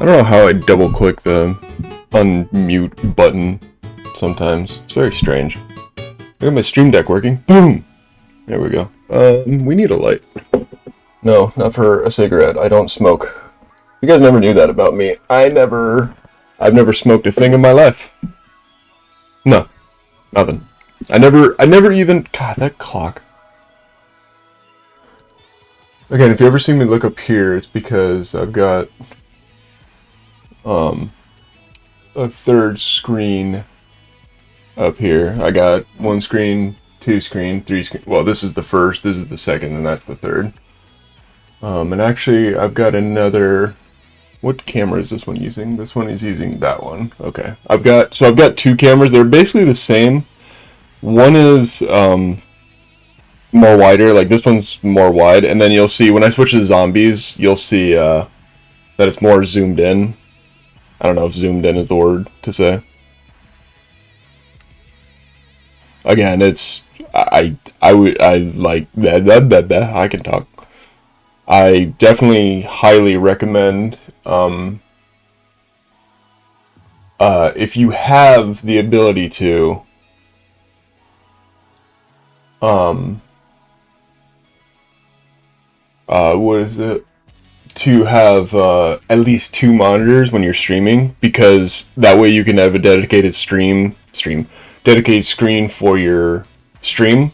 I don't know how I double click the unmute button sometimes. It's very strange. I got my stream deck working. Boom! There we go. We need a light. No, not for a cigarette. I don't smoke. You guys never knew that about me. I've never smoked a thing in my life. No. Nothing. I never even... God, that clock. Again, if you ever see me look up here, it's because I've got a third screen up here. I got one screen, two screen, three screen. Well, this is the first, this is the second, and that's the third. And actually, I've got another... What camera is this one using? This one is using that one. Okay. I've got two cameras. They're basically the same. One is more wider, like this one's more wide, and then you'll see when I switch to zombies, you'll see that it's more zoomed in. I don't know if zoomed in is the word to say. Again, it's I like that I can talk. I definitely highly recommend if you have the ability to what is it? To have at least two monitors when you're streaming, because that way you can have a dedicated dedicated screen for your stream,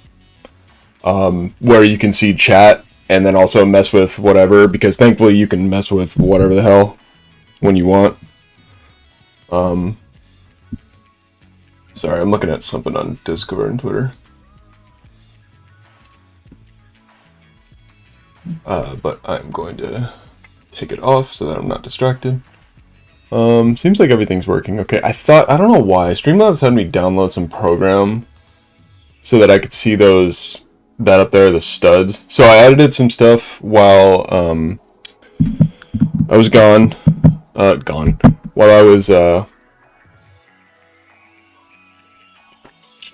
where you can see chat and then also mess with whatever, because thankfully you can mess with whatever the hell when you want. Sorry, I'm looking at something on Discord and Twitter. But I'm going to take it off so that I'm not distracted. Seems like everything's working. Okay, I don't know why, Streamlabs had me download some program so that I could see that up there, the studs. So I edited some stuff while, I was gone, while I was,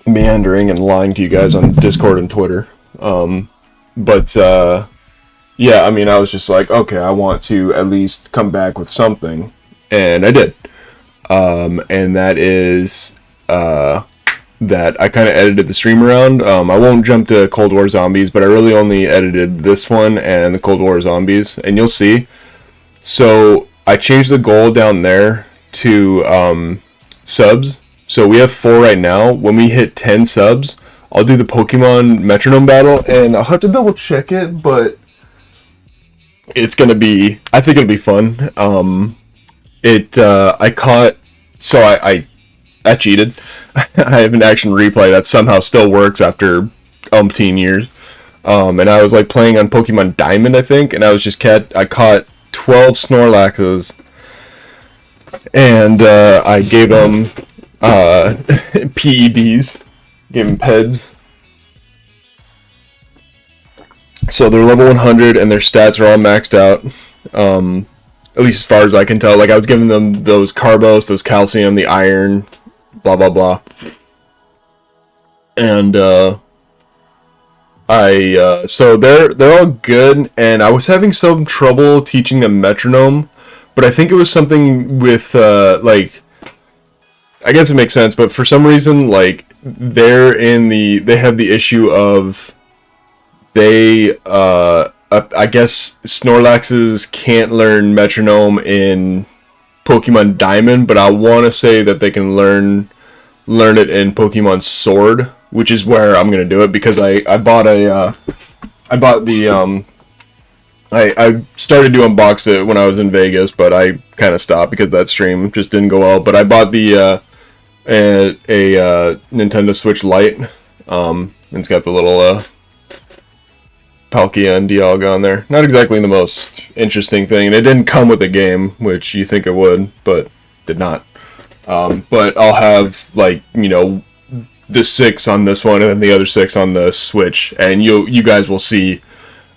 meandering and lying to you guys on Discord and Twitter. Yeah, I mean, I was just like, okay, I want to at least come back with something, and I did. And that is, that I kind of edited the stream around. I won't jump to Cold War Zombies, but I really only edited this one and the Cold War Zombies, and you'll see. So, I changed the goal down there to, subs. So we have 4 right now. When we hit 10 subs, I'll do the Pokemon Metronome battle, and I'll have to double check it, but it's gonna be, I think it'll be fun. I cheated. I have an action replay that somehow still works after umpteen years. And I was like playing on Pokemon Diamond, I think, and I caught 12 Snorlaxes, and I gave them PEDs, gave them PEDs. So they're level 100 and their stats are all maxed out, at least as far as I can tell. Like, I was giving them those Carbos, those Calcium, the Iron, blah blah blah. And so they're all good, and I was having some trouble teaching them Metronome, but I think it was something with like, I guess it makes sense, but for some reason, like, they have the issue of I guess Snorlaxes can't learn Metronome in Pokemon Diamond, but I want to say that they can learn it in Pokemon Sword, which is where I'm gonna do it, because I started to unbox it when I was in Vegas, but I kind of stopped because that stream just didn't go well. But I bought the a Nintendo Switch Lite, and it's got the little Palkia and Dialga on there. Not exactly the most interesting thing, and it didn't come with a game, which you think it would, but did not. But I'll have, like, you know, the 6 on this one and then the other 6 on the Switch, and you guys will see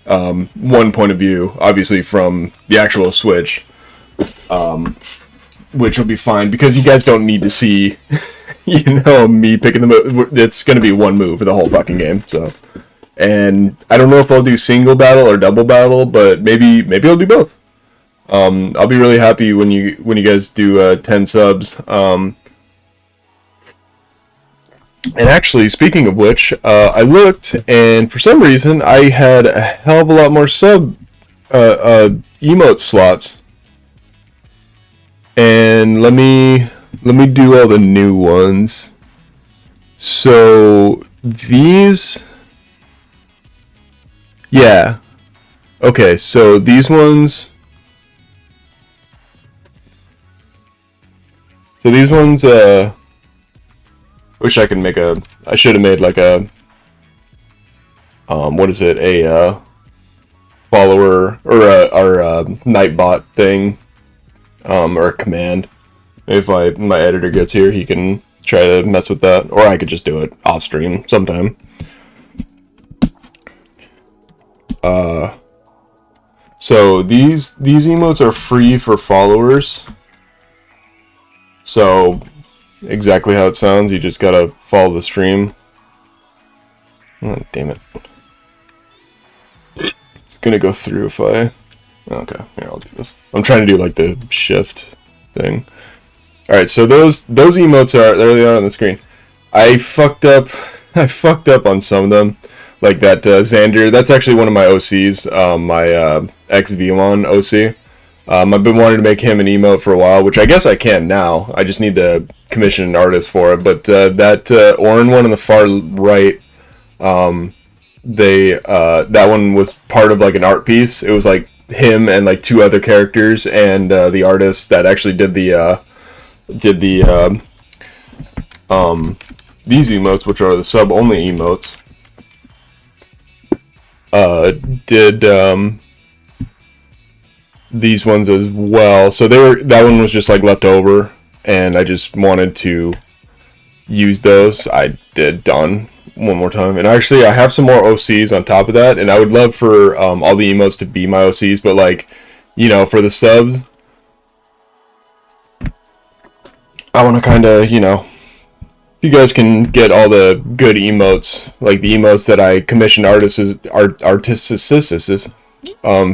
one point of view, obviously, from the actual Switch, which will be fine, because you guys don't need to see, you know, me picking the move. It's going to be one move for the whole fucking game, so. And I don't know if I'll do single battle or double battle, but maybe I'll do both. I'll be really happy when you guys do 10 subs. And actually, speaking of which, I looked, and for some reason, I had a hell of a lot more emote slots. And let me do all the new ones. So these, yeah, okay. So these ones. So these ones, wish I could make a. I should have made like a. What is it? A follower or a Nightbot thing, or a command. If my editor gets here, he can try to mess with that, or I could just do it off stream sometime. So these emotes are free for followers. So exactly how it sounds, you just gotta follow the stream. Oh, damn it. It's gonna go through if I... Okay, here, I'll do this. I'm trying to do like the shift thing. Alright, so those emotes are... There they are on the screen. I fucked up on some of them. Like that Xander, that's actually one of my OCs, my ex-V1 OC. I've been wanting to make him an emote for a while, which I guess I can now. I just need to commission an artist for it. But that orange one on the far right, that one was part of like an art piece. It was like him and like two other characters, and the artist that actually did the these emotes, which are the sub only emotes, did these ones as well. So that one was just like left over, and I just wanted to use those. I did done one more time, and actually I have some more OCs on top of that, and I would love for all the emotes to be my OCs, but like, you know, for the subs, I want to kind of, you know, if you guys can get all the good emotes, like the emotes that I commission artists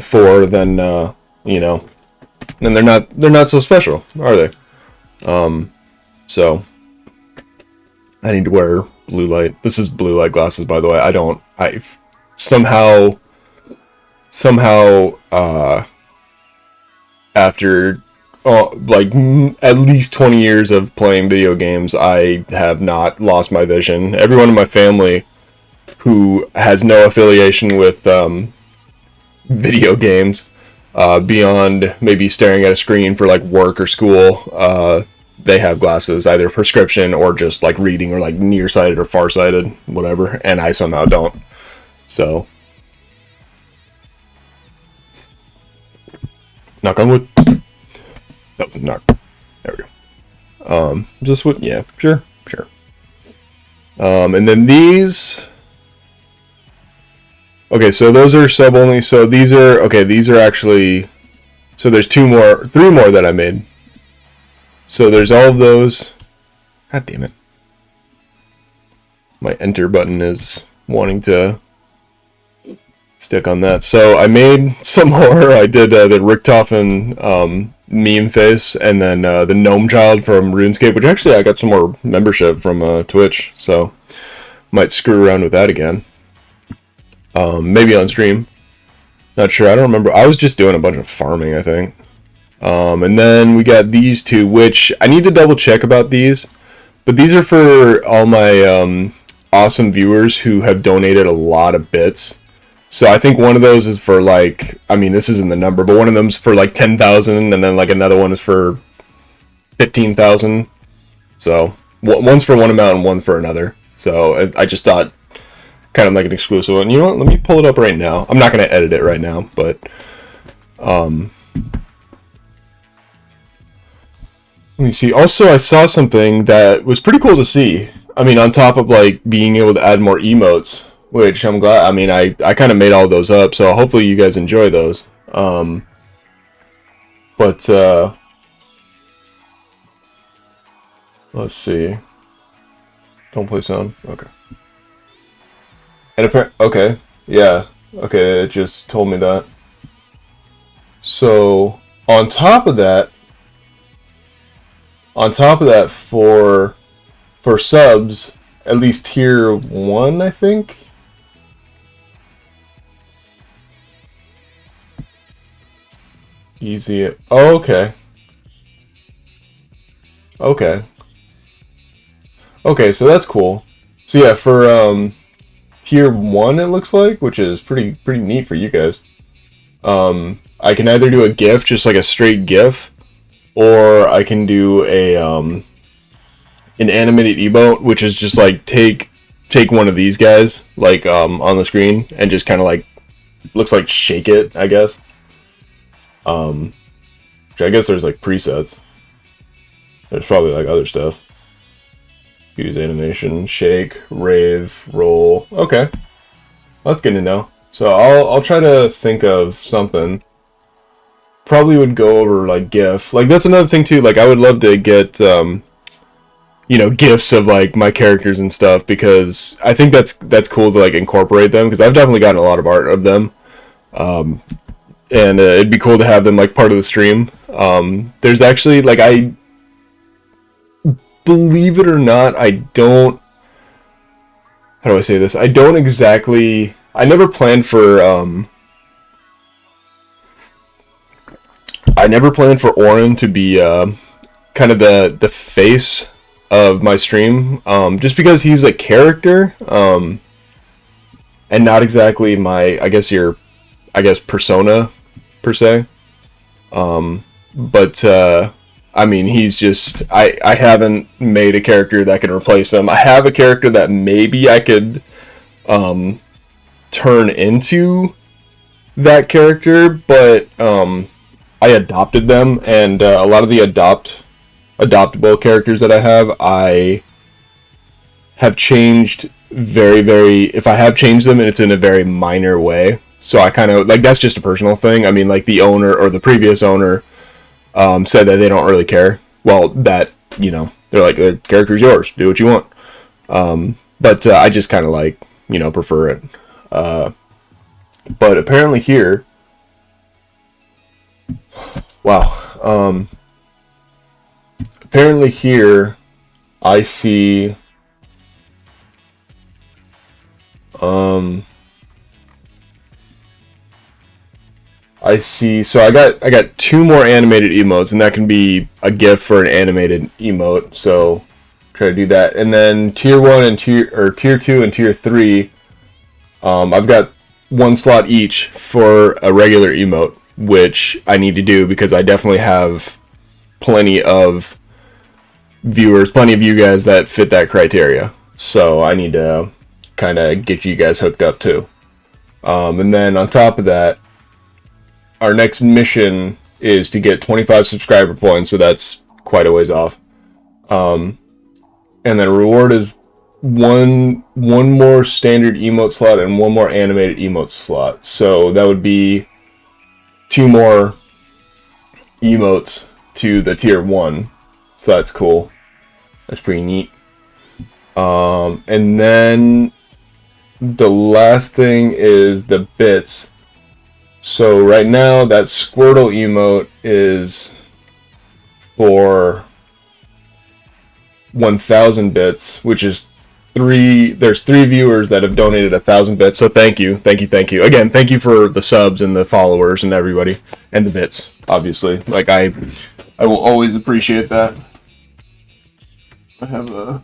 for, then you know, then they're not so special, are they? So I need to wear blue light. This is blue light glasses, by the way. I somehow after like at least 20 years of playing video games, I have not lost my vision. Everyone in my family who has no affiliation with video games, beyond maybe staring at a screen for like work or school, they have glasses, either prescription or just like reading, or like nearsighted or farsighted, whatever, and I somehow don't. So, knock on wood. That was a knock. There we go. Just what? Yeah, sure. And then these. Okay, so those are sub only. So these are okay. These are actually. So there's three more that I made. So there's all of those. God damn it! My enter button is wanting to stick on that. So I made some more. I did the Richtofen meme face, and then the gnome child from RuneScape, which actually I got some more membership from Twitch, so might screw around with that again. Maybe on stream. Not sure. I don't remember. I was just doing a bunch of farming, I think. And then we got these two, which I need to double check about these, but these are for all my awesome viewers who have donated a lot of bits. So I think one of those is for like, I mean, this isn't the number, but one of them's for like 10,000, and then like another one is for 15,000. So one's for one amount and one's for another. So I just thought kind of like an exclusive one. You know what? Let me pull it up right now. I'm not going to edit it right now, but let me see. Also, I saw something that was pretty cool to see. I mean, on top of like being able to add more emotes, which I'm glad. I mean, I kind of made all those up, so hopefully you guys enjoy those. But let's see. Don't play sound. Okay. And okay, yeah, okay. It just told me that. So On top of that, for subs, at least tier 1, I think. Easy. Oh, okay. Okay. Okay, so that's cool. So yeah, for tier 1 it looks like, which is pretty neat for you guys. I can either do a GIF, just like a straight GIF, or I can do a an animated emote, which is just like take one of these guys like on the screen and just kind of like looks like shake it, I guess. Which I guess there's like presets. There's probably like other stuff. Use animation, shake, rave, roll. Okay, that's good to know. So I'll try to think of something. Probably would go over like GIF. Like that's another thing too. Like I would love to get you know, GIFs of like my characters and stuff, because I think that's cool to like incorporate them, because I've definitely gotten a lot of art of them. And it'd be cool to have them like part of the stream. There's actually like, I believe it or not, I don't, how do I say this? I don't exactly, I never planned for Orin to be kind of the face of my stream, just because he's a character, and not exactly my, I guess persona per se. But I mean, he's just, I haven't made a character that can replace him. I have a character that maybe I could turn into that character, but I adopted them, and a lot of the adoptable characters that I have changed very, if I have changed them, and it's in a very minor way. So I kind of, like, that's just a personal thing. I mean, like, the owner, or the previous owner, said that they don't really care. Well, that, you know, they're like, the character's yours, do what you want. But I just kind of like, you know, prefer it. But apparently here, wow, apparently here, I see, so I got 2 more animated emotes, and that can be a GIF for an animated emote, so try to do that. And then tier 1 and tier 2 and tier 3, I've got 1 slot each for a regular emote, which I need to do because I definitely have plenty of viewers, plenty of you guys that fit that criteria. So I need to kind of get you guys hooked up too. And then on top of that, our next mission is to get 25 subscriber points, so that's quite a ways off. And then reward is one more standard emote slot and 1 more animated emote slot. So that would be 2 more emotes to the tier 1. So that's cool. That's pretty neat. And then the last thing is the bits. So right now that Squirtle emote is for 1,000 bits, which is there's 3 viewers that have donated 1,000 bits. So thank you. Again, thank you for the subs and the followers and everybody, and the bits, obviously. Like I will always appreciate that. I have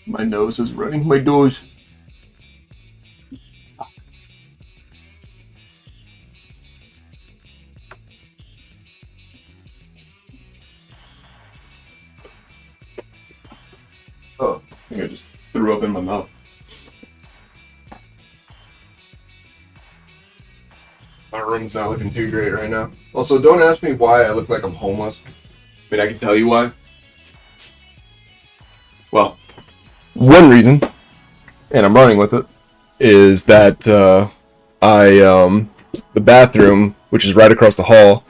my nose is running, my nose. Oh, I think I just threw up in my mouth. My room's not looking too great right now. Also, don't ask me why I look like I'm homeless. I mean, I can tell you why. Well, one reason, and I'm running with it, is that the bathroom, which is right across the hall,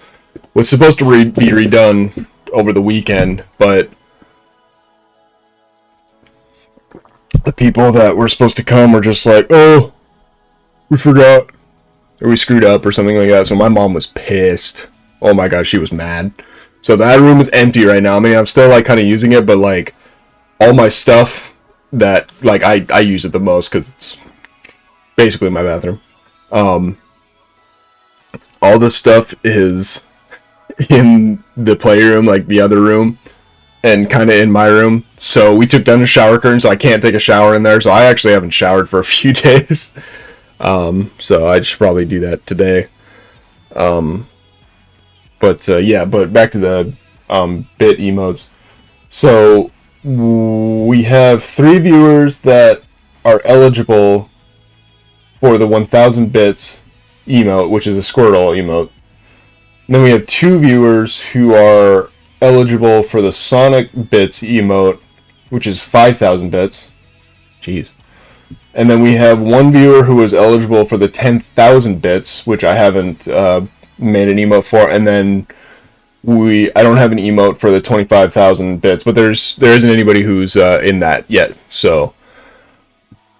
was supposed to be redone over the weekend, but the people that were supposed to come were just like, oh, we forgot, or we screwed up, or something like that. So my mom was pissed. oh my god, she was mad. So that room is empty right now. I mean, I'm still like kind of using it, but like all my stuff that like I use it the most because it's basically my bathroom. All the stuff is in the playroom, like the other room, and kind of in my room. So we took down the shower curtain, so I can't take a shower in there. So I actually haven't showered for a few days. So I should probably do that today. But back to the bit emotes. So we have 3 viewers that are eligible for the 1000 bits emote, which is a Squirtle emote. And then we have 2 viewers who are eligible for the Sonic bits emote, which is 5000 bits. Jeez. And then we have 1 viewer who is eligible for the 10,000 bits, which I haven't made an emote for, and then I don't have an emote for the 25,000 bits, but there isn't anybody who's in that yet. So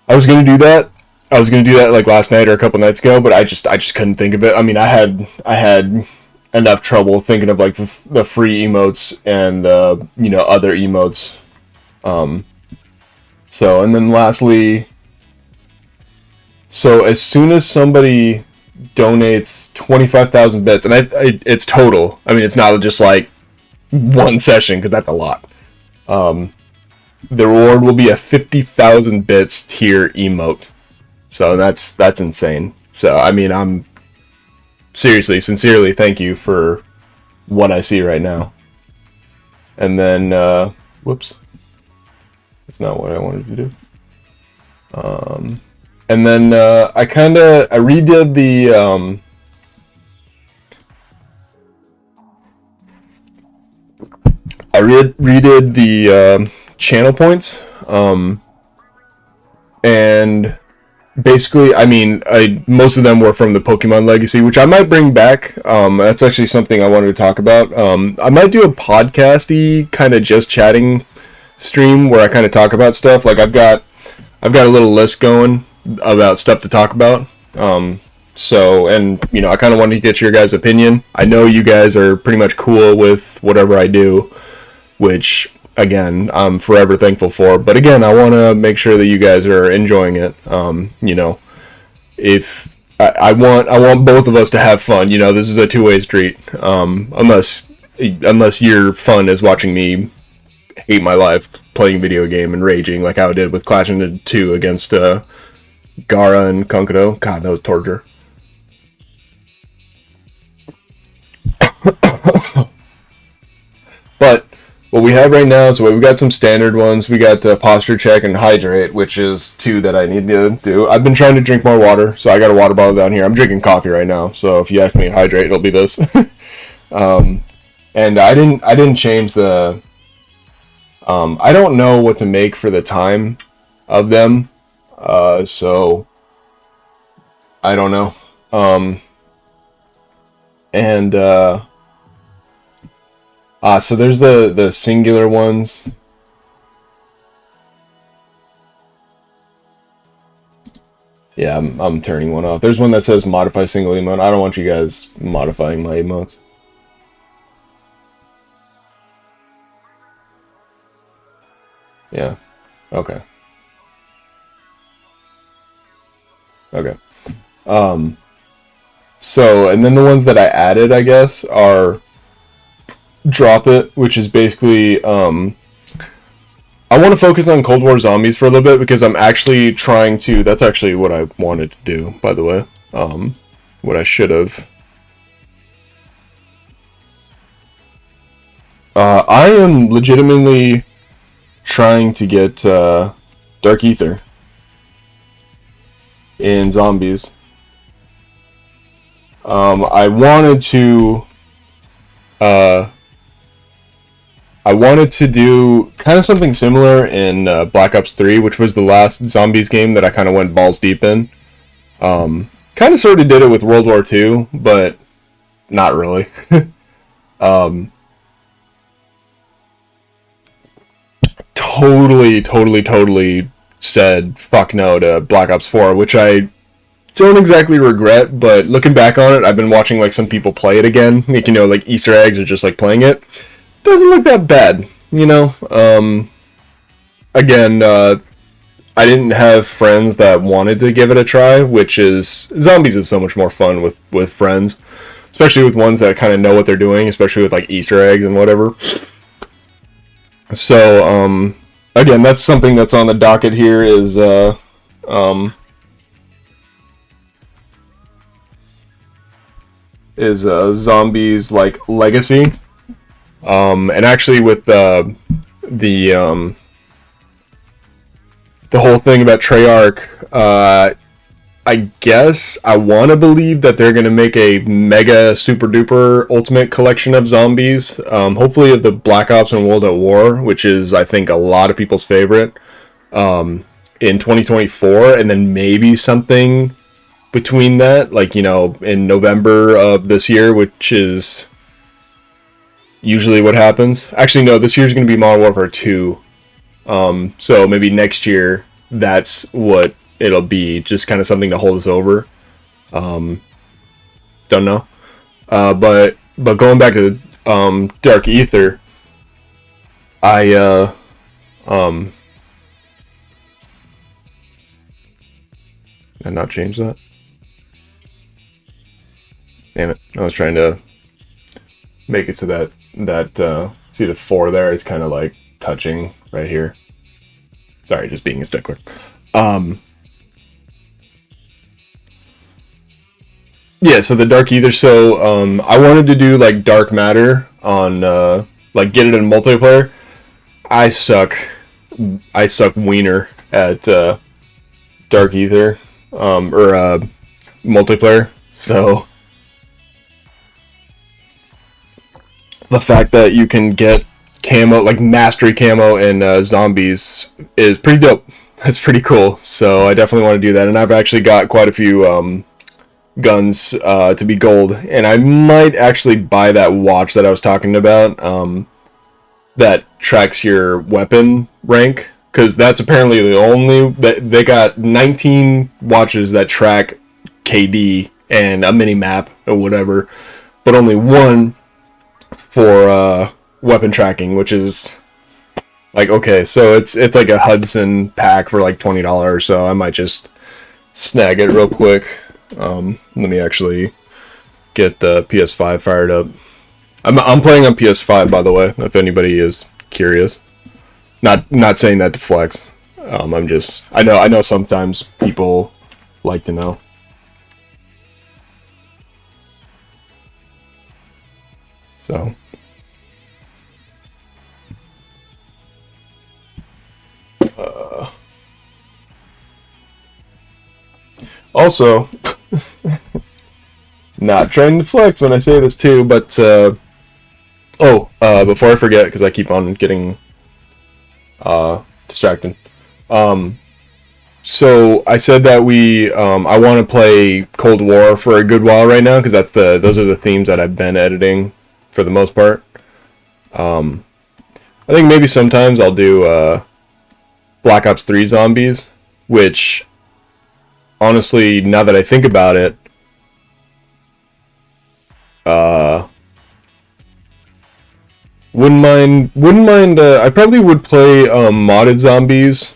I was gonna do that. I was gonna do that like last night or a couple nights ago, but I just couldn't think of it. I mean, I had enough trouble thinking of like the free emotes and other emotes. So and then lastly, so as soon as somebody donates 25,000 bits, and it's total. I mean, it's not just like one session because that's a lot. The reward will be a 50,000 bits tier emote. So that's insane. So I mean, I'm sincerely thank you for what I see right now. And then whoops, that's not what I wanted to do. And then I redid the redid the channel points, and basically, I mean, most of them were from the Pokemon Legacy, which I might bring back. That's actually something I wanted to talk about. I might do a podcasty kind of just chatting stream where I kind of talk about stuff. Like I've got a little list going about stuff to talk about. So, and I kind of wanted to get your guys' opinion. I know you guys are pretty much cool with whatever I do, which again, I'm forever thankful for. But again, I want to make sure that you guys are enjoying it. If I want both of us to have fun. This is a two-way street. Unless your fun is watching me hate my life playing a video game and raging like I did with Clash of 2 against Gara and Konkodo. God, that was torture. But what we have right now, so we've got some standard ones. We got posture check and hydrate, which is 2 that I need to do. I've been trying to drink more water, so I got a water bottle down here. I'm drinking coffee right now, so if you ask me to hydrate, it'll be this. And I didn't change the. I don't know what to make for the time of them. So I don't know. So there's the singular ones. Yeah, I'm turning one off. There's one that says modify single emote. I don't want you guys modifying my emotes. Yeah. Okay. Okay. So, and then the ones that I added, I guess, are Drop It, which is basically, I want to focus on Cold War Zombies for a little bit because I'm actually trying to, that's actually what I wanted to do, by the way. What I should have. I am legitimately trying to get Dark Ether in Zombies. I wanted to do kind of something similar in Black Ops 3, which was the last Zombies game that I kind of went balls deep in. Kind of sort of did it with World War II, but not really. Totally said fuck no to Black Ops 4, which I don't exactly regret, but looking back on it, I've been watching like some people play it again, like like Easter eggs or just like playing it. Doesn't look that bad, Again, I didn't have friends that wanted to give it a try, which is zombies is so much more fun with friends, especially with ones that kind of know what they're doing, especially with like Easter eggs and whatever. So, again, that's something that's on the docket here is zombies like Legacy, and actually with the whole thing about Treyarch, I guess I want to believe that they're going to make a mega super duper ultimate collection of zombies, hopefully of the Black Ops and World at War, which is I think a lot of people's favorite, in 2024, and then maybe something between that, like in November of this year, which is usually what happens. Actually, no, this year's going to be Modern Warfare 2. So maybe next year, that's what it'll be. Just kind of something to hold us over. Don't know. But going back to Dark Ether, did I not change that? Damn it! I was trying to make it so that see the 4 there. It's kind of like touching right here. Sorry, just being a stickler. Yeah, so the Dark Ether. So I wanted to do like Dark Matter on like get it in multiplayer. I suck wiener at Dark Ether or multiplayer. So the fact that you can get camo, like mastery camo in zombies is pretty dope. That's pretty cool. So I definitely want to do that. And I've actually got quite a few guns to be gold. And I might actually buy that watch that I was talking about that tracks your weapon rank. Because that's apparently the only... They got 19 watches that track KD and a mini-map or whatever. But only one for weapon tracking, which is like, okay, so it's like a Hudson pack for like $20, so I might just snag it real quick. Let me actually get the PS5 fired up. I'm playing on PS5, by the way, if anybody is curious. Not saying that to flex. I know sometimes people like to know. So also, not trying to flex when I say this too, but before I forget, because I keep on getting distracted. So I said that I want to play Cold War for a good while right now, because those are the themes that I've been editing for the most part. I think maybe sometimes I'll do Black Ops 3 Zombies, which honestly, now that I think about it, wouldn't mind. I probably would play modded zombies,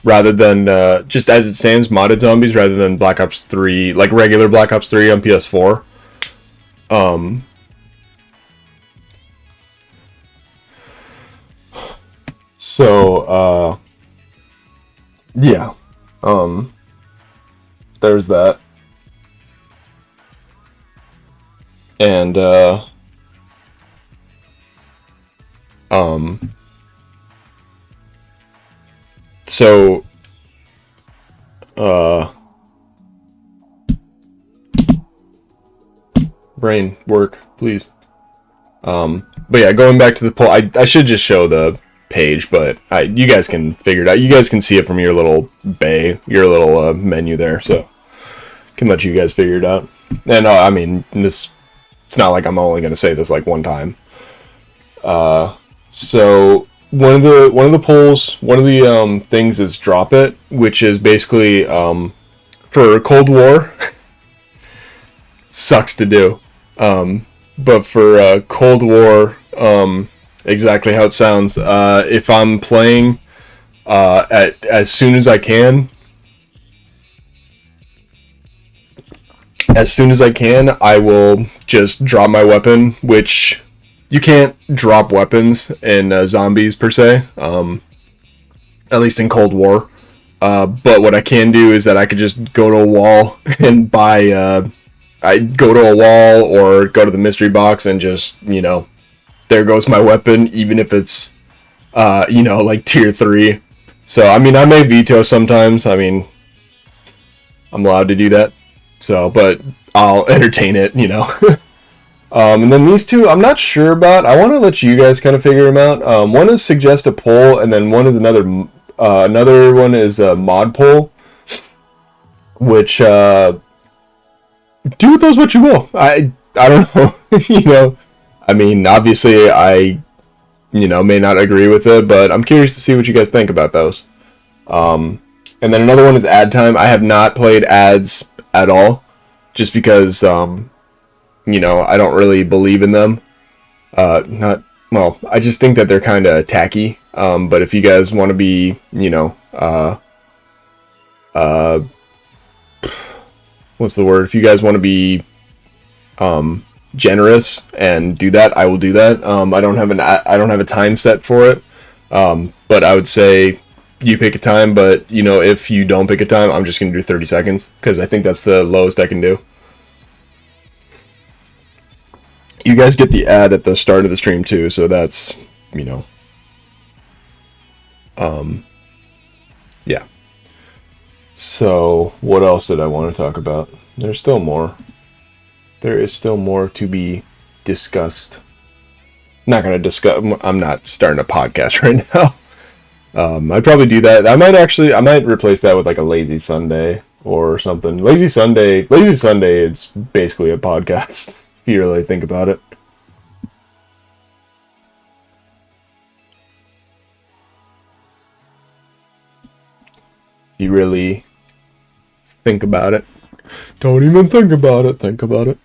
rather than just as it stands, modded zombies rather than Black Ops 3, like regular Black Ops 3 on PS4. So yeah. There's that. And so brain work, please. But yeah, going back to the poll, I should just show the page, but you guys can figure it out. You guys can see it from your little menu there, so can let you guys figure it out. And I mean, it's not like I'm only going to say this like one time. So one of the polls, one of the things is drop it, which is basically for Cold War, sucks to do. But for Cold War, exactly how it sounds. If I'm playing as soon as I can, I will just drop my weapon, which you can't drop weapons in zombies per se, at least in Cold War. But what I can do is that I could just go to a wall and buy, I go to a wall or go to the mystery box and just, there goes my weapon, even if it's, like tier 3. So, I mean, I may veto sometimes. I mean, I'm allowed to do that. So, but I'll entertain it, And then these two, I'm not sure about. I want to let you guys kind of figure them out. One is suggest a poll, and then one is another one is a mod poll, which do with those what you will. I don't know. I mean, obviously I may not agree with it, but I'm curious to see what you guys think about those. And then another one is ad time. I have not played ads at all, just because I don't really believe in them. I just think that they're kind of tacky. But if you guys want to be, what's the word? If you guys want to be generous and do that, I will do that. I don't have a time set for it. But I would say you pick a time, but if you don't pick a time, I'm just going to do 30 seconds because I think that's the lowest I can do. You guys get the ad at the start of the stream too, so that's, yeah. So, what else did I want to talk about? There's still more. There is still more to be discussed. Not going to discuss, I'm not starting a podcast right now. I'd probably do that. I might replace that with like a Lazy Sunday or something. Lazy Sunday, it's basically a podcast, if you really think about it. You really think about it. Don't even think about it. Think about it.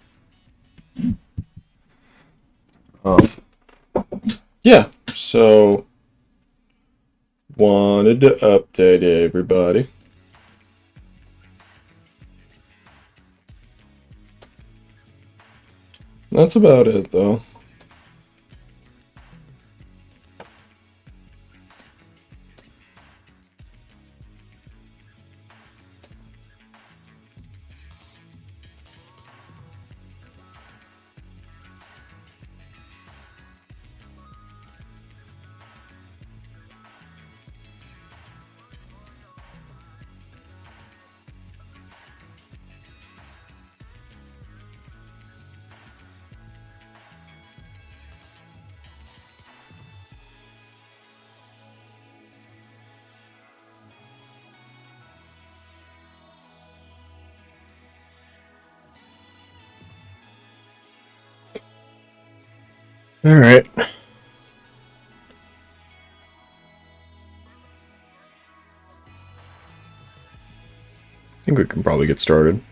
Yeah, so wanted to update everybody. That's about it, though. All right. I think we can probably get started.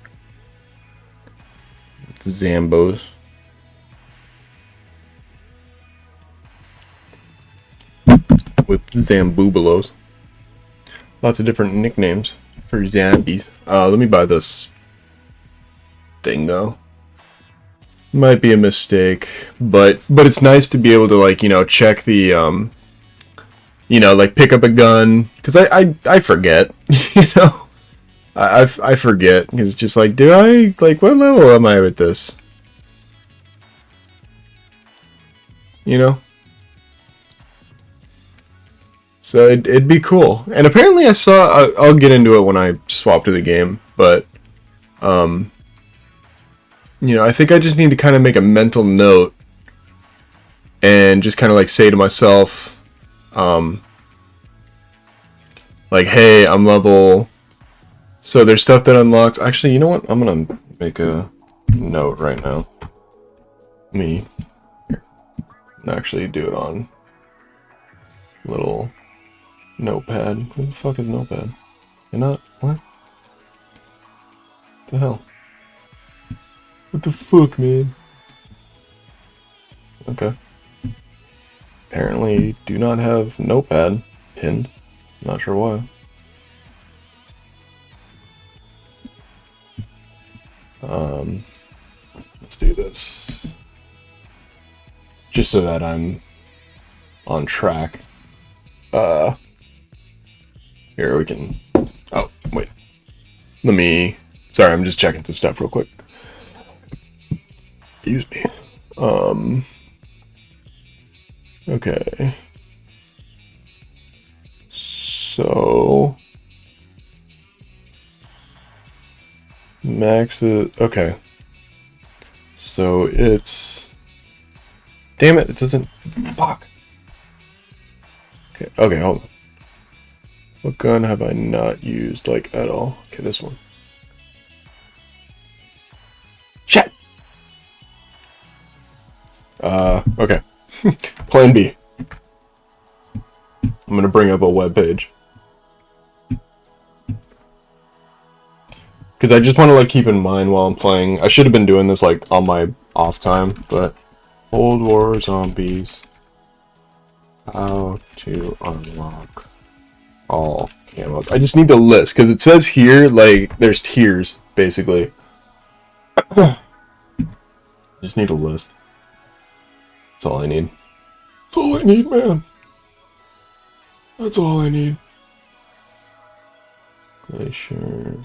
Zambos. With Zamboobalos. Lots of different nicknames for zombies. Let me buy this thing though. Might be a mistake, but it's nice to be able to, like, check the like pick up a gun, because I forget. I forget, because it's just like, do I, like, what level am I with this? So it'd be cool. And apparently I saw, I'll get into it when I swap to the game, but I think I just need to kind of make a mental note and just kind of like say to myself, like, hey, I'm level. So there's stuff that unlocks. Actually, you know what? I'm going to make a note right now. Let me actually do it on little notepad. Where the fuck is notepad? You're not? What? The hell? What the fuck, man? Okay. Apparently do not have notepad pinned. Not sure why. Let's do this. Just so that I'm on track. Here we can... Oh, wait. Let me... Sorry, I'm just checking some stuff real quick. Excuse me. Okay. So... Max is... Okay. So it's... Damn it, it doesn't... Fuck. Okay, okay, hold on. What gun have I not used, like, at all? Okay, this one. Shit! Okay. Plan B. I'm gonna bring up a web page. Because I just want to, like, keep in mind while I'm playing. I should have been doing this, like, on my off time, but... Cold War Zombies. How to unlock all camos. I just need the list, because it says here, like, there's tiers, basically. Just need a list. That's all I need. That's all I need, man. That's all I need. Glacier.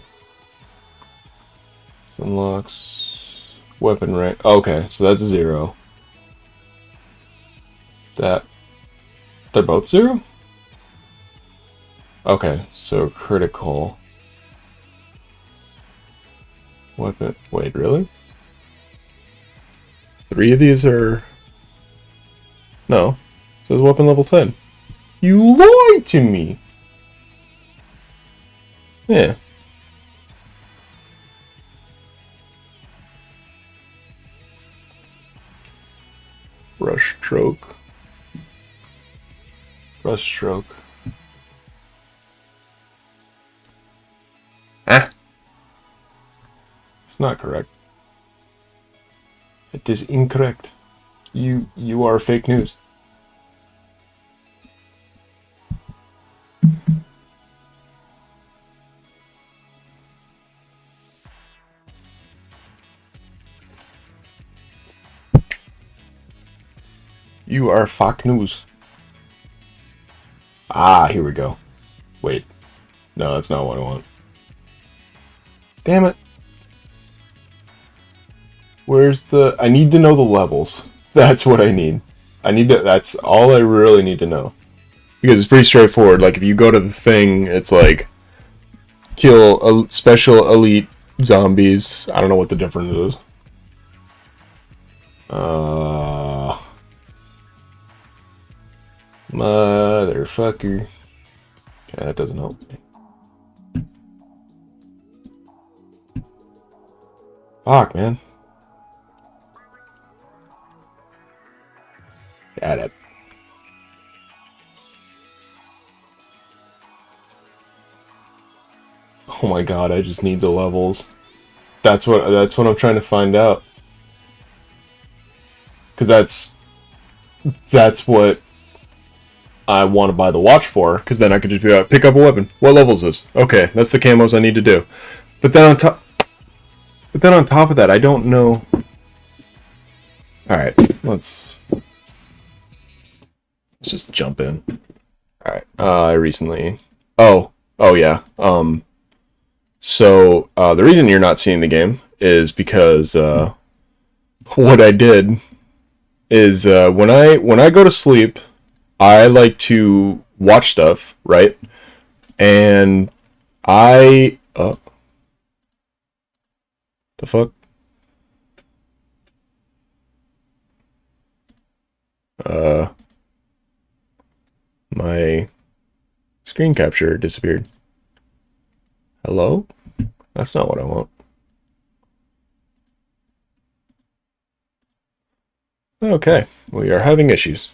This unlocks weapon rank. Okay, so that's 0. That. They're both 0? Okay, so critical. Weapon. Wait, really? 3 of these are... No. It says weapon level 10. You lied to me! Yeah. Brush stroke. Brush stroke. Ah! It's not correct. It is incorrect. You are fake news. You are fake news. Ah, here we go. Wait. No, that's not what I want. Damn it. Where's the... I need to know the levels. That's what I need. I need to... That's all I really need to know. Because it's pretty straightforward. Like, if you go to the thing, it's like... Kill a special elite zombies. I don't know what the difference is. Motherfucker. Okay, that doesn't help me. Fuck, man. Got it. Oh my god, I just need the levels. That's what I'm trying to find out. Cause that's what I want to buy the watch for, because then I could just be like, pick up a weapon. What level is this? Okay, that's the camos I need to do. But then on top of that, I don't know. All right, let's just jump in. All right, I recently. Oh yeah. So the reason you're not seeing the game is because what I did is when I go to sleep, I like to watch stuff, right? And the fuck? My screen capture disappeared. Hello? That's not what I want. Okay, we are having issues.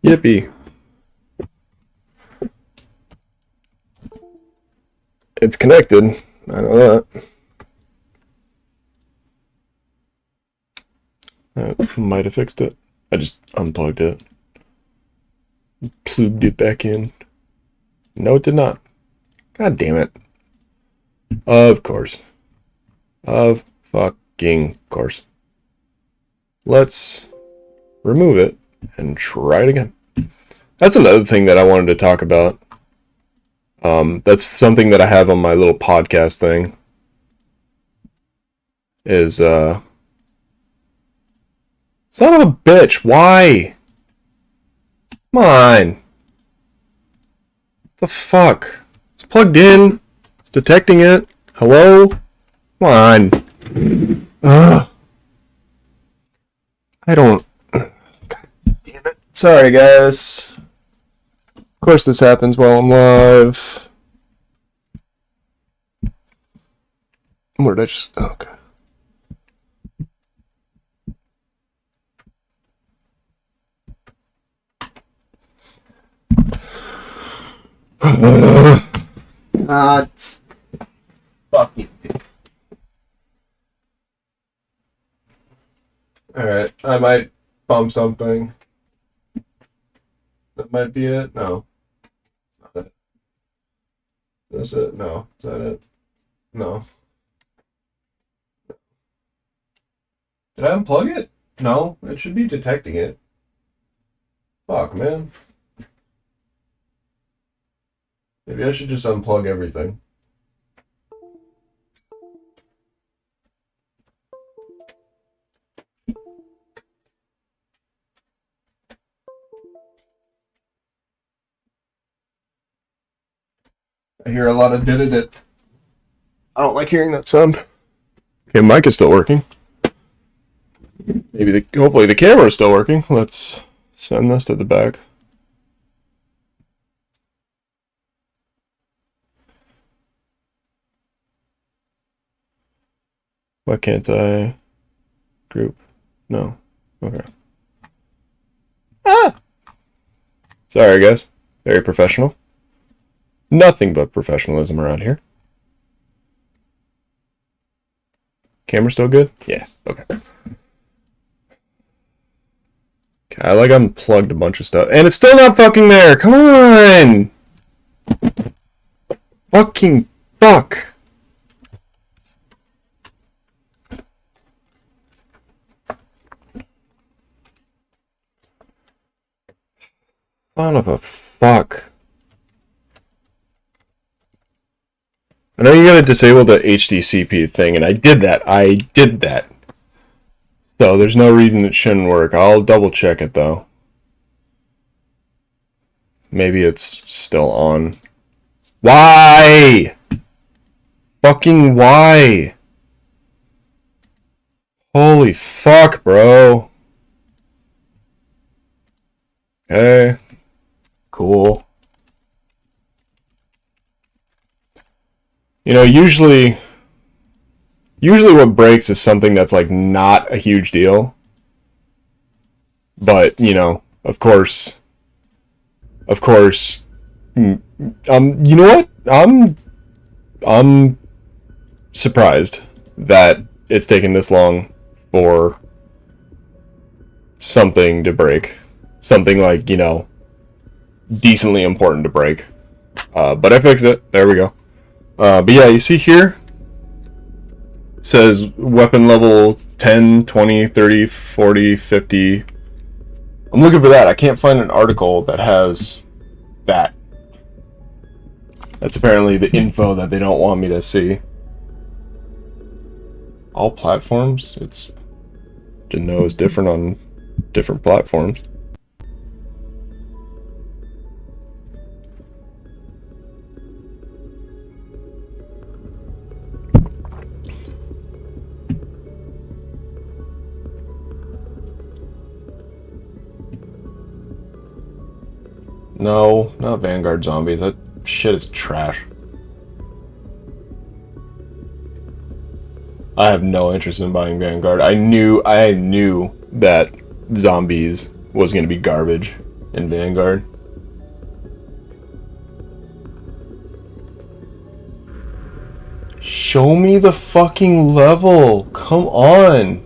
Yippee. It's connected, I know that. That might have fixed it. I just unplugged it. Plugged it back in. No, it did not. God damn it. Of course. Of fucking course. Let's remove it and try it again. That's another thing that I wanted to talk about. That's something that I have on my little podcast thing. Is, son of a bitch, why? Come on. The fuck? It's plugged in. It's detecting it. Hello? Come on. Ugh. I don't... God damn it. Sorry, guys. Of course this happens while I'm live. Where did I just... Oh, okay. God. Fuck you. Alright, I might bump something. That might be it? No. Not it. Is this it? No. Is that it? No. Did I unplug it? No, it should be detecting it. Fuck, man. Maybe I should just unplug everything. I hear a lot of did-it. I don't like hearing that sound. Okay, mic is still working. Hopefully the camera is still working. Let's send this to the back. Why can't I group? No. Okay. Ah! Sorry, guys. Very professional. Nothing but professionalism around here. Camera still good? Yeah, okay. Okay, I unplugged a bunch of stuff. And it's still not fucking there! Come on! Fucking fuck! Son of a fuck. I know you gotta disable the HDCP thing, and I did that. So there's no reason it shouldn't work. I'll double check it though. Maybe it's still on. Why? Fucking why? Holy fuck, bro. Okay. Cool. You know, usually what breaks is something that's like not a huge deal. But, you know, of course, you know what? I'm surprised that it's taken this long for something to break. Something like, you know, decently important to break. But I fixed it. There we go. But yeah, you see here, it says weapon level 10, 20, 30, 40, 50. I'm looking for that. I can't find an article that has that. That's apparently the info that they don't want me to see. All platforms? It's to know is different on different platforms. No, not Vanguard zombies. That shit is trash. I have no interest in buying Vanguard. I knew that zombies was going to be garbage in Vanguard. show me the fucking level. Come on.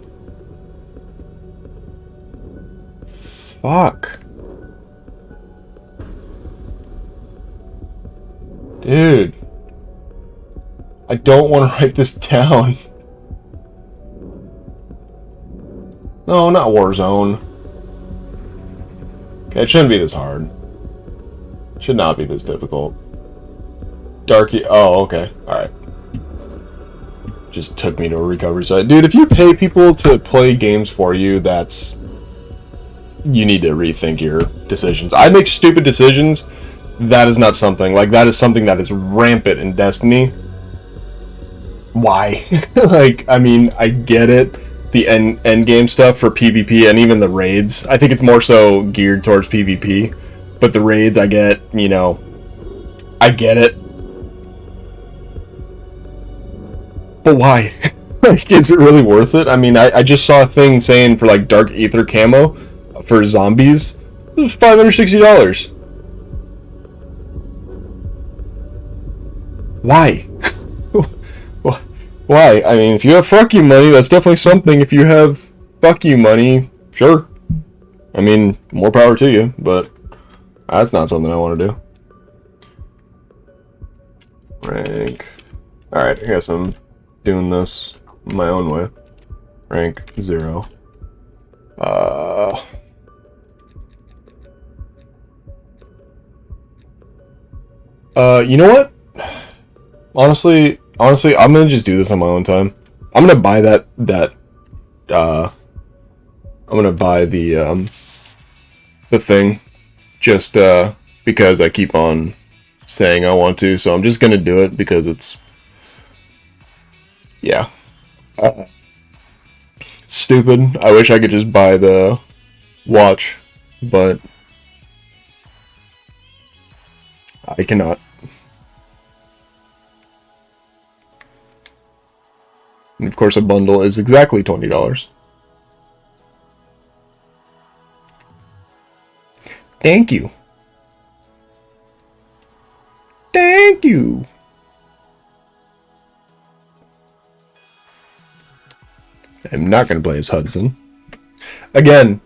Fuck. Dude. I don't want to write this down. No, not Warzone. Okay, it shouldn't be this hard. It should not be this difficult. Darky. Oh, okay. Alright. Just took me to a recovery site. Dude, if you pay people to play games for you, that's... You need to rethink your decisions. I make stupid decisions. That is not something. Like, that is something that is rampant in Destiny. Why? Like, I mean, I get it. The end game stuff for PvP and even the raids. I think it's more so geared towards PvP. But the raids, I get, you know... I get it. But why? Like, is it really worth it? I mean, I just saw a thing saying for, like, Dark Aether camo for zombies. It was $560. Why? Why? I mean, if you have fuck you money, that's definitely something. If you have fuck you money, sure. I mean, more power to you, but that's not something I want to do. Rank. Alright, I guess I'm doing this my own way. Rank 0. You know what? Honestly, I'm gonna just do this on my own time. I'm gonna buy I'm gonna buy the thing, just because I keep on saying I want to, so I'm just gonna do it because it's, yeah. Stupid. I wish I could just buy the watch, but I cannot. And of course, a bundle is exactly $20. Thank you. Thank you. I'm not going to play as Hudson. Again,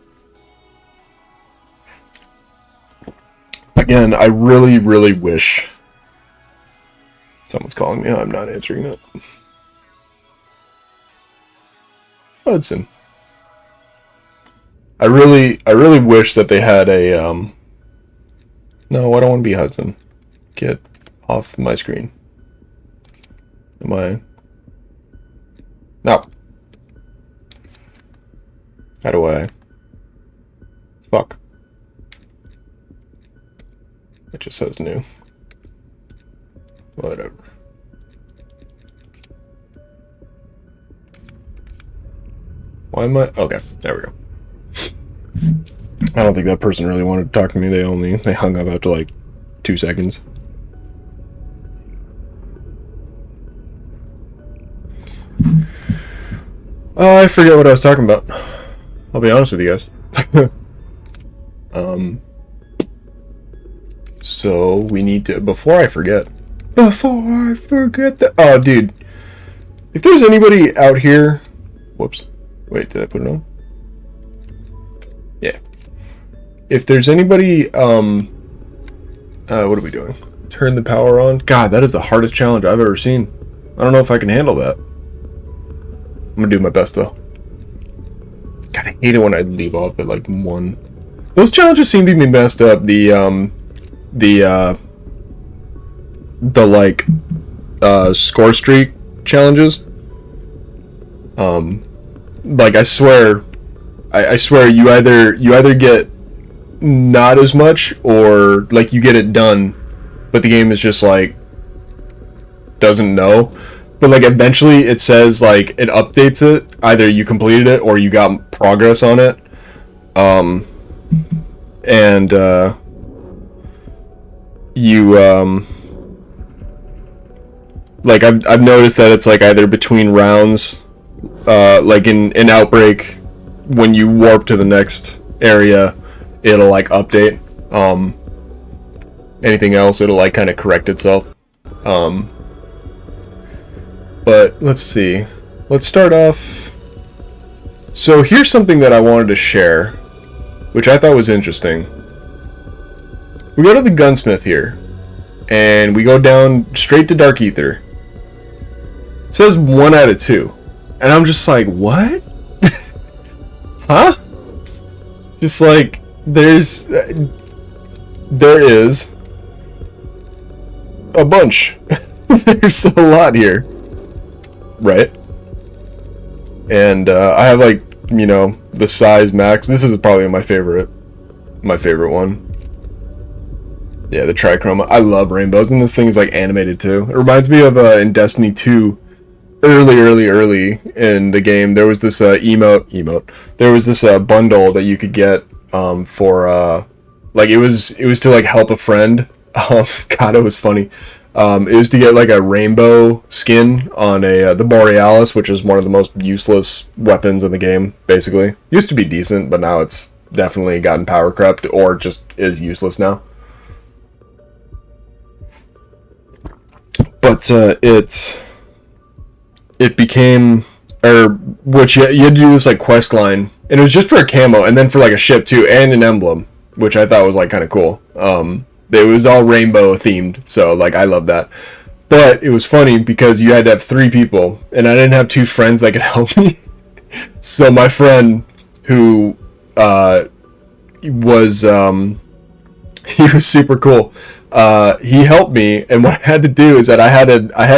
I really, really wish... Someone's calling me. I'm not answering that. Hudson. I really wish that they had a, No, I don't want to be Hudson. Get off my screen. Am I... No. How do I... Fuck. It just says new. Whatever. Why am I... Okay, there we go. I don't think that person really wanted to talk to me. They hung up after like 2 seconds. I forget what I was talking about. I'll be honest with you guys. So we need to, before I forget that, oh dude, if there's anybody out here, whoops, wait, did I put it on? Yeah. If there's anybody, what are we doing? Turn the power on. God, that is the hardest challenge I've ever seen. I don't know if I can handle that. I'm gonna do my best though. God, I hate it when I leave off at like 1. Those challenges seem to be messed up. The like score streak challenges. Like I swear you either get not as much, or like you get it done, but the game is just like doesn't know. But like eventually it says like it updates it. Either you completed it or you got progress on it. Like I've noticed that it's like either between rounds, like in Outbreak, when you warp to the next area, it'll like update. Anything else, it'll like kind of correct itself. But let's see. Let's start off. So here's something that I wanted to share, which I thought was interesting. We go to the gunsmith here, and we go down straight to Dark Ether. It says 1 out of 2. And I'm just like, what? Huh? Just like, there is a bunch. There's a lot here. Right? And I have like, you know, the size max. This is probably my favorite one. Yeah, the trichroma. I love rainbows, and this thing is like animated too. It reminds me of in Destiny 2, early in the game, there was this emote. There was this bundle that you could get for like it was to like help a friend. God, it was funny. It was to get like a rainbow skin on the Borealis, which is one of the most useless weapons in the game. Basically, used to be decent, but now it's definitely gotten power crept or just is useless now. But it became, or which you had to do this like quest line, and it was just for a camo, and then for like a ship too, and an emblem, which I thought was like kind of cool. It was all rainbow themed, so like I love that. But it was funny because you had to have 3 people, and I didn't have 2 friends that could help me. So my friend, who was he was super cool. He helped me, and what I had to do is that I had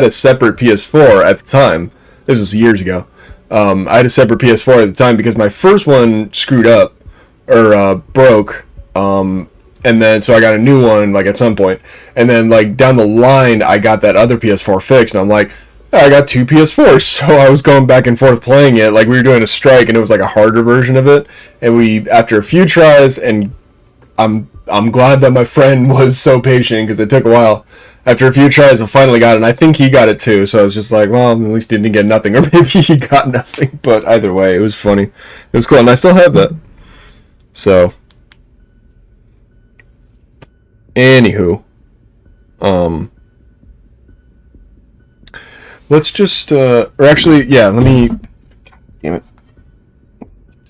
a separate PS4 at the time. This was years ago. I had a separate PS4 at the time because my first one screwed up or broke. And then so I got a new one like at some point, and then like down the line I got that other PS4 fixed, and I'm like, I got 2 PS4s, so I was going back and forth playing it. Like we were doing a strike, and it was like a harder version of it, and we after a few tries, and I'm glad that my friend was so patient because it took a while. After a few tries, I finally got it, and I think he got it too. So I was just like, well, at least he didn't get nothing, or maybe he got nothing. But either way, it was funny. It was cool, and I still have that. So, anywho, let's just, or actually, yeah, let me. Damn it,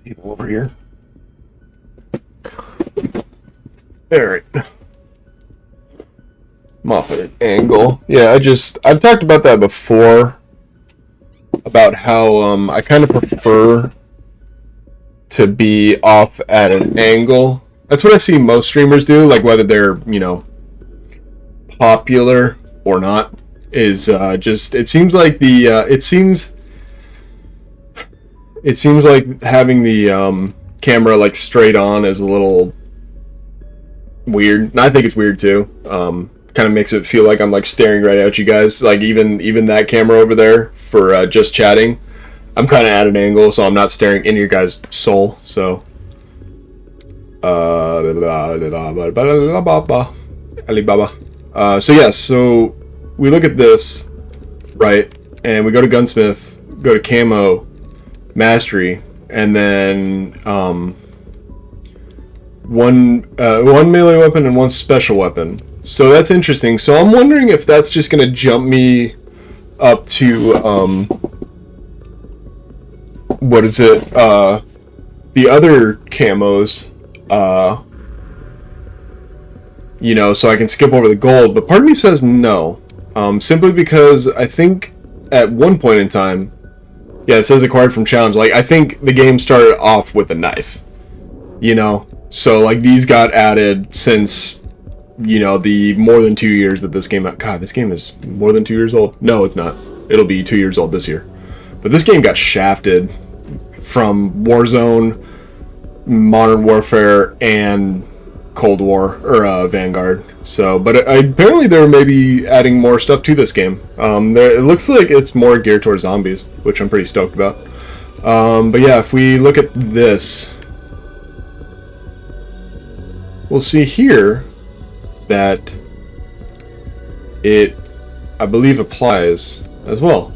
table over here. Alright. I'm off at an angle. Yeah, I've talked about that before. About how I kind of prefer to be off at an angle. That's what I see most streamers do, like whether they're, you know, popular or not, is just, it seems like the, it seems like having the camera like straight on is a little weird, and I think it's weird too. Kind of makes it feel like I'm like staring right at you guys. Like even that camera over there for just chatting, I'm kind of at an angle, so I'm not staring into your guys' soul. So, Alibaba. So yes, so we look at this, right, and we go to gunsmith, go to camo, mastery, and then one melee weapon and 1 special weapon. So that's interesting. So I'm wondering if that's just gonna jump me up to what is it? The other camos, you know, so I can skip over the gold. But part of me says no, simply because I think at one point in time, yeah, it says acquired from challenge. Like I think the game started off with a knife, you know. So like these got added since, you know, the more than 2 years that this game out. God, this game is more than 2 years old. No, it's not. It'll be 2 years old this year. But this game got shafted from Warzone, Modern Warfare, and Cold War or Vanguard. So, but apparently they're maybe adding more stuff to this game. It looks like it's more geared towards zombies, which I'm pretty stoked about. But yeah, if we look at this, we'll see here that it, I believe, applies as well.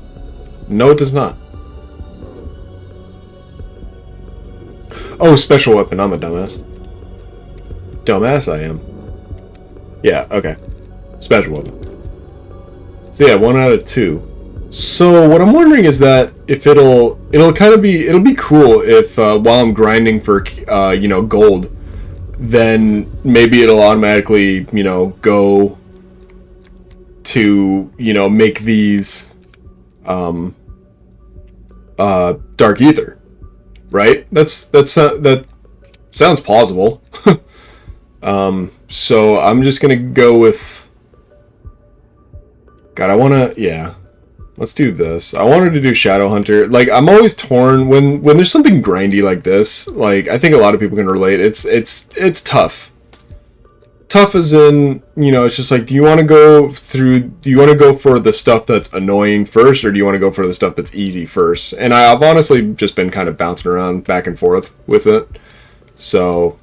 No, it does not. Oh, special weapon. I'm a dumbass. Dumbass I am. Yeah, okay. Special weapon. So yeah, 1 out of 2. So what I'm wondering is that if it'll kind of be it'll be cool if while I'm grinding for gold, then maybe it'll automatically go to make these dark ether, right? That sounds plausible. So I'm just gonna go with. God, I wanna let's do this. I wanted to do Shadow Hunter. Like, I'm always torn when there's something grindy like this. Like, I think a lot of people can relate. It's tough. Tough as in, it's just like, do you want to go for the stuff that's annoying first, or do you want to go for the stuff that's easy first? And I've honestly just been kind of bouncing around back and forth with it. So,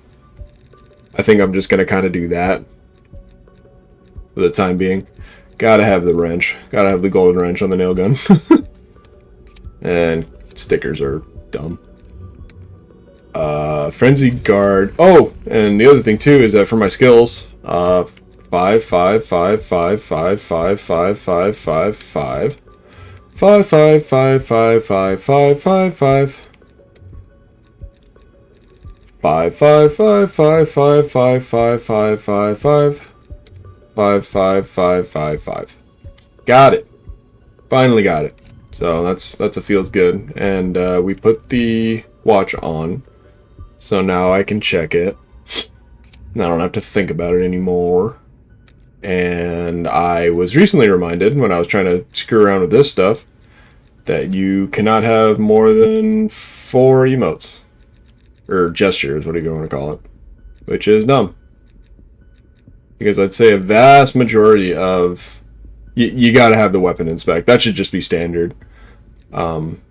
I think I'm just going to kind of do that for the time being. Gotta have the wrench. Gotta have the golden wrench on the nail gun. And stickers are dumb. Frenzied guard. Oh, and the other thing too is that for my skills, 5, 5, 5, 5, 5, 5, 5, 5, 5, 5, 5. 5, 5, 5, 5, 5, 5, 5, 5. 5, 5, 5, 5, 5, 5, 5, 5, 5, 5. 5, 5, 5, 5, 5. Got it. Finally got it. So that's a feels good. And we put the watch on. So now I can check it. I don't have to think about it anymore. And I was recently reminded when I was trying to screw around with this stuff that you cannot have more than 4 emotes. Or gestures, what do you want to call it? Which is dumb. Because I'd say a vast majority of... You gotta have the weapon inspect. That should just be standard. But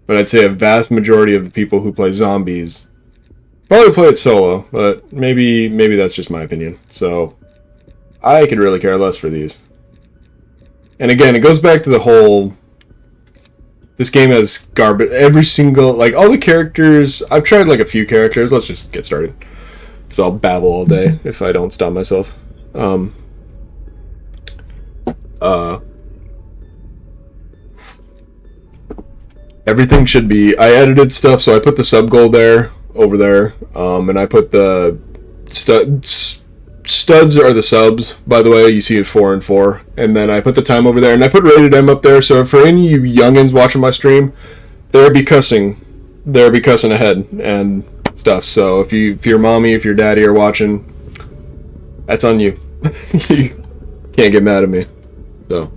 I'd say a vast majority of the people who play zombies probably play it solo, but maybe that's just my opinion. So, I could really care less for these. And again, it goes back to the whole... This game has garbage... Every single... Like, all the characters... I've tried, like, a few characters. Let's just get started. Because I'll babble all day if I don't stop myself. Everything should be... I edited stuff, so I put the sub goal there, over there, and I put the studs are the subs, by the way. You see it 4 and 4, and then I put the time over there, and I put rated M up there. So for any of you youngins watching my stream, they'll be cussing ahead and stuff. So if your mommy, if your daddy are watching, that's on you. You can't get mad at me. So.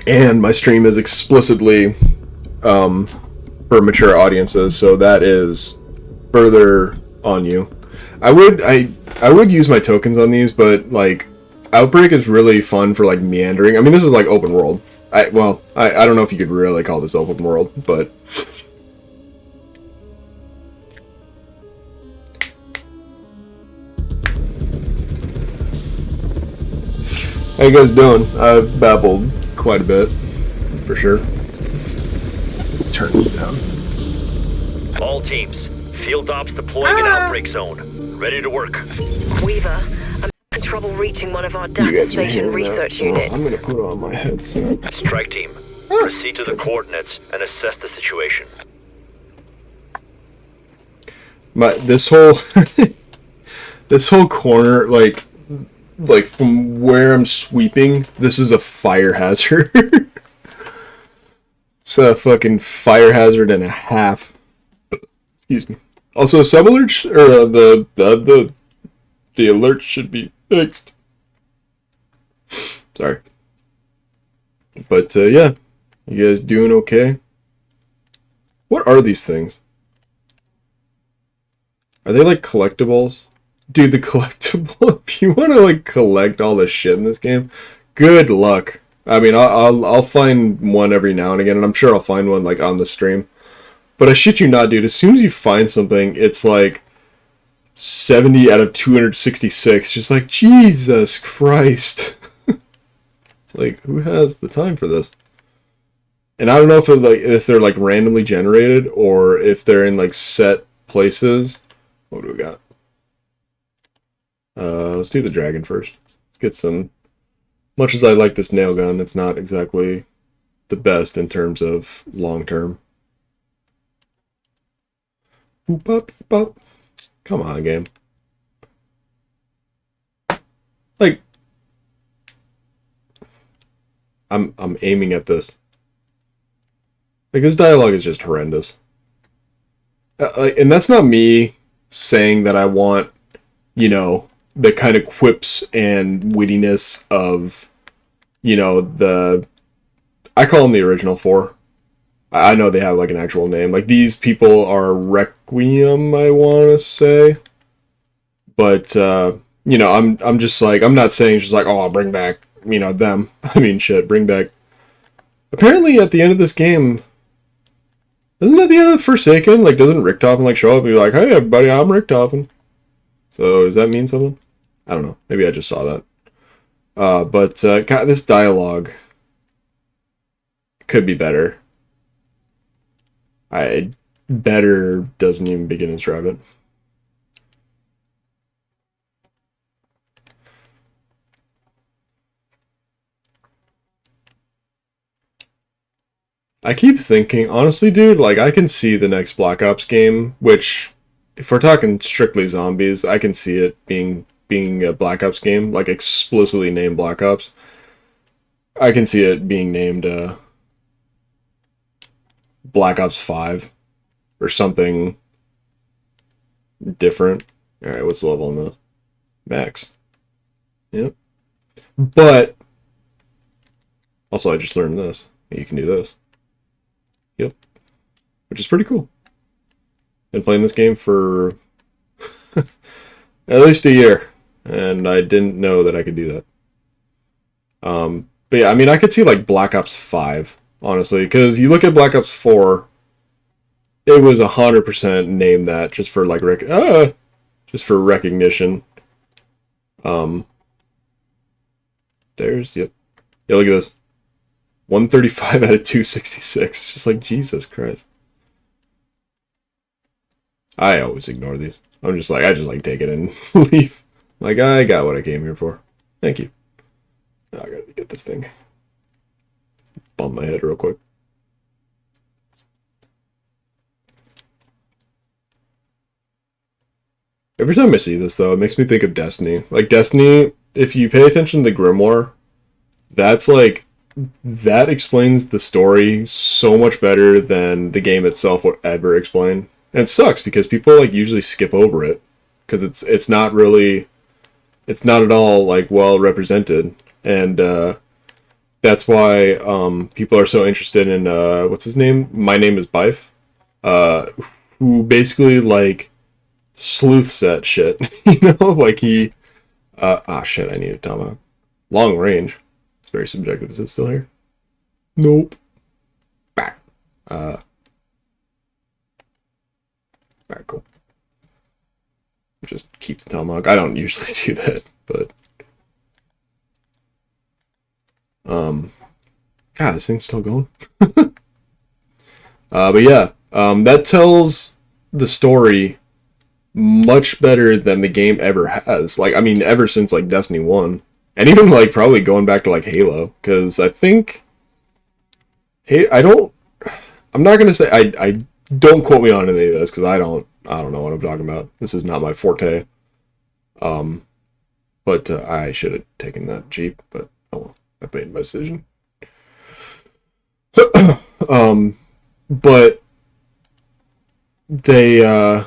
And my stream is explicitly for mature audiences, so that is further on you. I would use my tokens on these, but like Outbreak is really fun for like meandering. I mean, this is like open world. I don't know if you could really call this open world, but how you guys doing? I've babbled quite a bit, for sure. Turn this down. All teams, field ops deploying an outbreak zone. Ready to work. Weaver, I'm having trouble reaching one of our data station research units. I'm gonna put on my headset. Strike team, proceed to the coordinates and assess the situation. This whole this whole corner, like from where I'm sweeping, this is a fire hazard. It's a fucking fire hazard and a half. Excuse me. Also, sub alerts or the alert should be fixed. Sorry, but yeah, you guys doing okay? What are these things? Are they like collectibles? Dude, the collectible, if you want to like collect all the shit in this game, good luck. I mean, I'll find one every now and again, and I'm sure I'll find one like on the stream. But I shit you not, dude, as soon as you find something, it's like 70 out of 266. Just like, Jesus Christ. It's like, who has the time for this? And I don't know if they're like randomly generated or if they're in like set places. What do we got? Let's do the dragon first. Let's get some... Much as I like this nail gun, it's not exactly the best in terms of long term. Boop up, boop up. Come on, game. Like, I'm aiming at this. Like, this dialogue is just horrendous. And that's not me saying that I want, you know, the kind of quips and wittiness of, you know, the... I call them the original four. I know they have, like, an actual name. Like, these people are Requiem, I want to say. But, you know, I'm just like... I'm not saying just like, oh, I'll bring back, you know, them. I mean, shit, bring back... Apparently, at the end of this game... Isn't that the end of the Forsaken? Like, doesn't Richtofen, like, show up and be like, hey, everybody, I'm Richtofen. So, does that mean something? I don't know. Maybe I just saw that. But, God, this dialogue could be better. Better doesn't even begin to describe it. I keep thinking, honestly, dude, like, I can see the next Black Ops game, which, if we're talking strictly zombies, I can see it being a Black Ops game, like, explicitly named Black Ops. I can see it being named, Black Ops 5, or something different. Alright, what's the level on this? Max. Yep. But, also, I just learned this. You can do this. Yep. Which is pretty cool. Been playing this game for at least a year, and I didn't know that I could do that. But yeah, I mean, I could see like Black Ops 5, honestly, because you look at Black Ops 4, it was 100% named that just for like just for recognition. There's yep. Yeah, look at this. 135 out of 266. Just like, Jesus Christ. I always ignore these. I just like take it and leave. Like, I got what I came here for. Thank you. I gotta get this thing. Bump my head real quick. Every time I see this, though, it makes me think of Destiny. Like, Destiny, if you pay attention to the Grimoire, that's like... That explains the story so much better than the game itself would ever explain. And it sucks because people like usually skip over it because it's not really, it's not at all like well represented, and that's why people are so interested in what's his name? My Name is Bife, who basically like sleuths that shit. You know, like he shit, I need a tomahawk. Long range. Very subjective. Is it still here? Nope. Back. Alright, cool. Just keep the tomahawk. I don't usually do that, but God, this thing's still going. But yeah, that tells the story much better than the game ever has. Like, I mean, ever since like Destiny 1. And even, like, probably going back to, like, Halo. Because I think... Hey, I'm not going to say... I don't quote me on any of this, because I don't know what I'm talking about. This is not my forte. But I should have taken that Jeep, but oh well. I've made my decision. But... They,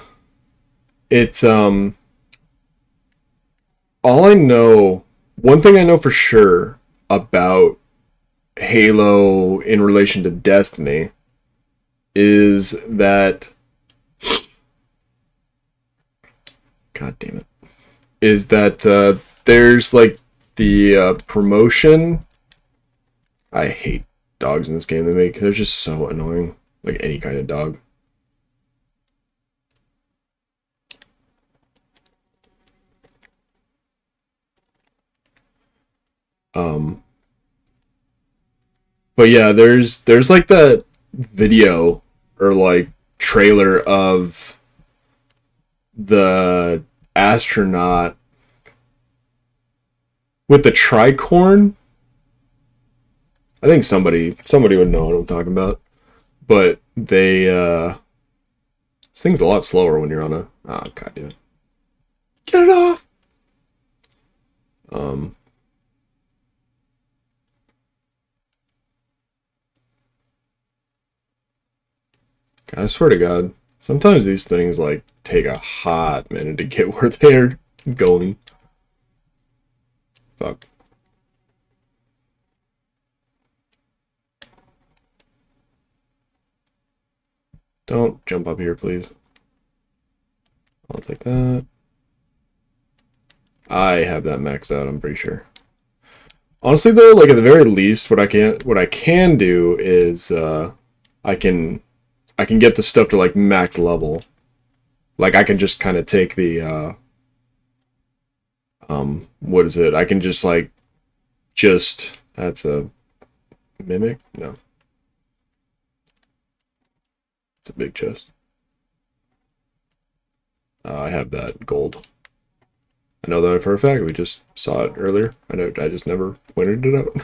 it's, all I know... One thing I know for sure about Halo in relation to Destiny is that... God damn it. Is that there's like the promotion... I hate dogs in this game they make. They're just so annoying. Like any kind of dog. But yeah, there's like that video or like trailer of the astronaut with the tricorn, I think somebody would know what I'm talking about. But they this thing's a lot slower when you're on a god damn it. Get it off. I swear to God, sometimes these things like take a hot minute to get where they're going. Fuck. Don't jump up here, please. I'll take that. I have that maxed out, I'm pretty sure. Honestly though, like at the very least, what I can do is I can get the stuff to like max level. Like I can just kind of take the what is it? I can just like that's a mimic? No. It's a big chest. I have that gold. I know that for a fact. We just saw it earlier. I just never pointed it out.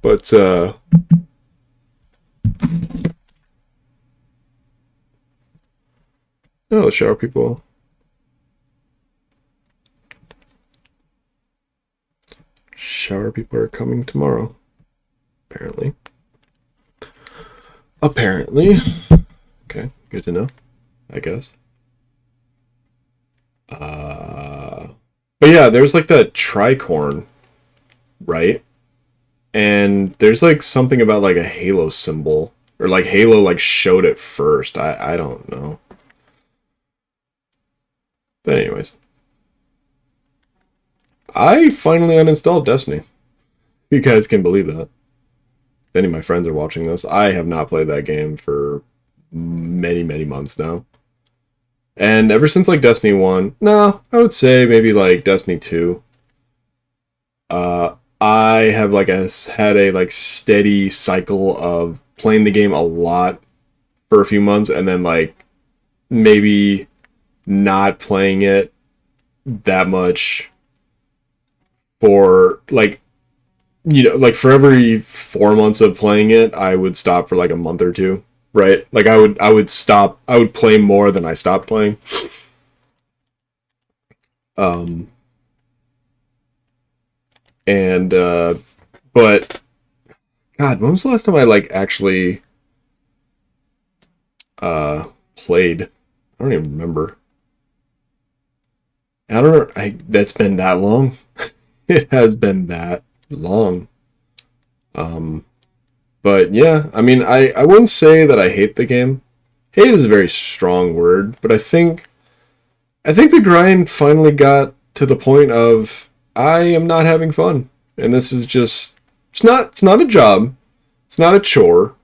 But no, the shower people. Shower people are coming tomorrow. Apparently. Okay, good to know, I guess. But yeah, there's like that tricorn, right? And there's like something about like a Halo symbol. Or like Halo like showed it first. I don't know. But anyways. I finally uninstalled Destiny. You guys can believe that. If any of my friends are watching this, I have not played that game for many, many months now. And ever since like Destiny 1, no, I would say maybe like Destiny 2. I have like had a like steady cycle of playing the game a lot for a few months and then like maybe not playing it that much for like, you know, like for every 4 months of playing it, I would stop for like a month or two, right? Like I would play more than I stopped playing. But God, when was the last time I like actually played? I don't even remember. I don't know. That's been that long. It has been that long. But yeah, I mean, I wouldn't say that I hate the game. Hate is a very strong word, but I think the grind finally got to the point of I am not having fun. And this is just it's not a job. It's not a chore.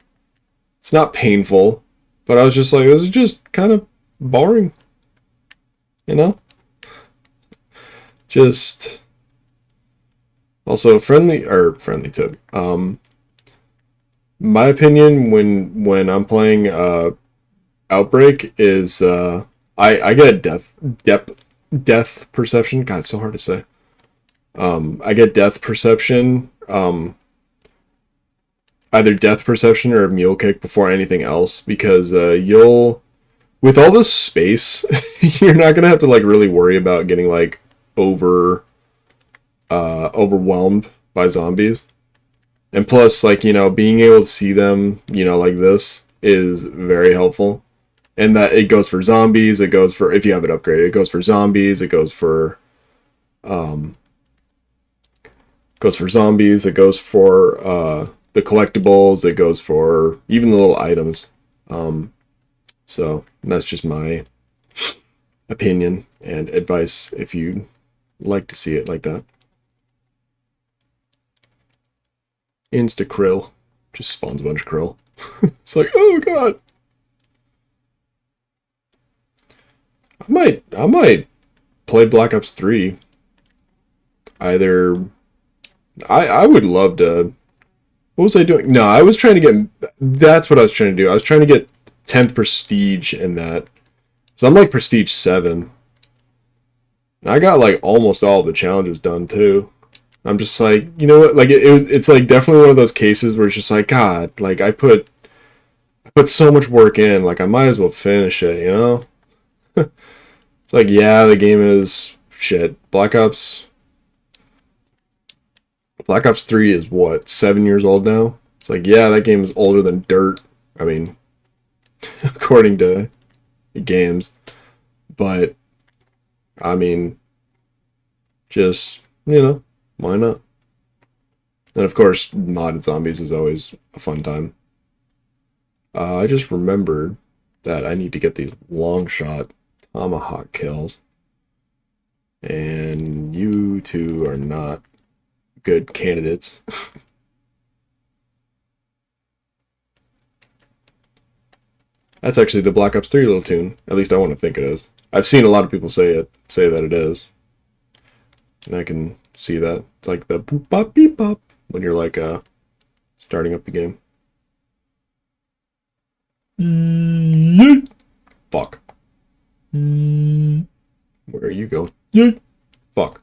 It's not painful. But I was just like, this is just kind of boring. You know? Just also friendly tip. My opinion when I'm playing Outbreak is I get death perception. God, it's so hard to say. I get death perception, either death perception or a mule kick before anything else, because you'll, with all this space, you're not gonna have to like really worry about getting like overwhelmed by zombies. And plus, like, you know, being able to see them, you know, like this is very helpful. And that it goes for zombies, it goes for, if you have it upgraded, it goes for zombies, it goes for the collectibles, it goes for even the little items. So that's just my opinion and advice if you like to see it like that. Insta krill. Just spawns a bunch of krill. It's like, oh god. I might play Black Ops 3. Either I would love to. What was I doing? No, I was trying to get, that's what I was trying to do. I was trying to get 10th prestige in that. So I'm like Prestige 7. And I got like almost all of the challenges done too. I'm just like, you know what? Like it's like definitely one of those cases where it's just like, God, like I put so much work in, like I might as well finish it, you know? It's like, yeah, the game is shit. Black Ops 3 is what, 7 years old now? It's like, yeah, that game is older than dirt. I mean, according to games. But, I mean, just, you know, why not? And of course, modded zombies is always a fun time. I just remembered that I need to get these long shot tomahawk kills. And you two are not good candidates. That's actually the Black Ops 3 little tune. At least I want to think it is. I've seen a lot of people say that it is. And I can see that. It's like the boop bop beep bop when you're like starting up the game. Fuck. Where are you going? Fuck.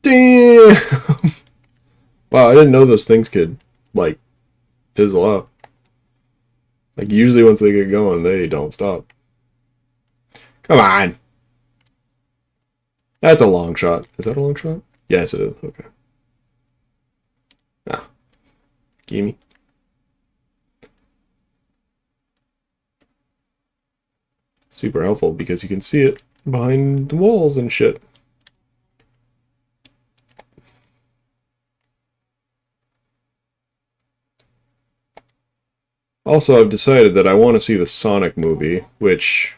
Damn! Wow, I didn't know those things could, like, fizzle out. Like, usually once they get going, they don't stop. Come on! That's a long shot. Is that a long shot? Yes, it is. Okay. Ah. Gimme. Super helpful because you can see it behind the walls and shit. Also, I've decided that I want to see the Sonic movie, which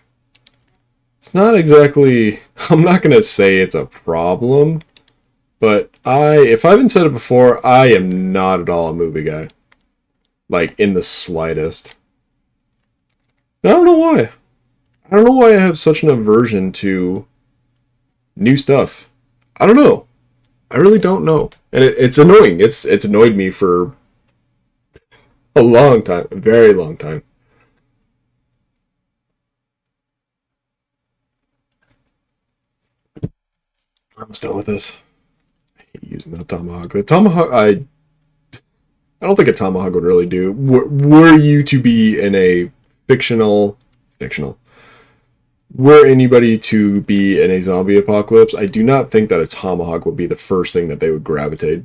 it's not exactly, I'm not going to say it's a problem, but if I haven't said it before, I am not at all a movie guy. Like, in the slightest. And I don't know why. I don't know why I have such an aversion to new stuff. I don't know. I really don't know. And it's annoying. It's annoyed me for a long time. A very long time. I'm almost done with this. I hate using that tomahawk. The tomahawk, I don't think a tomahawk would really do. Were you to be in a fictional... Were anybody to be in a zombie apocalypse, I do not think that a tomahawk would be the first thing that they would gravitate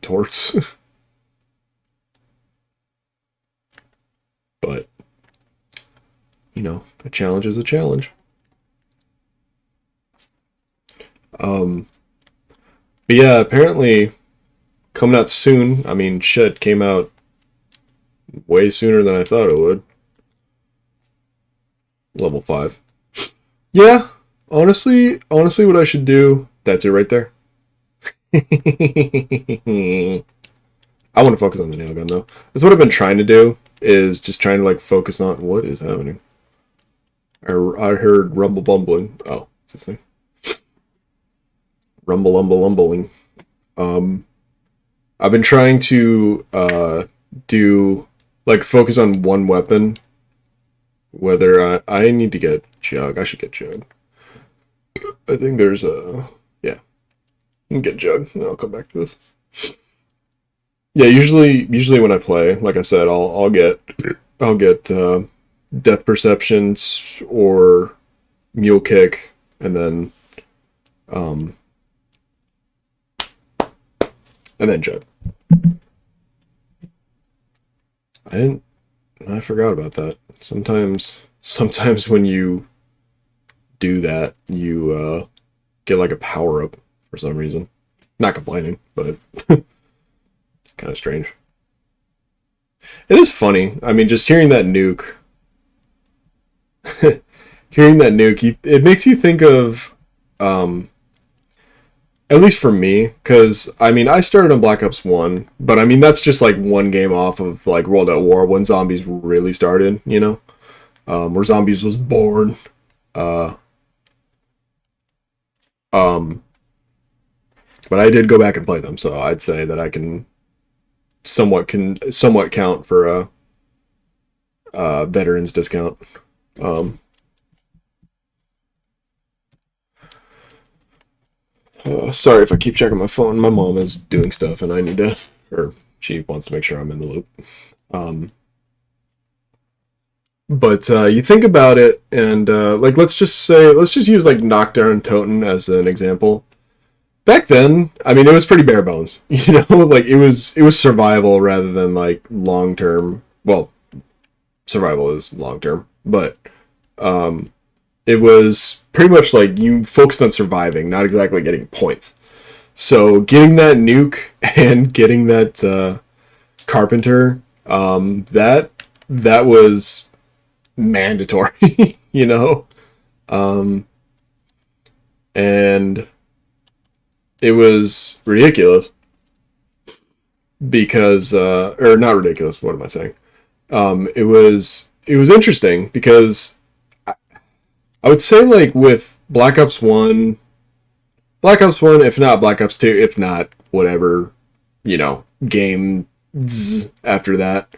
towards. But, you know, a challenge is a challenge. But yeah, apparently coming out soon. I mean, shit, came out way sooner than I thought it would. Level 5. Yeah, honestly, what I should do, that's it right there. I want to focus on the nail gun, though. That's what I've been trying to do, is just trying to, like, focus on what is happening. I heard rumble bumbling. Oh, it's this thing. Rumble umbling. I've been trying to do, like, focus on one weapon. Whether I need to get Jug. I should get Jug. I think there's a... Yeah. I can get Jug. And I'll come back to this. Yeah, usually when I play, like I said, I'll get Death Perceptions or Mule Kick, and then Jug. I forgot about that. Sometimes when you do that, you get like a power up for some reason. Not complaining, but it's kind of strange. It is funny. I mean, just hearing that nuke, it makes you think of, at least for me, because, I mean, I started on Black Ops 1, but I mean, that's just like one game off of like World at War when zombies really started, you know? Where zombies was born. But I did go back and play them, so I'd say that I can somewhat count for a veterans discount. Sorry if I keep checking my phone. My mom is doing stuff and I need to, or she wants to make sure I'm in the loop. But you think about it, and like let's just use like Knockdown Toten as an example. Back then, I mean, it was pretty bare bones, you know, like it was survival rather than like long term. Well, survival is long term, but it was pretty much like you focused on surviving, not exactly getting points. So getting that nuke and getting that carpenter, that was mandatory, you know, and it was ridiculous because, or not ridiculous. What am I saying? It was interesting because I would say like with Black Ops 1, if not Black Ops 2, if not whatever, you know, game after that,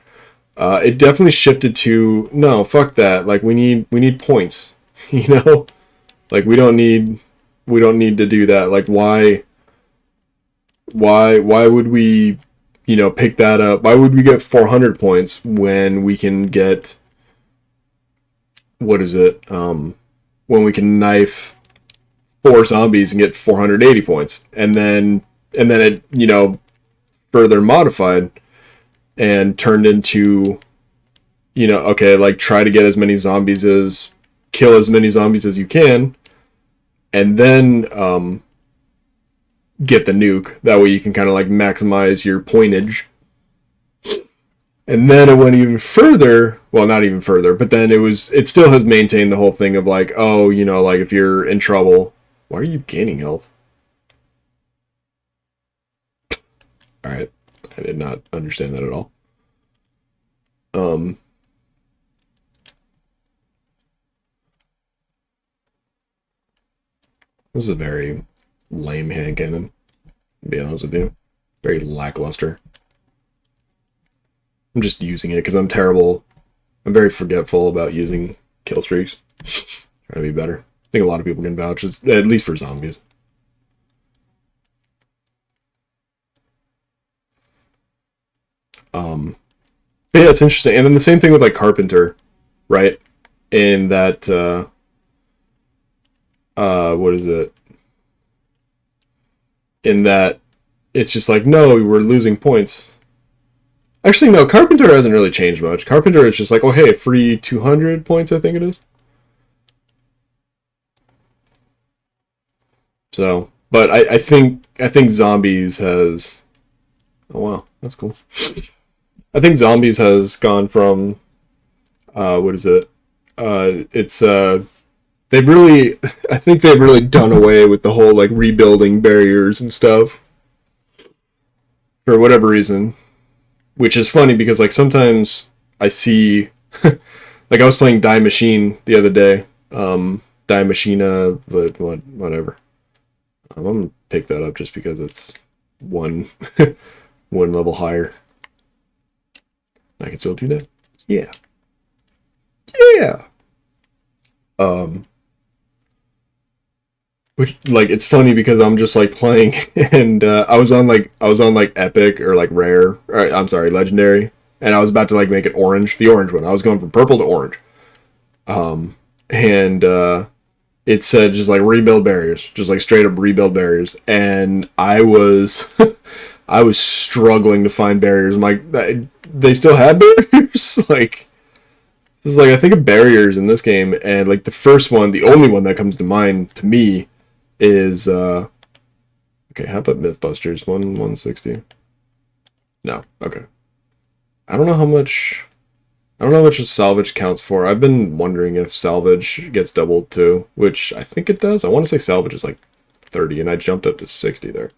it definitely shifted to, no, fuck that. Like we need points, you know, like we don't need to do that. Like why would we, you know, pick that up? Why would we get 400 points when we can get, what is it? When we can knife 4 zombies and get 480 points, and then it, you know, further modified and turned into, you know, okay, like try to get as many zombies kill as many zombies as you can, and then get the nuke. That way you can kind of like maximize your pointage. And then it went even further. Well, not even further, but then it still has maintained the whole thing of like, oh, you know, like if you're in trouble, why are you gaining health? Alright. I did not understand that at all. This is a very lame hand cannon, to be honest with you. Very lackluster. I'm just using it because I'm terrible. I'm very forgetful about using kill streaks. Trying to be better. I think a lot of people can vouch, at least for zombies. But yeah, it's interesting. And then the same thing with like Carpenter, right? In that what is it? In that it's just like, no, we're losing points. Actually, no, Carpenter hasn't really changed much. Carpenter is just like, oh hey, free 200 points, I think it is. So, but I think Zombies has, oh wow, that's cool. I think Zombies has gone from what is it? It's they've really, I think they've really done away with the whole like rebuilding barriers and stuff for whatever reason, which is funny because like sometimes I see like I was playing Die Machine the other day, Die Machina, but whatever. I'm gonna pick that up just because it's one one level higher. I can still do that. Yeah. Yeah. Which, like, it's funny because I'm just like playing and I was on like epic or like rare, or, I'm sorry, legendary, and I was about to like make it orange, the orange one. I was going from purple to orange. And it said just like rebuild barriers, just like straight up rebuild barriers, and I was I was struggling to find barriers. I'm like, they still have barriers? Like, this is like, I think of barriers in this game, and like the first one, the only one that comes to mind to me is okay, how about Mythbusters? 160? No, okay. I don't know how much salvage counts for. I've been wondering if salvage gets doubled too, which I think it does. I want to say salvage is like 30, and I jumped up to 60 there.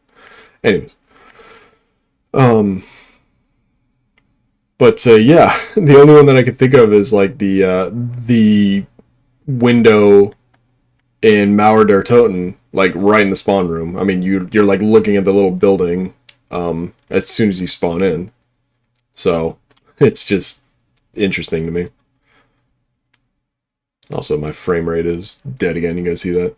Anyways. But yeah, the only one that I could think of is like the window in Mauer der Toten, like right in the spawn room. I mean, you're like looking at the little building as soon as you spawn in. So it's just interesting to me. Also, my frame rate is dead again. You guys see that?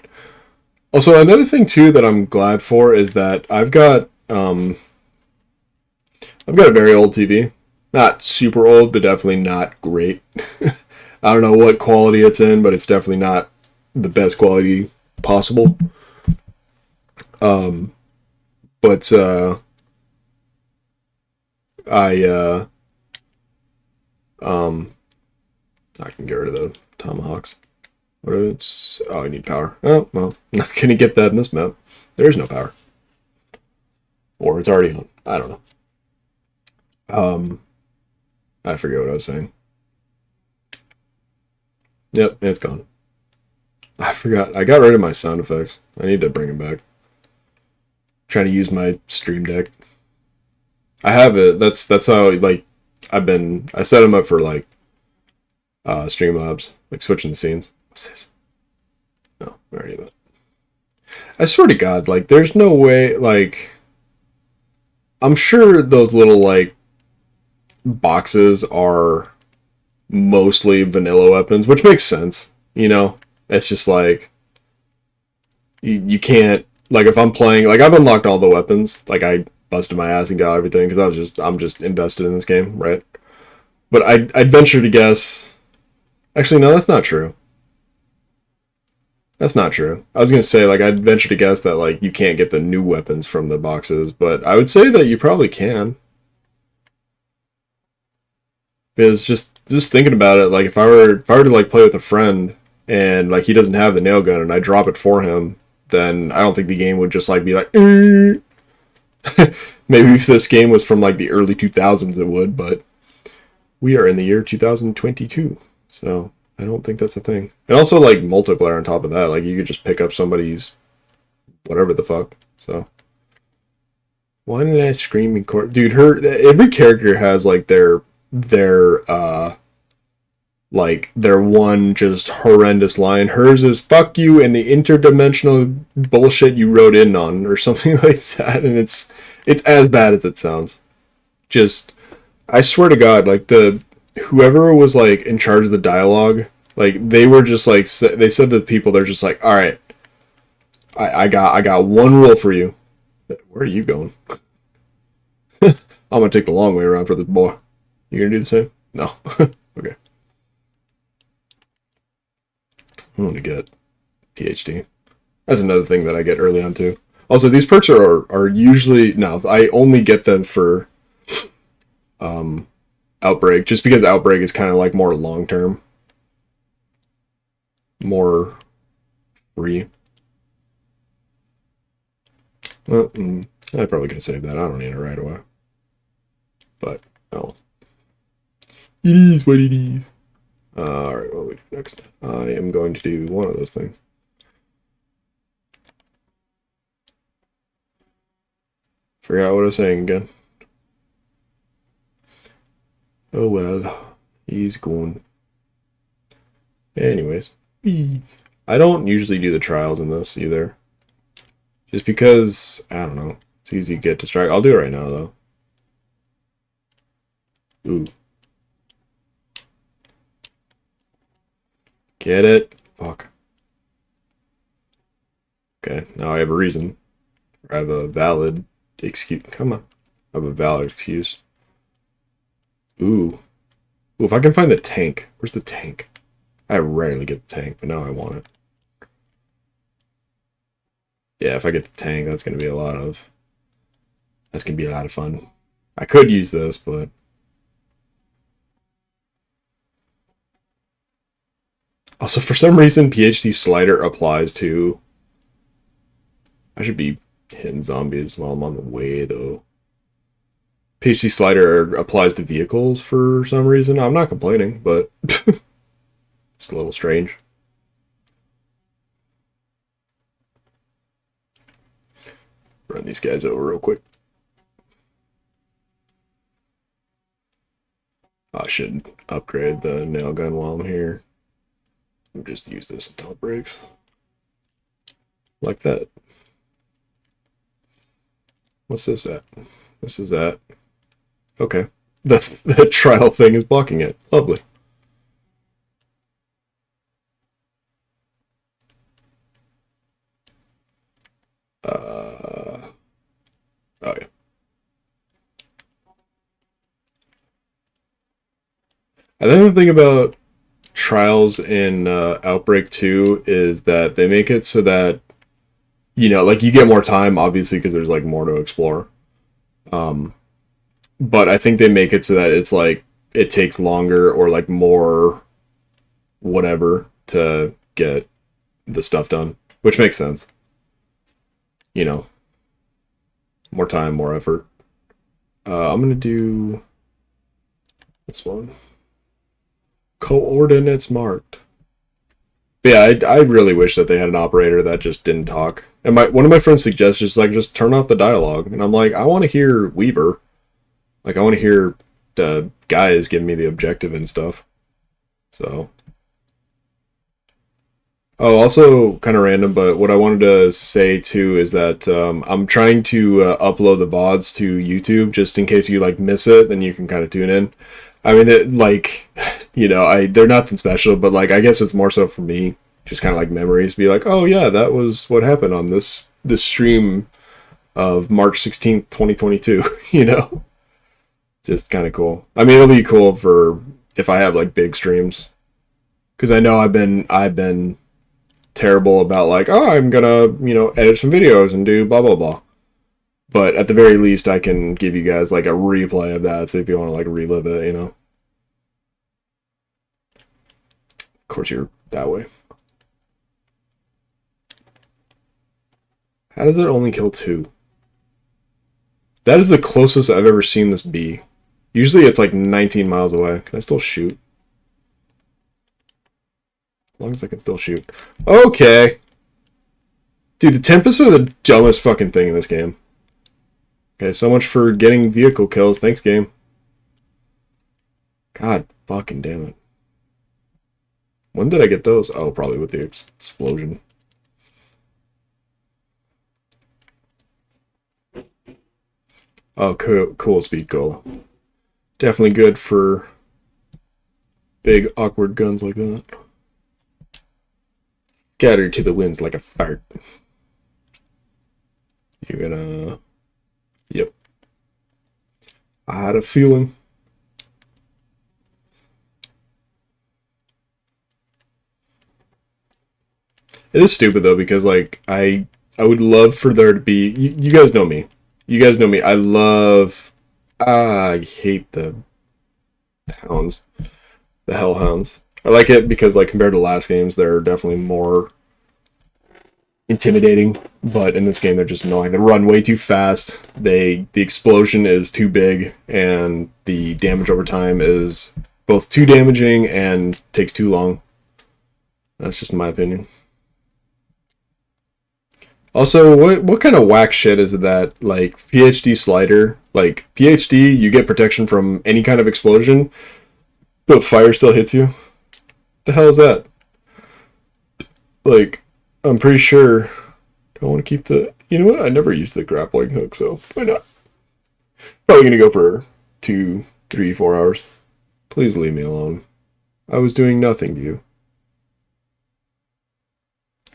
Also, another thing too that I'm glad for is that I've got a very old TV. Not super old, but definitely not great. I don't know what quality it's in, but it's definitely not the best quality possible. Um, but I um I can get rid of the tomahawks. What if it's I need power. Oh well, not gonna get that in this map. There is no power. Or it's already on. I don't know. Um I forget what I was saying. Yep, it's gone. I forgot. I got rid of my sound effects. I need to bring them back. Trying to use my stream deck. I have it. That's how like I set them up for like Streamlabs, like switching the scenes. What's this? No, I already have it. I swear to God, like there's no way like I'm sure those little like boxes are mostly vanilla weapons, which makes sense, you know? It's just like you can't like if I'm playing like I've unlocked all the weapons, like I busted my ass and got everything because I'm just invested in this game, right? But I'd venture to guess. Actually, no, that's not true. That's not true. I was gonna say like I'd venture to guess that like you can't get the new weapons from the boxes, but I would say that you probably can. Because just thinking about it, like if I were to like play with a friend and like he doesn't have the nail gun and I drop it for him, then I don't think the game would just like be like. Maybe if this game was from like the early 2000s, it would, but we are in the year 2022, so I don't think that's a thing. And also like multiplayer on top of that, like you could just pick up somebody's whatever the fuck. So why did I scream in court, dude? Every character has like their one just horrendous line. Hers is "fuck you" and the interdimensional bullshit you wrote in on, or something like that, and it's as bad as it sounds. Just, I swear to God, like whoever was like in charge of the dialogue, like they were just like they said to the people, they're just like, all right, I got one rule for you. Where are you going? I'm gonna take the long way around for this boy. You gonna do the same? No. Okay. I'm gonna get PhD. That's another thing that I get early on too. Also, these perks are usually no. I only get them for Outbreak, just because Outbreak is kind of like more long term, more free. Well, I'm probably gonna save that. I don't need it right away. But oh, it is what it is. All right, what do we do next? I am going to do one of those things. Forgot what I was saying again. Oh well, he's gone. Anyways, I don't usually do the trials in this either. Just because, I don't know, it's easy to get distracted. I'll do it right now though. Ooh. Get it? Fuck. Okay, now I have a reason. I have a valid excuse. Come on. I have a valid excuse. Ooh. Ooh, if I can find the tank. Where's the tank? I rarely get the tank, but now I want it. Yeah, if I get the tank, that's gonna be a lot of fun. I could use this, but also for some reason PhD slider applies to I should be hitting zombies while I'm on the way though. PhD slider applies to vehicles for some reason. I'm not complaining, but it's a little strange. Run these guys over real quick. I should upgrade the nail gun while I'm here. I'll just use this until it breaks. Like that. What's this at? This is at. Okay. The trial thing is blocking it. Lovely. I think the thing about Trials in Outbreak 2 is that they make it so that, you know, like, you get more time, obviously, because there's, like, more to explore. But I think they make it so that it's, like, it takes longer or, like, more whatever to get the stuff done, which makes sense. You know, more time, more effort. I'm going to do this one. Coordinates marked. But yeah, I really wish that they had an operator that just didn't talk. And one of my friends suggests just turn off the dialogue. And I'm like, I want to hear Weaver. Like, I want to hear the guys giving me the objective and stuff. So. Oh, also kind of random, but what I wanted to say too is that I'm trying to upload the VODs to YouTube just in case you like miss it, then you can kind of tune in. I mean, like, you know, they're nothing special, but like I guess it's more so for me, just kind of like memories. Be like, oh yeah, that was what happened on this stream of March 16th, 2022. You know, just kind of cool. I mean, it'll be cool for if I have like big streams, because I know I've been terrible about like, oh, I'm gonna, you know, edit some videos and do blah blah blah. But at the very least, I can give you guys like a replay of that, so if you want to like relive it, you know. Of course, you're that way. How does it only kill 2? That is the closest I've ever seen this be. Usually it's like 19 miles away. Can I still shoot? As long as I can still shoot. Okay. Dude, the Tempests are the dumbest fucking thing in this game. Okay, so much for getting vehicle kills. Thanks, game. God fucking damn it. When did I get those? Oh, probably with the explosion. Oh, cool speed goal. Definitely good for big, awkward guns like that. Scatter to the winds like a fart. You're gonna... Yep. I had a feeling. It is stupid though, because like I would love for there to be, you guys know me. You guys know me. I hate the hounds. The hellhounds. I like it because like compared to last games, they're definitely more intimidating, but in this game they're just annoying. They run way too fast. The explosion is too big, and the damage over time is both too damaging and takes too long. That's just my opinion. Also, what kind of whack shit is it that, like, PhD slider, like, PhD, you get protection from any kind of explosion, but fire still hits you? The hell is that? Like, I'm pretty sure, do I want to keep the, you know what, I never used the grappling hook, so why not? Probably gonna go for 2, 3, 4 hours. Please leave me alone. I was doing nothing to you.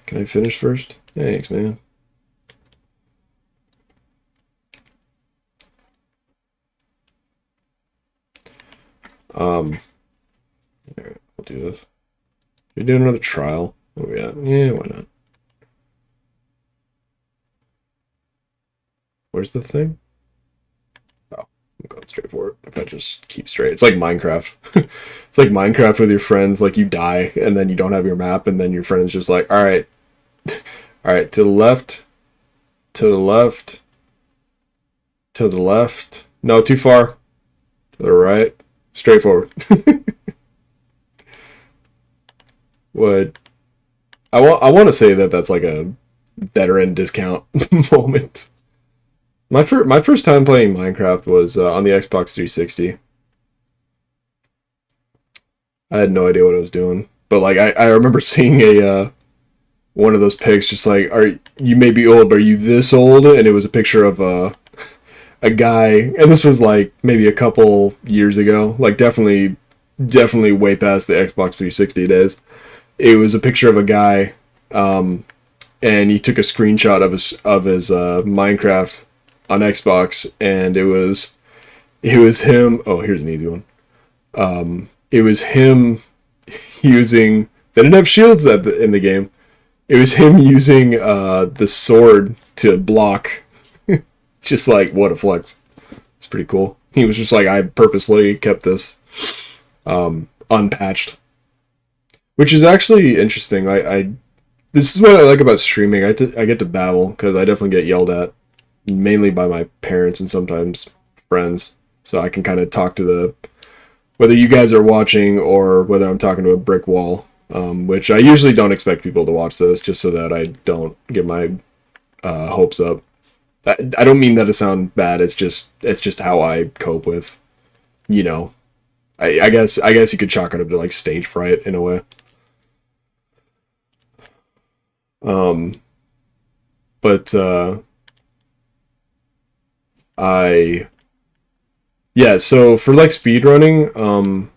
Can I finish first? Thanks, man. Alright, I'll do this. You're doing another trial. Oh yeah, yeah, why not? Where's the thing? Oh, I'm going straight for it. If I just keep straight. It's like Minecraft. It's like Minecraft with your friends, like you die and then you don't have your map and then your friend's just like, alright. Alright, to the left. To the left. To the left. No, too far. To the right. Straight forward. What? I want to say that that's like a veteran discount moment. My first time playing Minecraft was on the Xbox 360. I had no idea what I was doing, but like I remember seeing a one of those pics, just like, you may be old, but are you this old? And it was a picture of a guy, and this was like maybe a couple years ago, like definitely way past the Xbox 360 days. It was a picture of a guy, and he took a screenshot of his Minecraft on Xbox, and it was him. Oh, here's an easy one. it was him using. They didn't have shields in the game. It was him using the sword to block. Just like, what a flex. It's pretty cool. He was just like, I purposely kept this unpatched. Which is actually interesting. I this is what I like about streaming. I get to babble, because I definitely get yelled at. Mainly by my parents and sometimes friends. So I can kind of talk to whether you guys are watching or whether I'm talking to a brick wall. Which I usually don't expect people to watch this, just so that I don't get my hopes up. I don't mean that to sound bad. It's just how I cope with, I guess you could chalk it up to like stage fright in a way. But so for like speedrunning,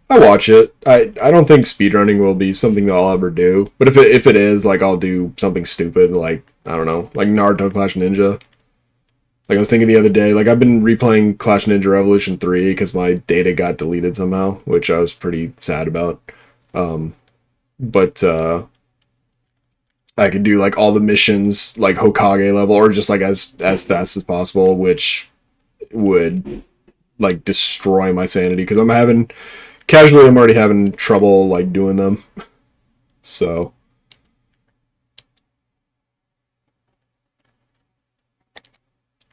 I watch it. I don't think speedrunning will be something that I'll ever do. But if it is, like, I'll do something stupid, like, I don't know, like Naruto Clash Ninja. Like, I was thinking the other day, like, I've been replaying Clash Ninja Revolution 3 because my data got deleted somehow, which I was pretty sad about. But I could do, like, all the missions, like, Hokage level, or just, like, as fast as possible, which would, like, destroy my sanity, because I'm already having trouble, like, doing them. So.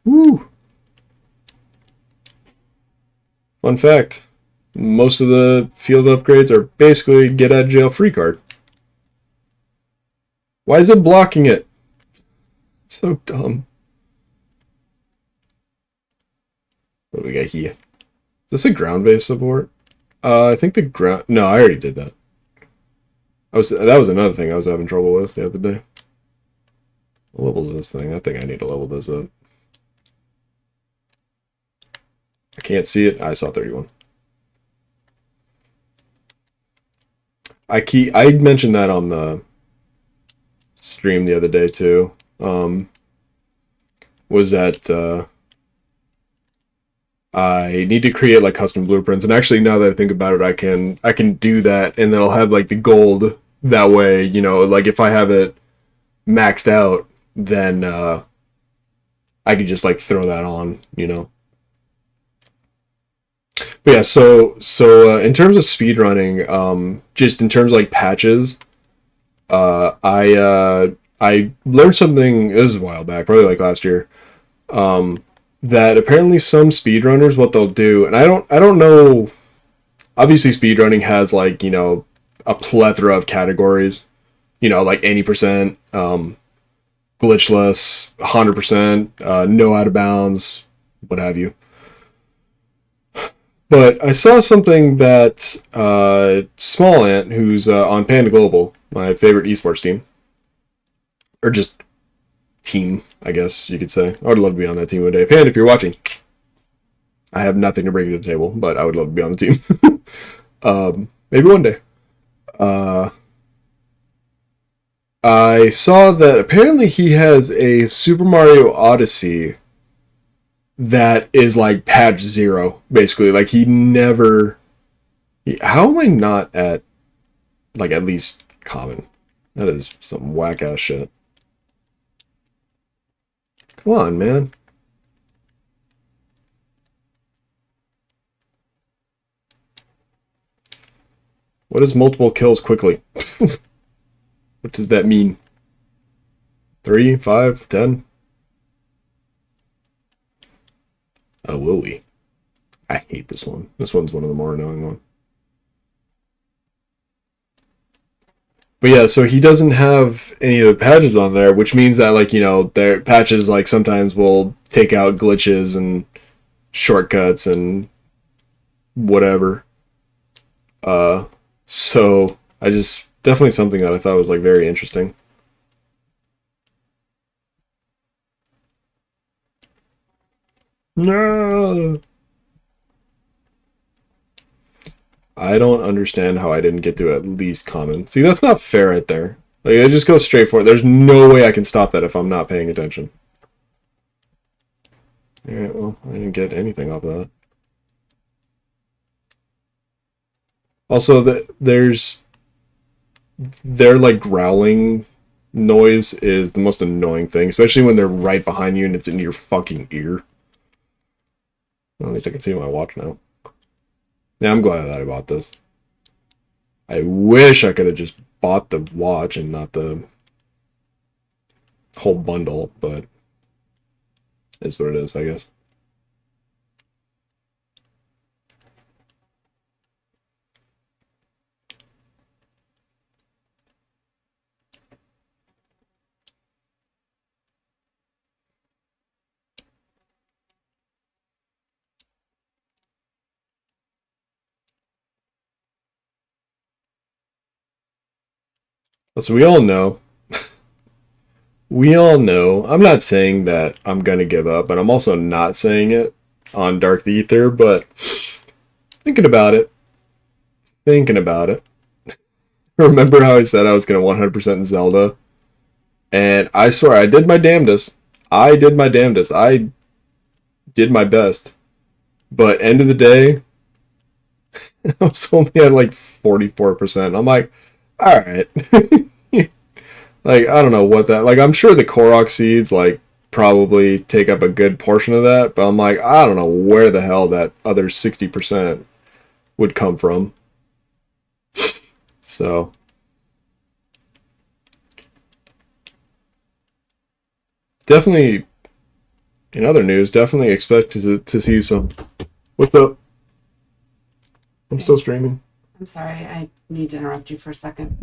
Woo! Fun fact. Most of the field upgrades are basically get out of jail free card. Why is it blocking it? It's so dumb. What do we got here? Is this a ground-based support? I think the ground... No, I already did that. That was another thing I was having trouble with the other day. What level is this thing? I think I need to level this up. I can't see it. I saw 31. I mentioned that on the stream the other day too. Was that I need to create like custom blueprints, and actually now that I think about it, I can do that, and then I'll have like the gold that way, like if I have it maxed out, then I could just like throw that on, But yeah, so in terms of speedrunning, just in terms of like patches, I learned something, this is a while back, probably like last year, that apparently some speedrunners, what they'll do, and I don't know, obviously speedrunning has like, a plethora of categories, like 80%, glitchless, 100%, no out of bounds, what have you. But I saw something that Small Ant, who's on Panda Global, my favorite esports team, or just team, I guess you could say. I would love to be on that team one day. Panda, if you're watching, I have nothing to bring to the table, but I would love to be on the team. Maybe one day. I saw that apparently he has a Super Mario Odyssey that is like patch 0, basically. Like he never... How am I not at, like, at least common? That is some whack-ass shit. Come on, man. What is multiple kills quickly? What does that mean? 3, 5, 10? Oh, will we? I hate this one. This one's one of the more annoying ones. But yeah, so he doesn't have any of the patches on there, which means that, like, their patches, like, sometimes will take out glitches and shortcuts and whatever. So definitely something that I thought was, like, very interesting. No! I don't understand how I didn't get to at least common. See, that's not fair right there. Like, I just go straight for it. There's no way I can stop that if I'm not paying attention. Alright, well, I didn't get anything off of that. Also, their like growling noise is the most annoying thing, especially when they're right behind you and it's in your fucking ear. Well, at least I can see my watch now. Yeah, I'm glad that I bought this. I wish I could have just bought the watch and not the whole bundle, but it's what it is, I guess. So we all know, I'm not saying that I'm gonna give up, but I'm also not saying it on Dark the Ether, but thinking about it, remember how I said I was gonna 100% Zelda? And I swear, I did my damnedest. I did my damnedest. I did my best. But end of the day, I was only at like 44%. I'm like, alright. Like, I don't know what that... Like, I'm sure the Korok seeds, like, probably take up a good portion of that, but I'm like, I don't know where the hell that other 60% would come from. So... Definitely, in other news, definitely expect to see some... What's up? I'm still streaming. I'm sorry, I need to interrupt you for a second.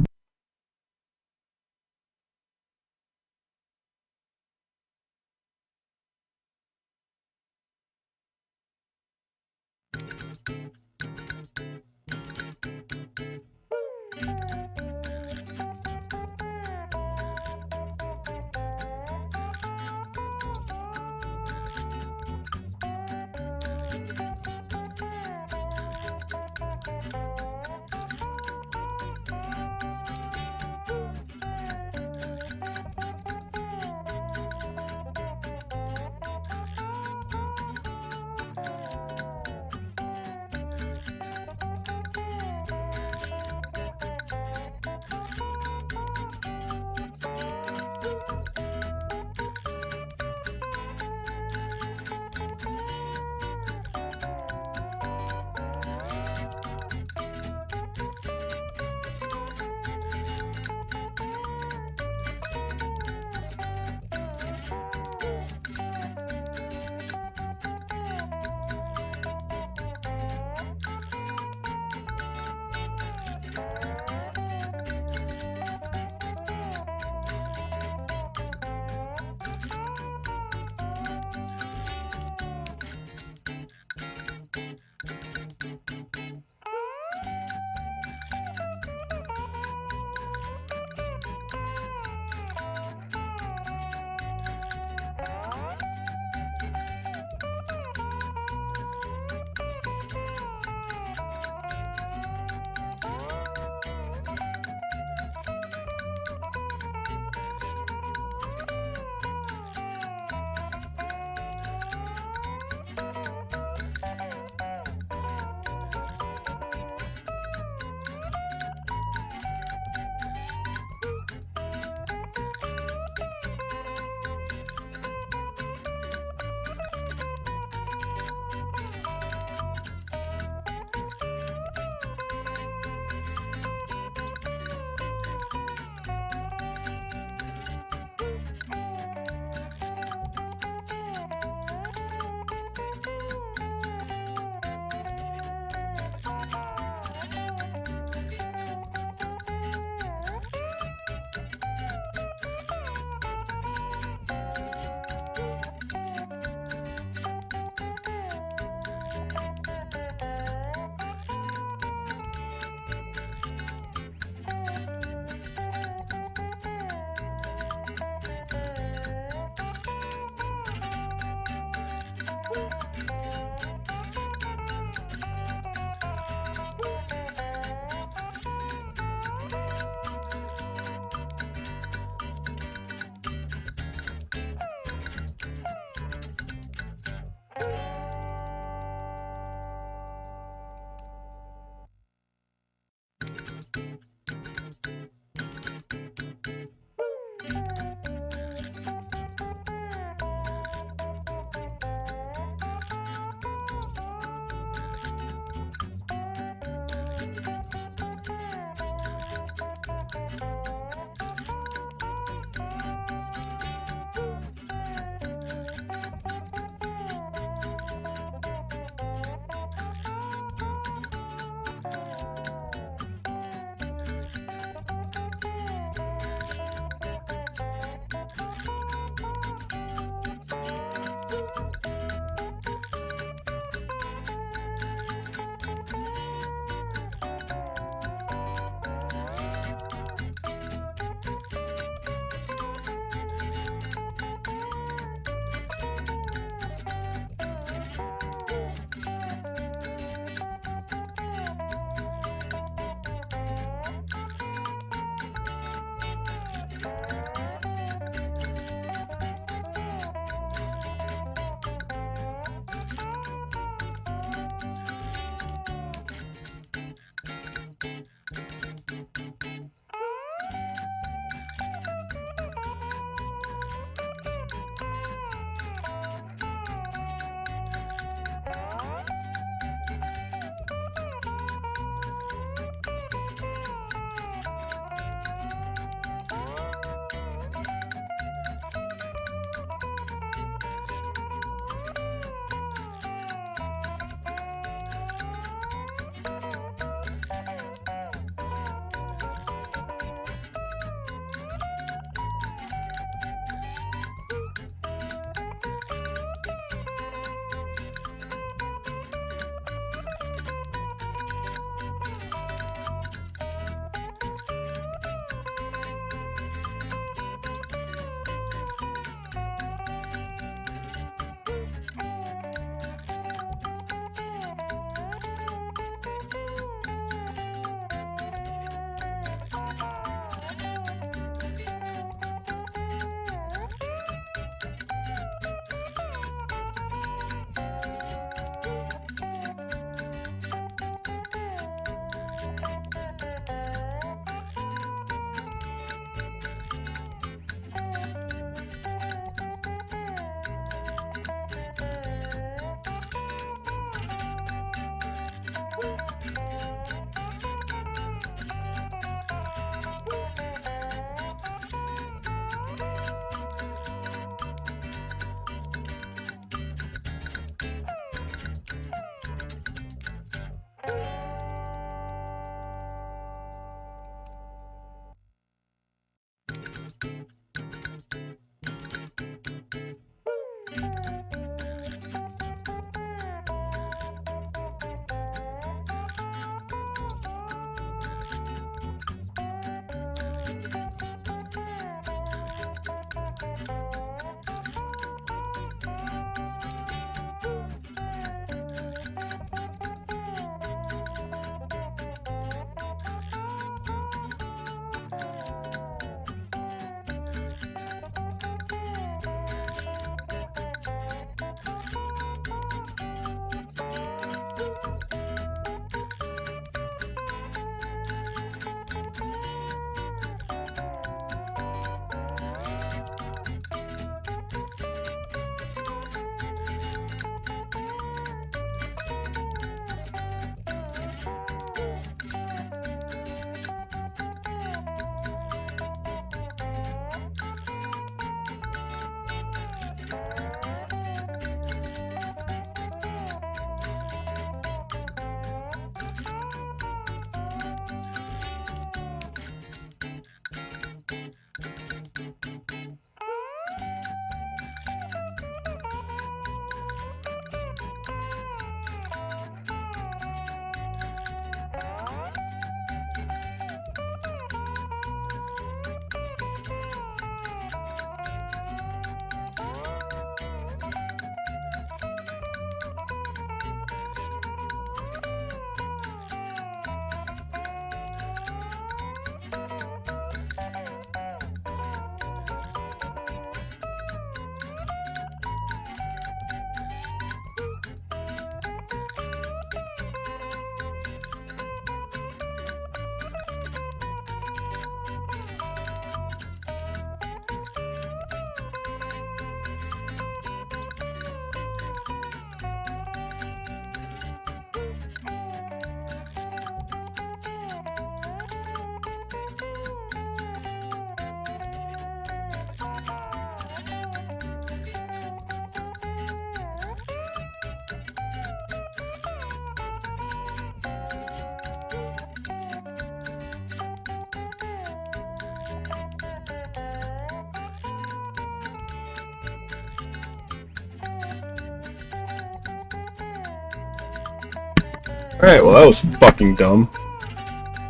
Alright, well that was fucking dumb.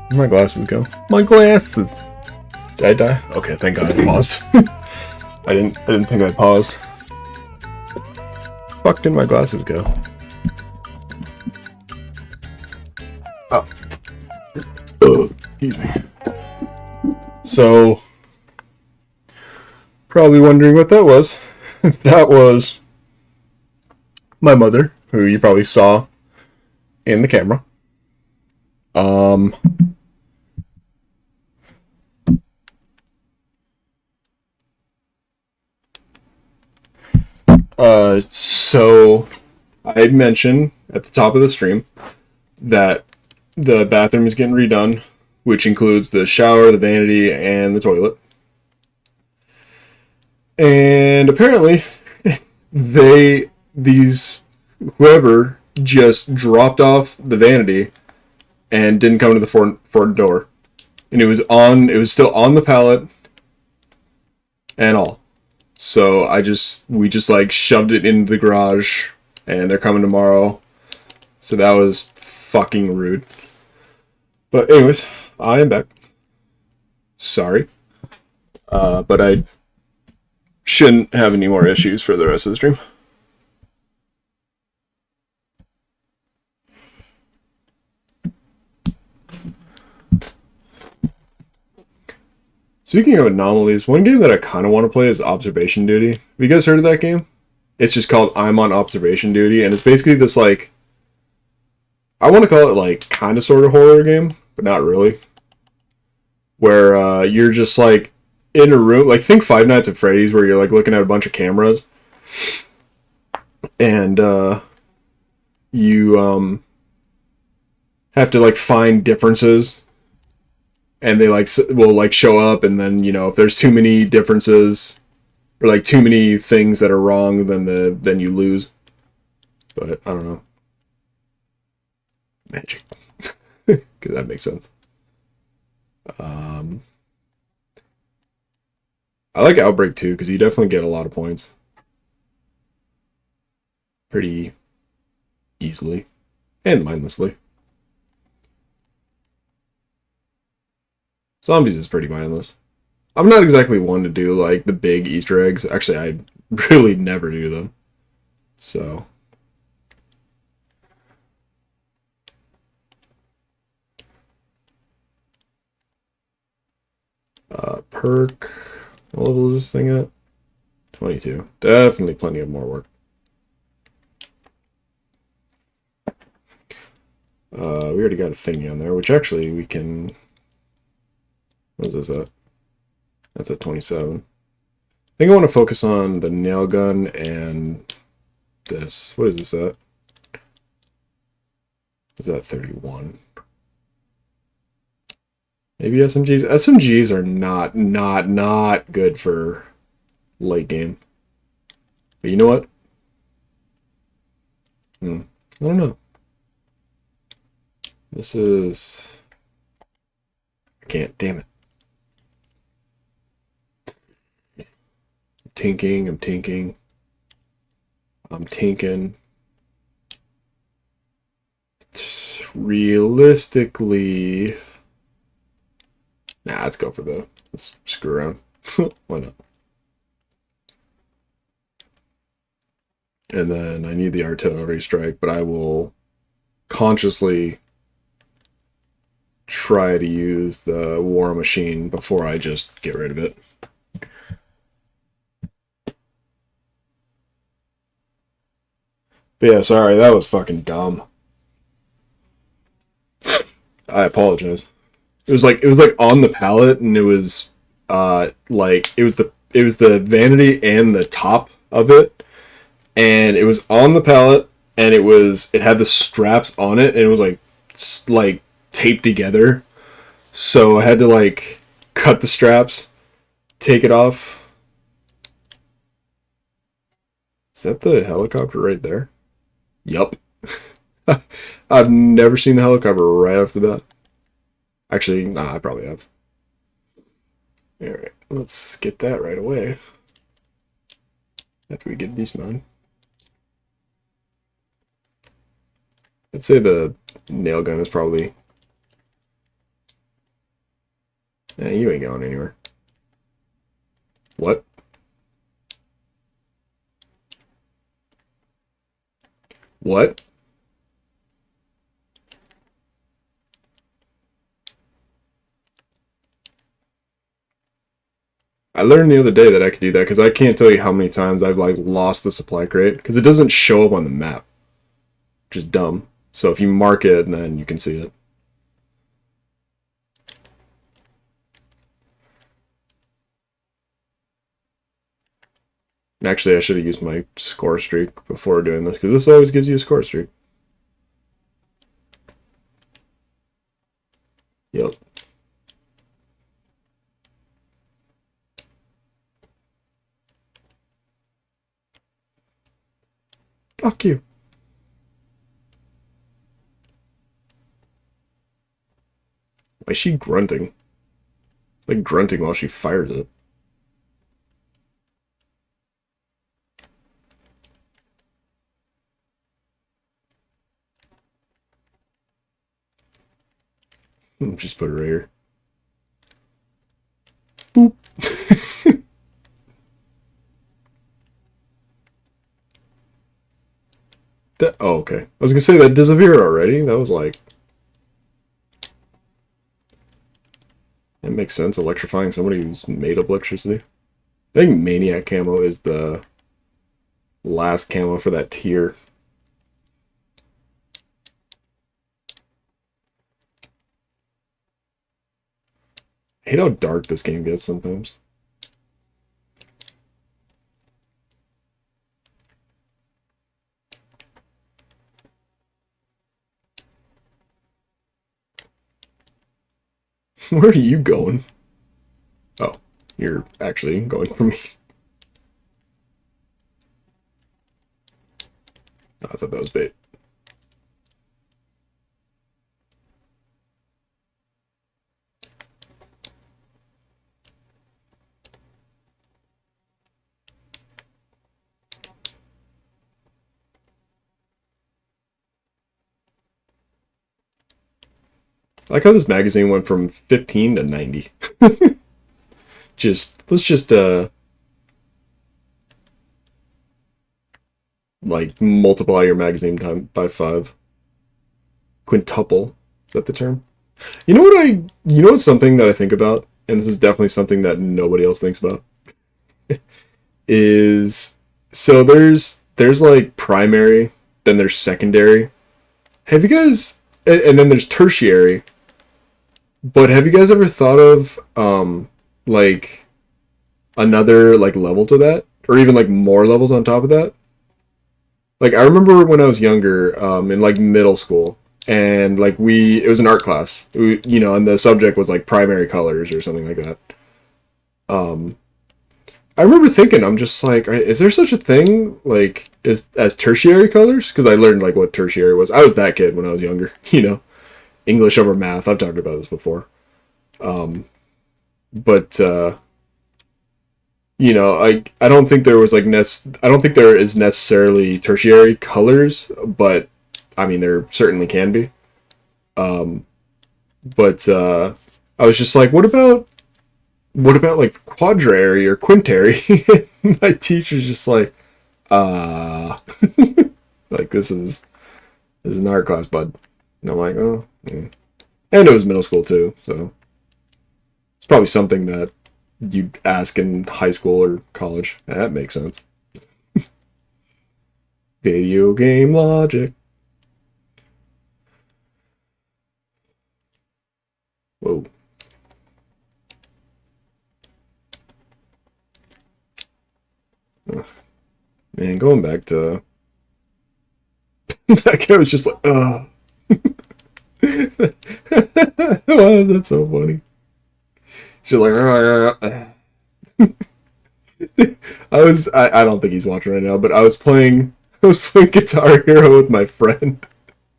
Where'd my glasses go? My glasses! Did I die? Okay, thank god I paused. I didn't think I paused. Fuck did my glasses go? Oh. Excuse me. So, probably wondering what that was. That was my mother, who you probably saw in the camera. So I had mentioned at the top of the stream that the bathroom is getting redone, which includes the shower, the vanity, and the toilet. And apparently, whoever just dropped off the vanity and didn't come to the front door. And it was still on the pallet and all. So we just like shoved it into the garage and they're coming tomorrow. So that was fucking rude. But anyways, I am back. Sorry. But I shouldn't have any more issues for the rest of the stream. Speaking of anomalies, one game that I kind of want to play is Observation Duty. Have you guys heard of that game? It's just called I'm on Observation Duty, and it's basically this, like, I want to call it, like, kind of sort of horror game, but not really. Where you're just, like, in a room, like, think Five Nights at Freddy's, where you're, like, looking at a bunch of cameras. And you have to, like, find differences. And they will like show up, and then if there's too many differences or like too many things that are wrong, then you lose. But I don't know, magic, because that makes sense. I like Outbreak 2 because you definitely get a lot of points pretty easily and mindlessly. Zombies is pretty mindless. I'm not exactly one to do, like, the big Easter eggs. Actually, I really never do them. So. Perk. What level is this thing at? 22. Definitely plenty of more work. We already got a thingy on there, which actually we can... What is this at? That's at 27. I think I want to focus on the nail gun and this. What is this at? Is that 31? Maybe SMGs? SMGs are not good for late game. But you know what? I don't know. This is... I can't, damn it. I'm tinking. Realistically, nah, let's go for let's screw around. Why not? And then I need the artillery strike, but I will consciously try to use the war machine before I just get rid of it. But yeah, sorry, that was fucking dumb. I apologize. It was like on the pallet, and it was like it was the vanity and the top of it, and it was on the pallet, and it had the straps on it, and it was like taped together. So I had to like cut the straps, take it off. Is that the helicopter right there? Yup. I've never seen the helicopter right off the bat. Actually, nah, I probably have. Alright, let's get that right away. After we get these mine. I'd say the nail gun is probably... Yeah, you ain't going anywhere. What? What? I learned the other day that I could do that because I can't tell you how many times I've like lost the supply crate because it doesn't show up on the map, which is dumb. So if you mark it, then you can see it. And actually, I should have used my score streak before doing this because this always gives you a score streak. Yep. Fuck you. Why is she grunting? It's like grunting while she fires it. Just put it right here. Boop. Oh, okay. I was gonna say that disappeared already. That was like... That makes sense. Electrifying somebody who's made up electricity. I think Maniac camo is the last camo for that tier. I hate how dark this game gets sometimes. Where are you going? Oh, you're actually going for me. Oh, I thought that was bait. I like how this magazine went from 15 to 90. Let's just like multiply your magazine time by 5. Quintuple. Is that the term? You know what's something that I think about, and this is definitely something that nobody else thinks about, is so there's like primary, then there's secondary. Have you guys, and then there's tertiary. But have you guys ever thought of like another like level to that, or even like more levels on top of that? Like I remember when I was younger, in like middle school, and like it was an art class, and the subject was like primary colors or something like that. I remember thinking, I'm just like, is there such a thing like as tertiary colors? Because I learned like what tertiary was. I was that kid when I was younger, English over math. I've talked about this before. But I don't think there was like I don't think there is necessarily tertiary colors, but I mean there certainly can be. But I was just like, what about like quadrary or quintary? My teacher's just like, like this is an art class, bud. And I'm like, oh, yeah. And it was middle school too, so it's probably something that you'd ask in high school or college. That makes sense. Video game logic. Whoa. Ugh. Man, going back to that guy was just like, oh. Why is that so funny? She's like, I don't think he's watching right now, but I was playing Guitar Hero with my friend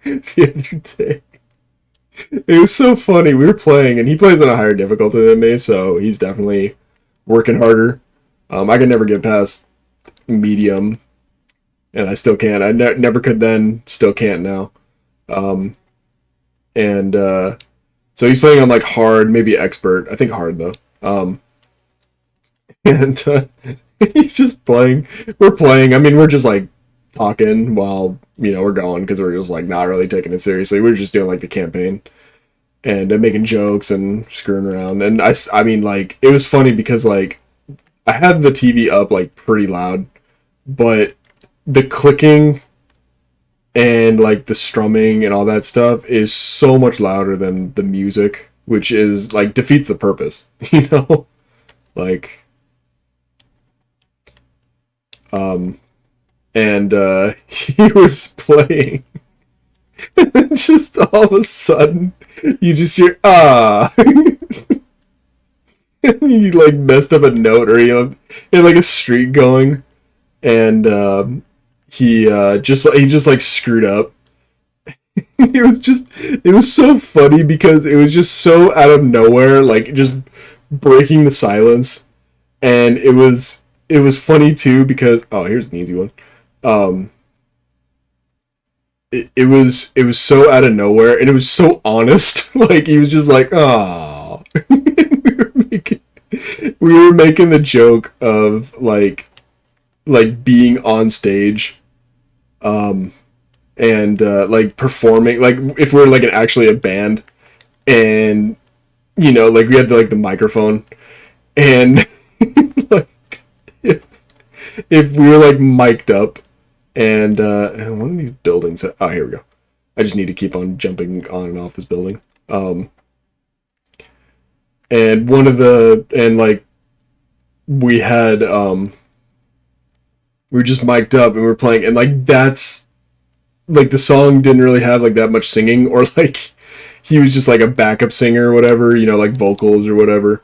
the other day. It was so funny. We were playing, and he plays on a higher difficulty than me, so he's definitely working harder. I could never get past medium, and I still can't. I never could then, still can't now. and so he's playing on like hard, maybe expert. I think hard though. And he's just playing. We're playing. I mean, we're just like talking while we're going because we're just like not really taking it seriously. We're just doing like the campaign and making jokes and screwing around. And I mean, like it was funny because like I had the TV up like pretty loud, but the clicking and like the strumming and all that stuff is so much louder than the music, which is like defeats the purpose, like and he was playing and just all of a sudden you just hear and he like messed up a note, or he had like a streak going, and he just like screwed up. It was so funny because it was just so out of nowhere, like just breaking the silence. And it was funny too because here's an easy one. It was so out of nowhere, and it was so honest. Like he was just like, oh. we were making the joke of like being on stage and like performing, like if we're like actually a band, and like we had like the microphone, and like if we were like mic'd up, and one of these buildings, here we go. I just need to keep on jumping on and off this building. And like we had we were just mic'd up and we were playing, and like that's like the song didn't really have like that much singing, or like he was just like a backup singer or whatever, like vocals or whatever,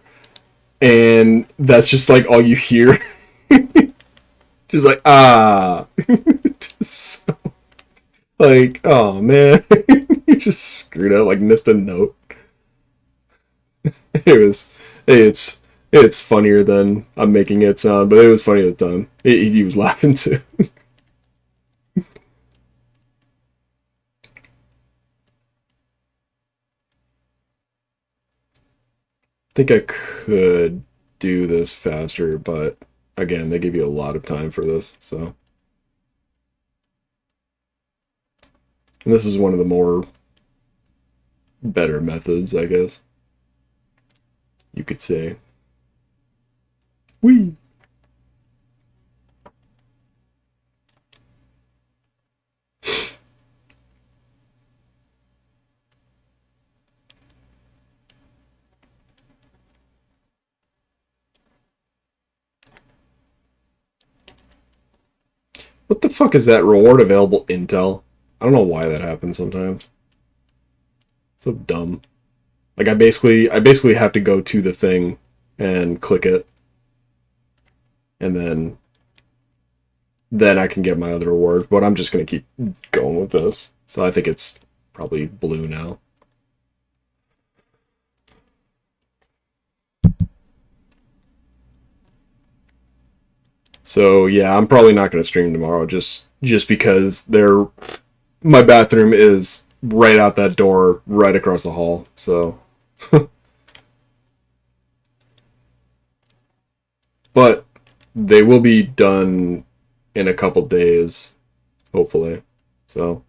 and that's just like all you hear. Just like just so, like, oh man. He just screwed up, like missed a note. It's funnier than I'm making it sound, but it was funny at the time. He was laughing too. I think I could do this faster, but again, they give you a lot of time for this, so. And this is one of the more better methods, I guess you could say. Whee! What the fuck is that? Reward available intel? I don't know why that happens sometimes. So dumb. Like I basically have to go to the thing and click it, and then I can get my other reward. But I'm just gonna keep going with this. So I think it's probably blue now. So yeah, I'm probably not gonna stream tomorrow, just because my bathroom is right out that door, right across the hall. So, but they will be done in a couple days, hopefully. So.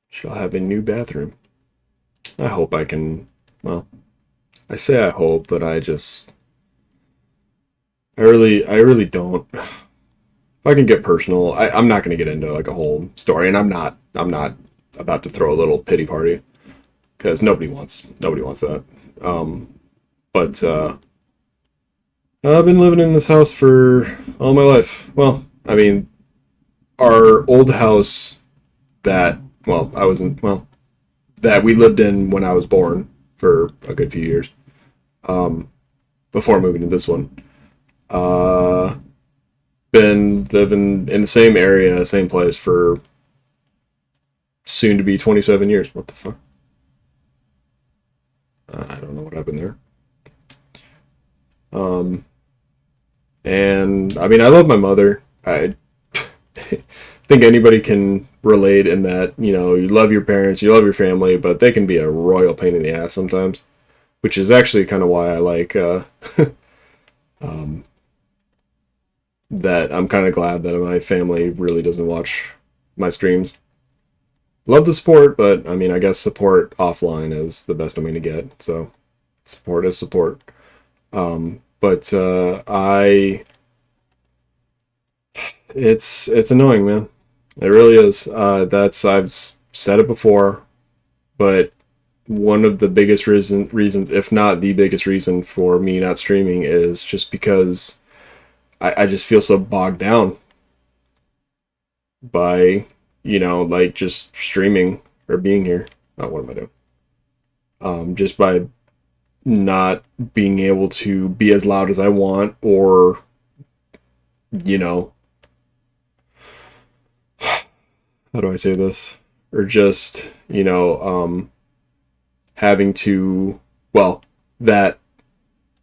Shall have a new bathroom. I hope I can, well, I say I hope, but I really don't. If I can get personal, I'm not going to get into like a whole story, and I'm not about to throw a little pity party, because nobody wants that. But I've been living in this house for all my life. Well, I mean, our old house that that we lived in when I was born for a good few years, before moving to this one. Been living in the same area, same place for soon to be 27 years. What the fuck? I don't know what happened there. And I mean, I love my mother. I think anybody can relate in that, you know, you love your parents, you love your family, but they can be a royal pain in the ass sometimes, which is actually kind of why I like that. I'm kind of glad that my family really doesn't watch my streams. Love the support, but I mean, I guess support offline is the best I'm going to get. So support is support. But it's annoying, man. It really is. I've said it before, but one of the biggest reasons, if not the biggest reason for me not streaming is just because I just feel so bogged down by, you know, like just streaming or being here. Oh, what am I doing? Just by not being able to be as loud as I want, or, you know, how do I say this? Or just, you know, having to, well, that,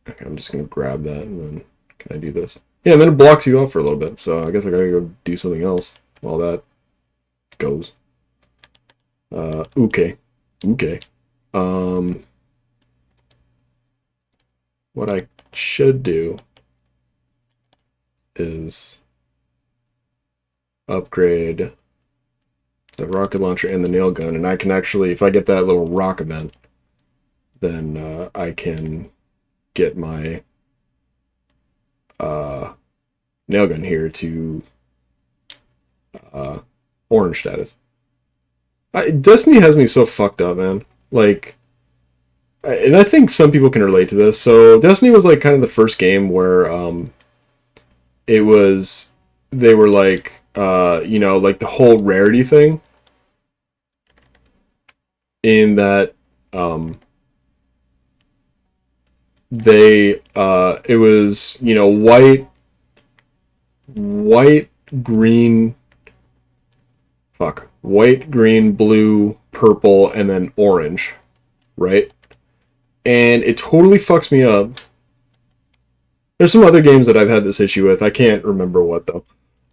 okay, I'm just going to grab that and then, can I do this? Yeah, and then it blocks you off for a little bit, so I guess I gotta go do something else while that goes. Okay. What I should do is upgrade the rocket launcher and the nail gun, and I can actually, if I get that little rock event, then I can get my nail gun here to orange status. Destiny has me so fucked up, man. Like, and I think some people can relate to this. So Destiny was like kind of the first game where it was, they were like, you know, like the whole rarity thing, in that it was, you know, white, green, white, green, blue, purple, and then orange, right? And it totally fucks me up. There's some other games that I've had this issue with. I can't remember what though.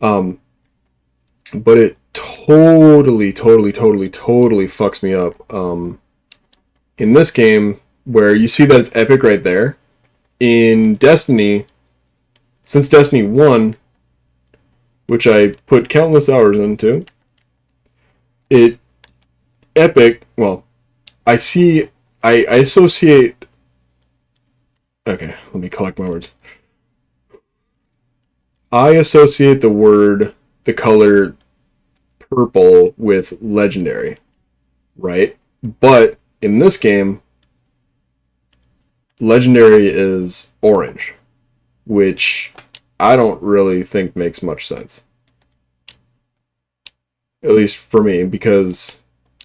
But it totally fucks me up. In this game, where you see that it's epic right there, in Destiny, since Destiny 1, which I put countless hours into, it epic, well, I associate, okay, let me collect my words. I associate the color purple with legendary, right? But in this game, legendary is orange, which I don't really think makes much sense. At least for me, because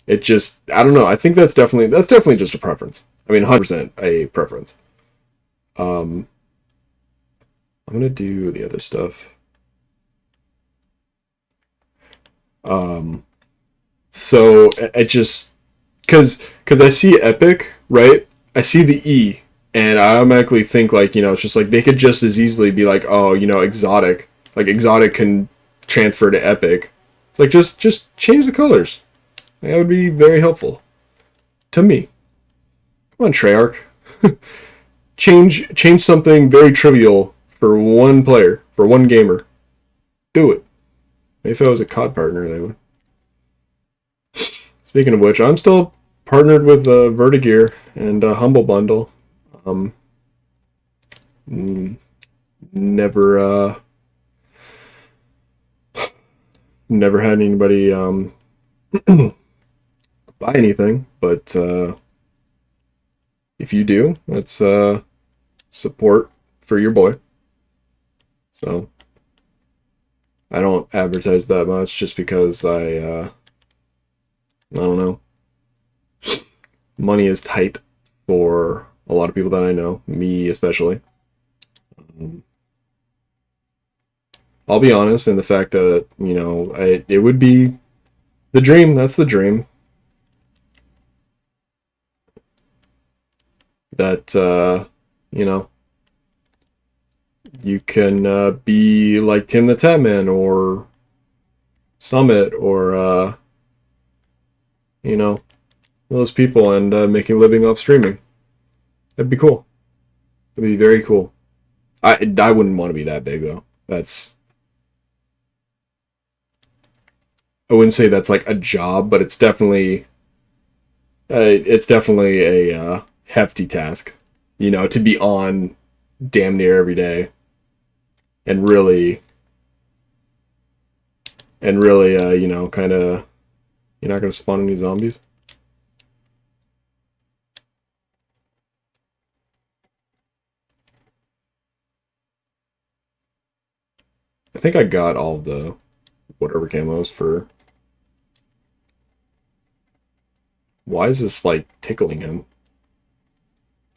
it just, I don't know, I think that's definitely just a preference. I mean, 100% a preference. I'm gonna do the other stuff. So it just, cause I see epic, right? I see the E, and I automatically think, like, you know, it's just like they could just as easily be like, oh, you know, exotic. Like exotic can transfer to epic. It's like, just change the colors. That would be very helpful to me. Come on, Treyarch. change something very trivial for one player, for one gamer. Do it. Maybe if I was a COD partner, they would. Speaking of which, I'm still partnered with Vertigear and Humble Bundle. Never had anybody buy anything, but if you do, that's support for your boy. So I don't advertise that much just because I don't know. Money is tight for a lot of people that I know, me especially. I'll be honest in the fact that, you know, it would be The dream, that's the dream. That, you know, you can be like Tim the Tatman or Summit or, you know, those people and make a living off streaming. That'd be cool. It'd be very cool. I wouldn't want to be that big though. I wouldn't say that's like a job, but it's definitely a hefty task. You know, to be on damn near every day and really, you know, kind of, you're not gonna spawn any zombies. I think I got all the whatever camos for. Why is this like tickling him?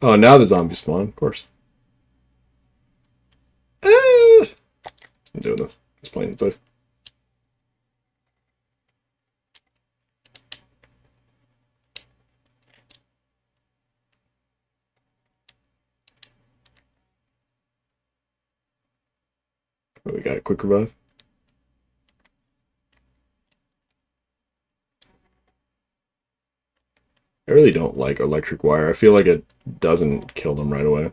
Oh, now the zombies spawn, of course. I'm doing this. Just playing it safe. Oh, we got a quick revive. I really don't like electric wire. I feel like it doesn't kill them right away.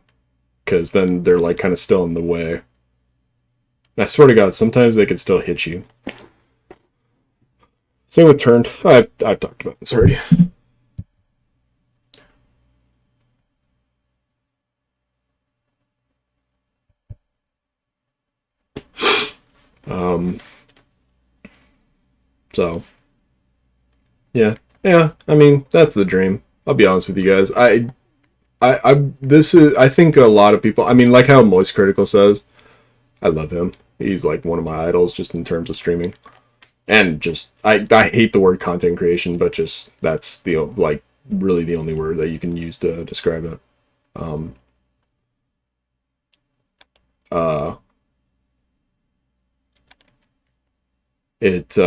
Because then they're like kind of still in the way. And I swear to God, sometimes they can still hit you. Same with turned. I've talked about this already. So yeah, I mean, that's the dream. I'll be honest with you guys. I think a lot of people. I mean, like how Moist Critical says, I love him. He's like one of my idols, just in terms of streaming, and just I hate the word content creation, but just that's the like really the only word that you can use to describe it. It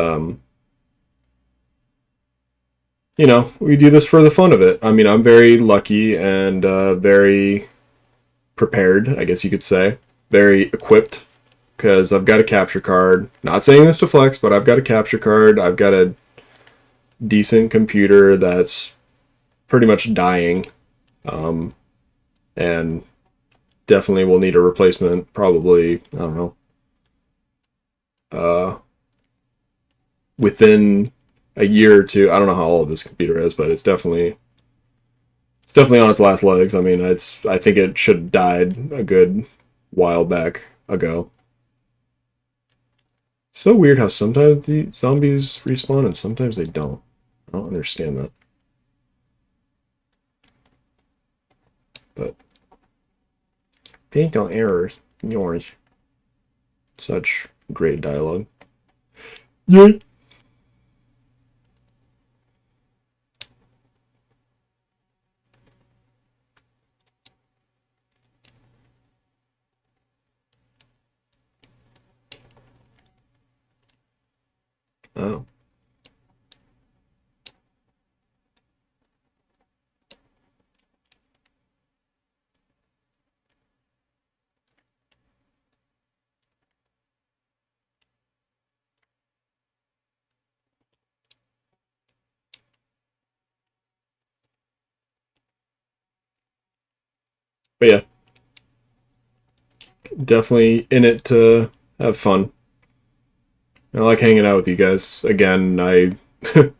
you know, we do this for the fun of it. I mean, I'm very lucky and very prepared, I guess you could say. Very equipped, because I've got a capture card. Not saying this to flex, but I've got a capture card. I've got a decent computer that's pretty much dying. And definitely will need a replacement, probably, I don't know, within a year or two. I don't know how old this computer is, but it's definitely on its last legs. I mean, I think it should have died a good while back ago. So weird how sometimes the zombies respawn and sometimes they don't. I don't understand that. But fatal errors, yours. Such great dialogue. Yeah. Oh. But yeah, definitely in it to have fun. I like hanging out with you guys. Again, if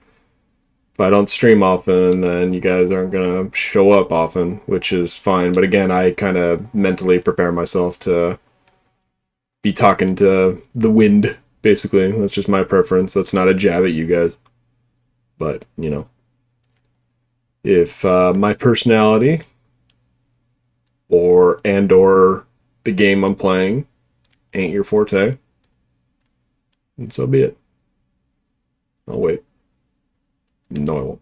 I don't stream often, then you guys aren't gonna show up often, which is fine. But again, I kind of mentally prepare myself to be talking to the wind, basically. That's just my preference. That's not a jab at you guys. But, you know, if my personality or the game I'm playing ain't your forte, and so be it. I'll wait. No, I won't.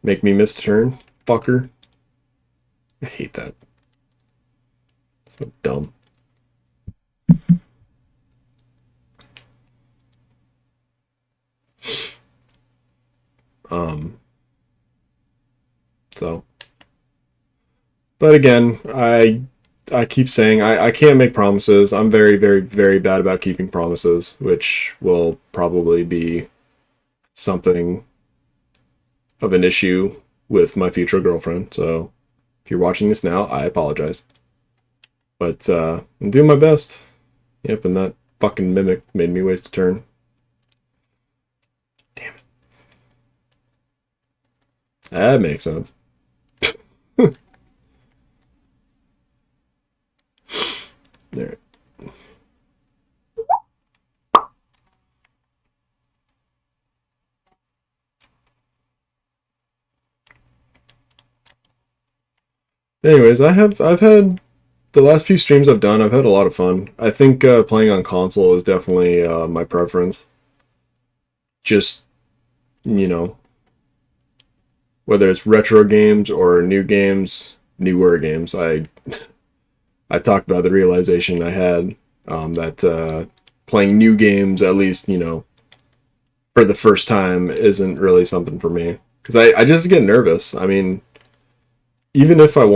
Make me miss a turn, fucker. I hate that. So dumb. But again, I keep saying I can't make promises. I'm very, very, very bad about keeping promises, which will probably be something of an issue with my future girlfriend. So if you're watching this now, I apologize. But I'm doing my best. Yep, and that fucking mimic made me waste a turn. Damn it. That makes sense. There. Anyways, I've had the last few streams I've done, I've had a lot of fun. I think playing on console is definitely my preference. Just, you know, whether it's retro games or new games, newer games. I talked about the realization I had that playing new games, at least, you know, for the first time, isn't really something for me. Because I just get nervous. I mean, even if I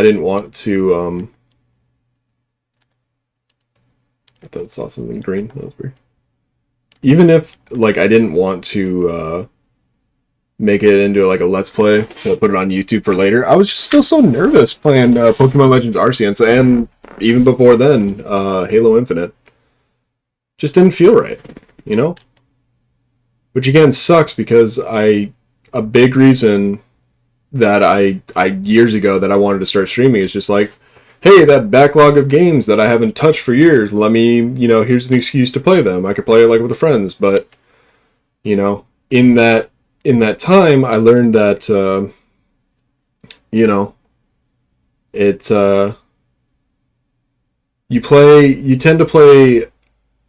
didn't want to, I thought I saw something green. That was weird. Even if, like, I didn't want to make it into, like, a Let's Play to put it on YouTube for later, I was just still so nervous playing Pokemon Legends Arceus, and even before then, Halo Infinite. Just didn't feel right, you know? Which, again, sucks because a big reason that I years ago that I wanted to start streaming is just like, hey, that backlog of games that I haven't touched for years, let me, you know, here's an excuse to play them. I could play it like with the friends, but, you know, in that time, I learned that, you know, you tend to play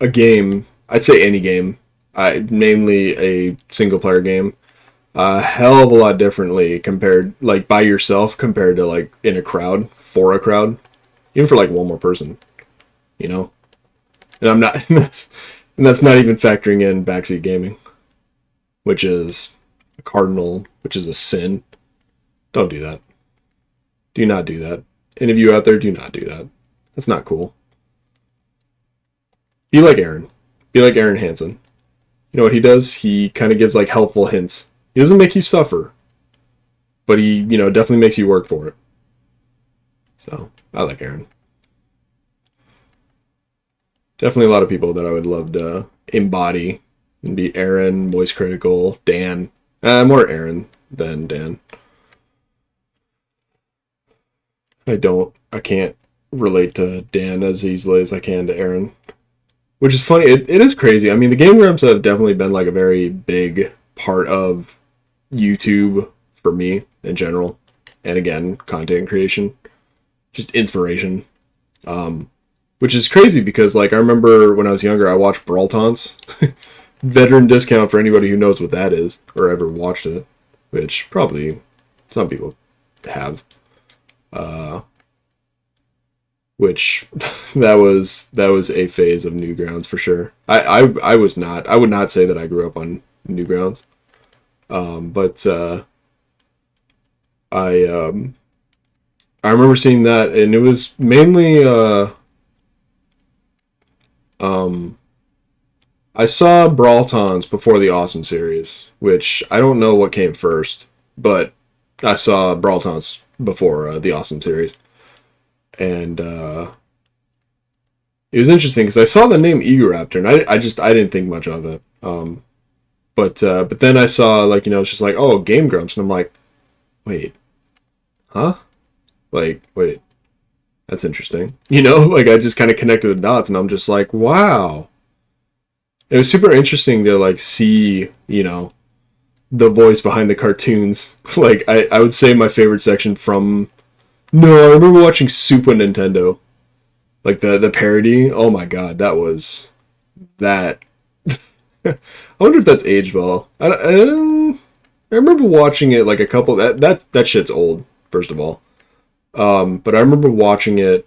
a game, I'd say any game, namely a single player game, a hell of a lot differently compared, like, by yourself compared to, like, in a crowd, for a crowd, even for, like, one more person, you know? And I'm not, and that's not even factoring in backseat gaming, which is a cardinal, which is a sin. Don't do that. Do not do that. Any of you out there, do not do that. That's not cool. Be like Aaron. Be like Aaron Hansen. You know what he does? He kind of gives, like, helpful hints. He doesn't make you suffer, but he, you know, definitely makes you work for it. So, I like Aaron. Definitely a lot of people that I would love to embody and be Aaron, Voice Critical, Dan. More Aaron than Dan. I can't relate to Dan as easily as I can to Aaron. Which is funny, it is crazy. I mean, the Game Grumps have definitely been, like, a very big part of YouTube for me in general. And again, content creation. Just inspiration. Which is crazy because, like, I remember when I was younger, I watched Brawl Taunts. Veteran discount for anybody who knows what that is or ever watched it, which probably some people have. Which that was a phase of Newgrounds for sure. I would not say that I grew up on Newgrounds. But I remember seeing that, and it was mainly I saw Brawl Taunts before the Awesome series, which I don't know what came first, but I saw Brawl Taunts before the Awesome series. And it was interesting because I saw the name Egoraptor, and I didn't think much of it. But then I saw, like, you know, it's just like, oh, Game Grumps, and I'm like, wait, huh? Like, wait, that's interesting. You know, like, I just kind of connected the dots, and I'm just like, wow. It was super interesting to, like, see, you know, the voice behind the cartoons. Like, I would say my favorite section from... No, I remember watching Super Nintendo. Like, the parody. Oh my god, that was... That... I wonder if that's aged well. I remember watching it, like, a couple... That shit's old, first of all. But I remember watching it,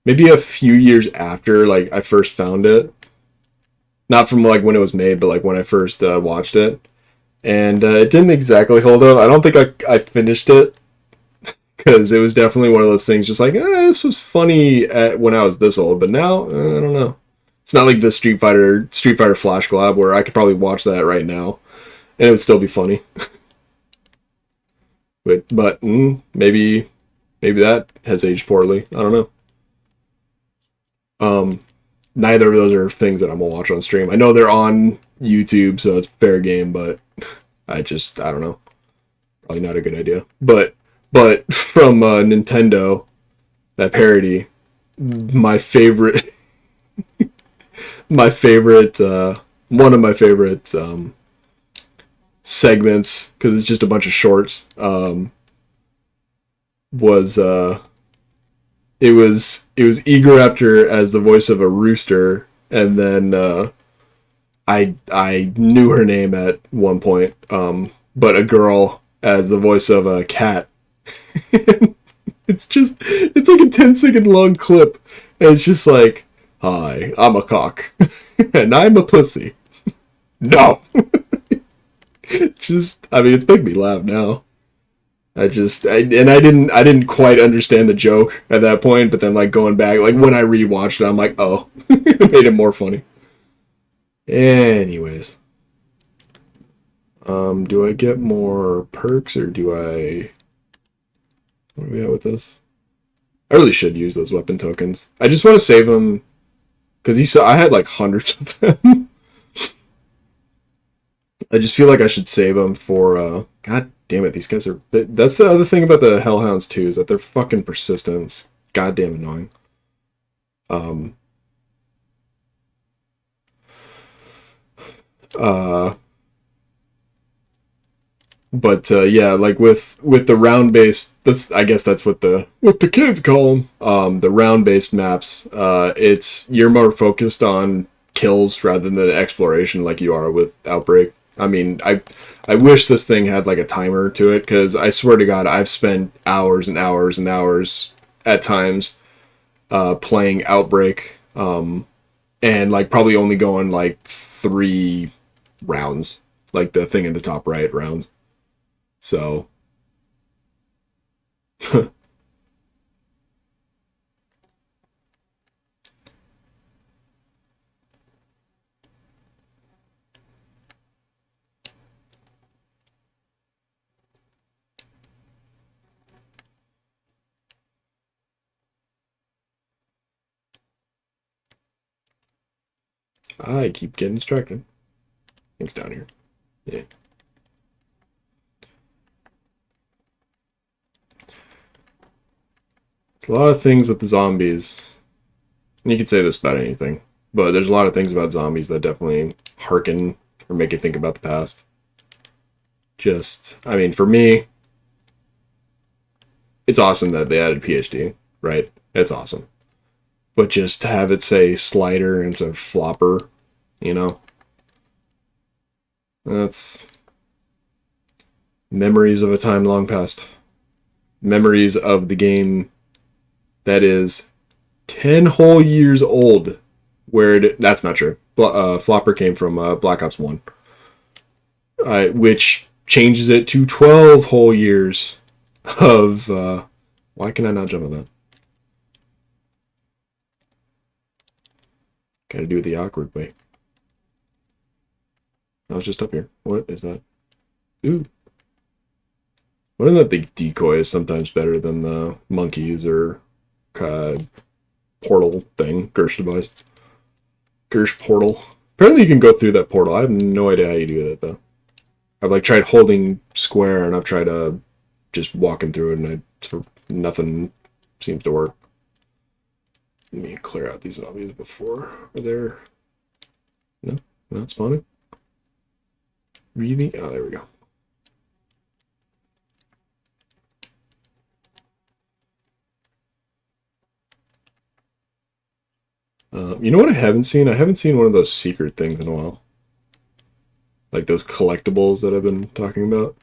maybe a few years after, like, I first found it. Not from, like, when it was made, but, like, when I first watched it. And it didn't exactly hold up. I don't think I finished it. Because it was definitely one of those things, just like, this was funny when I was this old, but now, I don't know. It's not like the Street Fighter Flash Collab where I could probably watch that right now, and it would still be funny. but maybe that has aged poorly. I don't know. Neither of those are things that I'm gonna watch on stream. I know they're on YouTube, so it's fair game, but I don't know. Probably not a good idea. But from Nintendo, that parody, my favorite, one of my favorite segments, because it's just a bunch of shorts, was it was Egoraptor as the voice of a rooster, and then I knew her name at one point, but a girl as the voice of a cat. It's like a 10-second long clip, and it's just like, hi, I'm a cock, and I'm a pussy. No! It's making me laugh now. I didn't quite understand the joke at that point, but then like going back, like when I rewatched it, I'm like, oh, it made it more funny. Anyways. Do I get more perks or do I... What are we at with this? I really should use those weapon tokens. I just want to save them because I had like hundreds of them. I just feel like I should save them for, God damn it, these guys are... That's the other thing about the Hellhounds, too, is that they're fucking persistent. It's goddamn annoying. Yeah, like with the round-based... I guess that's what the kids call them. The round-based maps, you're more focused on kills rather than exploration like you are with Outbreak. I mean, I wish this thing had like a timer to it, because I swear to God, I've spent hours and hours and hours at times playing Outbreak, and like probably only going like 3 rounds, like the thing in the top right rounds. So I keep getting distracted. It's down here. Yeah. There's a lot of things with the zombies. And you could say this about anything, but there's a lot of things about zombies that definitely harken or make you think about the past. I mean, for me, it's awesome that they added PhD, right? It's awesome. But just to have it say slider instead of flopper, that's memories of a time long past. Memories of the game that is 10 whole years old. That's not true. Flopper came from Black Ops 1. Which changes it to 12 whole years of... why can I not jump on that? Gotta do it the awkward way. I was just up here. What is that? Ooh. What if the decoy is sometimes better than the monkeys or portal thing? Gersh device. Gersh portal. Apparently you can go through that portal. I have no idea how you do that, though. I've like tried holding square and I've tried just walking through it, and nothing seems to work. Let me clear out these zombies before. Are there... No? Not spawning? Really? Oh, there we go. You know what I haven't seen? I haven't seen one of those secret things in a while. Like those collectibles that I've been talking about.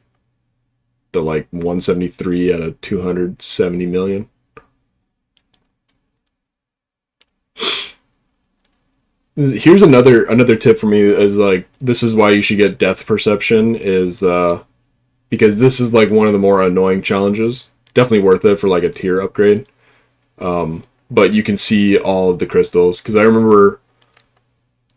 The like 173 out of 270 million. Here's another tip for me is like, this is why you should get depth perception, is because this is like one of the more annoying challenges. definitely worth it for like a tier upgrade. But you can see all of the crystals, because I remember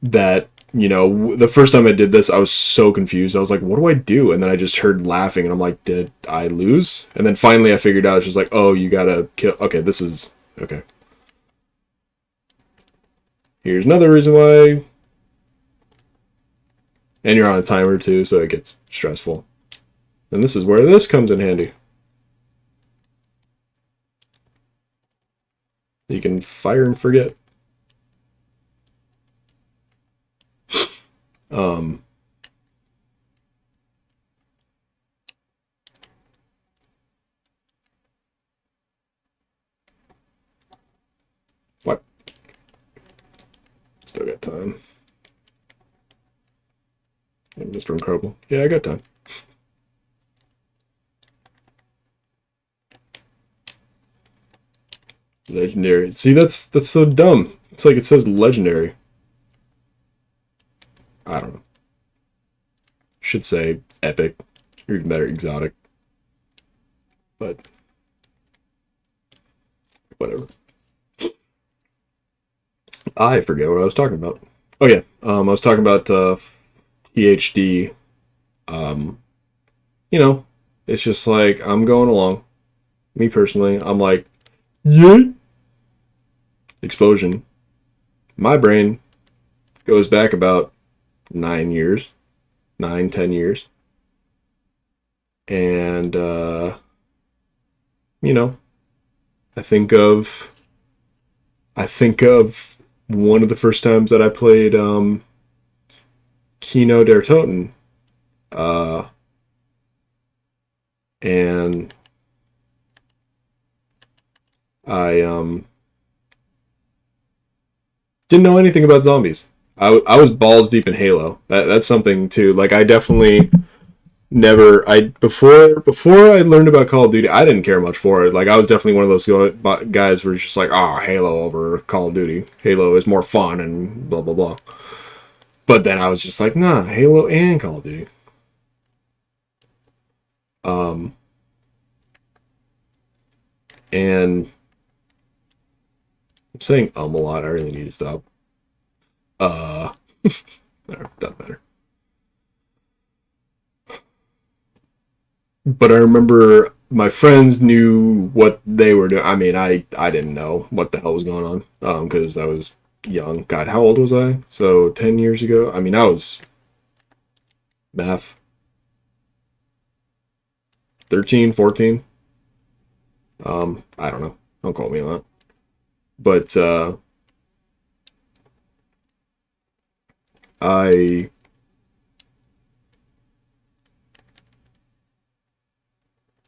that, you know, the first time I did this, I was so confused. I was like, what do I do? And then I just heard laughing, and I'm like, did I lose? And then finally I figured out, it's just like, oh, you gotta kill. Okay, this is okay. Here's another reason why. And you're on a timer too, so it gets stressful. And this is where this comes in handy. You can fire and forget. What? Still got time. And Mr. Incredible. Yeah, I got time. Legendary. See, that's so dumb. It's like it says legendary. I don't know. Should say epic, or even better, exotic. But whatever. I forget what I was talking about. Oh yeah, I was talking about PhD. You know, it's just like I'm going along. Me personally, I'm like, yeah. Explosion. My brain goes back about 9 years, 10 years. And, you know, I think of one of the first times that I played, Kino der Toten. And I, didn't know anything about zombies. I was balls deep in Halo. That's something too. Like I definitely never. Before I learned about Call of Duty, I didn't care much for it. Like I was definitely one of those guys who was just like, oh, Halo over Call of Duty. Halo is more fun and blah blah blah. But then I was just like, nah, Halo and Call of Duty. And I'm saying a lot. I really need to stop. Doesn't matter. But I remember my friends knew what they were doing. I mean, I didn't know what the hell was going on, because I was young. God, how old was I? So 10 years ago. I mean, I was math 13, 14. I don't know. Don't quote me on that. But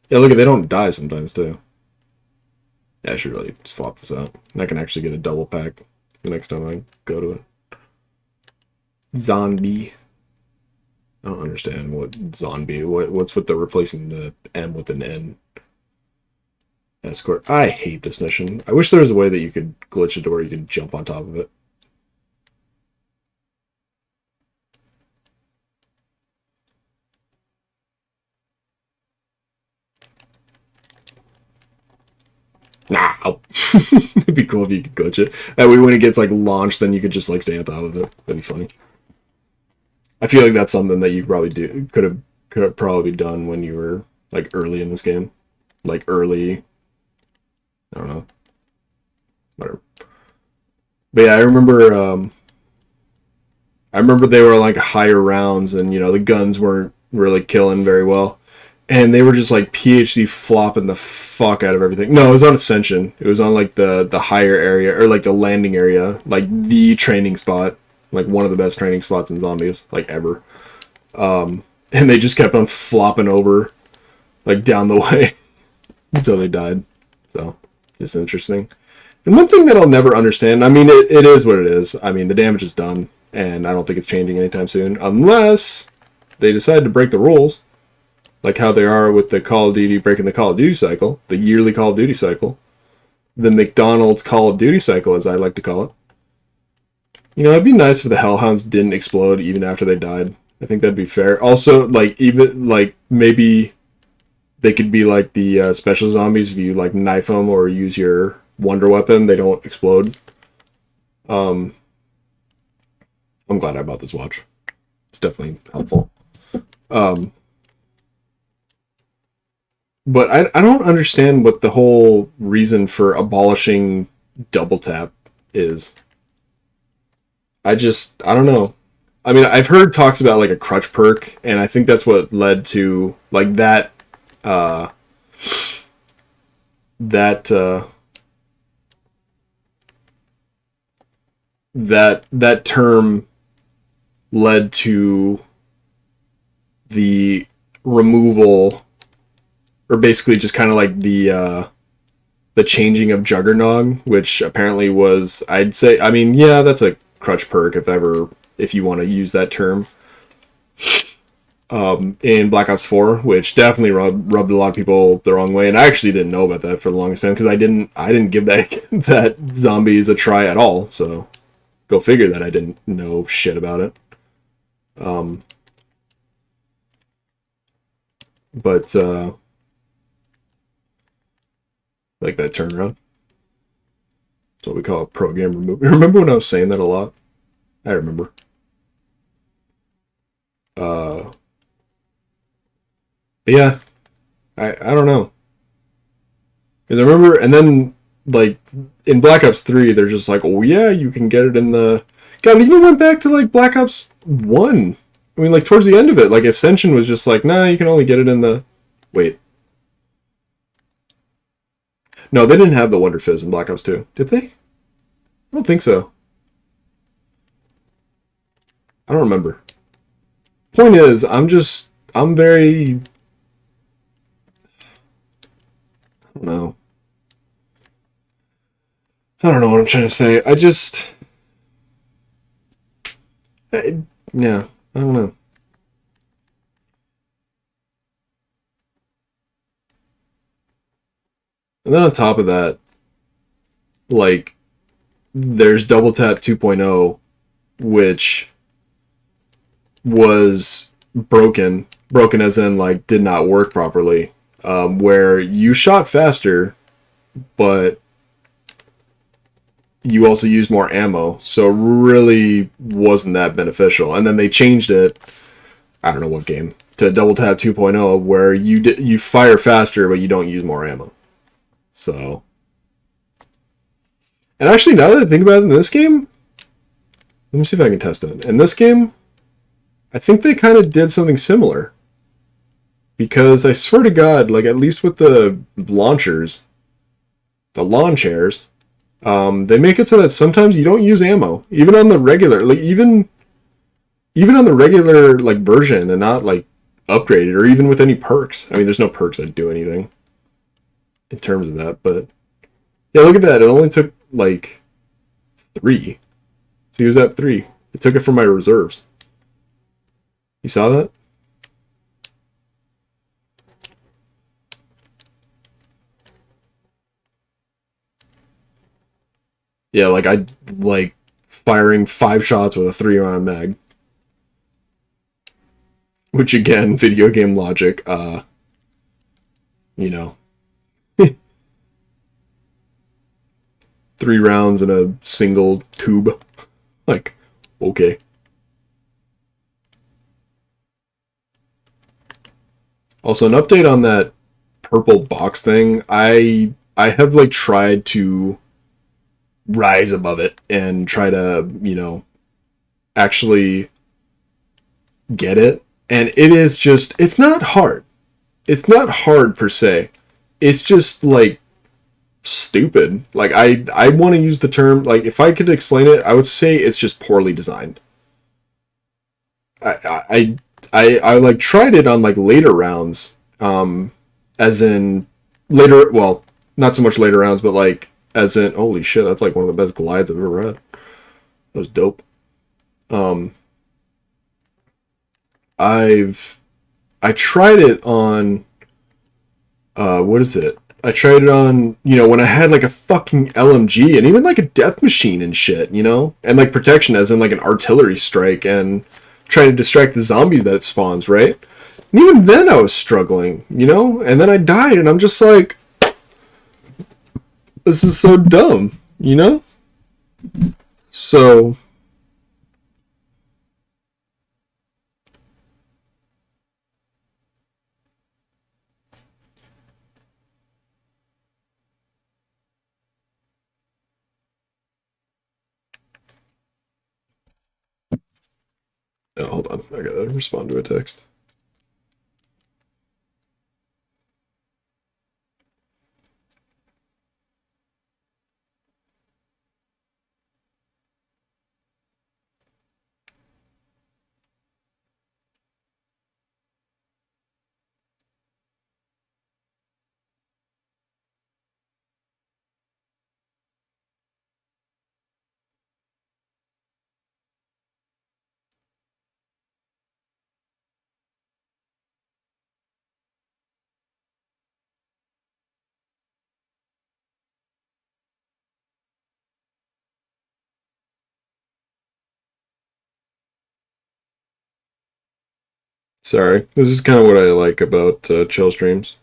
yeah, look, they don't die sometimes too. Yeah, I should really swap this out. And I can actually get a double pack the next time I go to it. Zombie. I don't understand what zombie. What's with the replacing the M with an N? Escort. I hate this mission. I wish there was a way that you could glitch it to where you could jump on top of it. Nah. It'd be cool if you could glitch it. That way when it gets like launched, then you could just like stay on top of it. That'd be funny. I feel like that's something that you probably could have probably done when you were like early in this game. Like early, I don't know. Whatever. But yeah, I remember they were like higher rounds, and you know, the guns weren't really killing very well. And they were just like PhD flopping the fuck out of everything. No, it was on Ascension. It was on like the higher area, or like the landing area, like the training spot, like one of the best training spots in zombies, like ever. And they just kept on flopping over, like down the way until they died. So it's interesting. And one thing that I'll never understand, I mean, it is what it is. I mean, the damage is done, and I don't think it's changing anytime soon, unless they decide to break the rules. Like how they are with the Call of Duty, breaking the Call of Duty cycle, the yearly Call of Duty cycle, the McDonald's Call of Duty cycle, as I like to call it. You know, it'd be nice if the Hellhounds didn't explode even after they died. I think that'd be fair. Also, like, even, like, maybe they could be like the special zombies. If you like knife them or use your wonder weapon, they don't explode. I'm glad I bought this watch. It's definitely helpful. But I don't understand what the whole reason for abolishing double tap is. I don't know. I mean, I've heard talks about like a crutch perk, and I think that's what led to like that that term led to the removal, or basically just kind of like the changing of Juggernog, which apparently was, I'd say, I mean, yeah, that's a crutch perk if you want to use that term. In Black Ops 4, which definitely rubbed a lot of people the wrong way, and I actually didn't know about that for the longest time because I didn't give that zombies a try at all. So go figure that I didn't know shit about it. But like that turnaround. That's what we call a pro game remove. Remember when I was saying that a lot? I remember. But yeah, I don't know. Because I remember, and then like in Black Ops 3, they're just like, oh yeah, you can get it in the. God, it even went back to like Black Ops 1. I mean, like towards the end of it, like Ascension was just like, nah, you can only get it in the. Wait. No, they didn't have the Wonder Fizz in Black Ops 2, did they? I don't think so. I don't remember. Point is, I'm very. I don't know. I don't know what I'm trying to say. Yeah, I don't know. And then on top of that, like, there's Double Tap 2.0, which was broken as in, like, did not work properly, where you shot faster, but you also used more ammo, so really wasn't that beneficial. And then they changed it, I don't know what game, to Double Tap 2.0, where you fire faster, but you don't use more ammo. So, and actually, now that I think about it, in this game, let me see if I can test it. In this game, I think they kind of did something similar. Because I swear to God, like, at least with the launchers, the lawn chairs, they make it so that sometimes you don't use ammo. Even on the regular, like, even on the regular, like, version and not, like, upgraded, or even with any perks. I mean, there's no perks that do anything in terms of that, but yeah, look at that. It only took like 3. So he was at 3. It took it from my reserves. You saw that? Yeah, like I like firing 5 shots with a 3-round mag. Which again, video game logic, you know. 3 rounds in a single tube. Like, okay. Also, an update on that purple box thing. I have, like, tried to rise above it and try to, you know, actually get it. And it is just, it's not hard. It's not hard per se. It's just, like, stupid. Like, I want to use the term, like, if I could explain it, I would say it's just poorly designed. I like tried it on like later rounds, as in later, well, not so much later rounds, but like as in, holy shit, that's like one of the best glides I've ever had. That was dope. I tried it on, what is it? I tried it on, you know, when I had like a fucking LMG and even like a death machine and shit, you know? And like protection as in like an artillery strike and trying to distract the zombies that it spawns, right? And even then I was struggling, you know? And then I died, and I'm just like, this is so dumb, you know? So, oh, hold on. I gotta respond to a text. Sorry. This is kind of what I like about chill streams.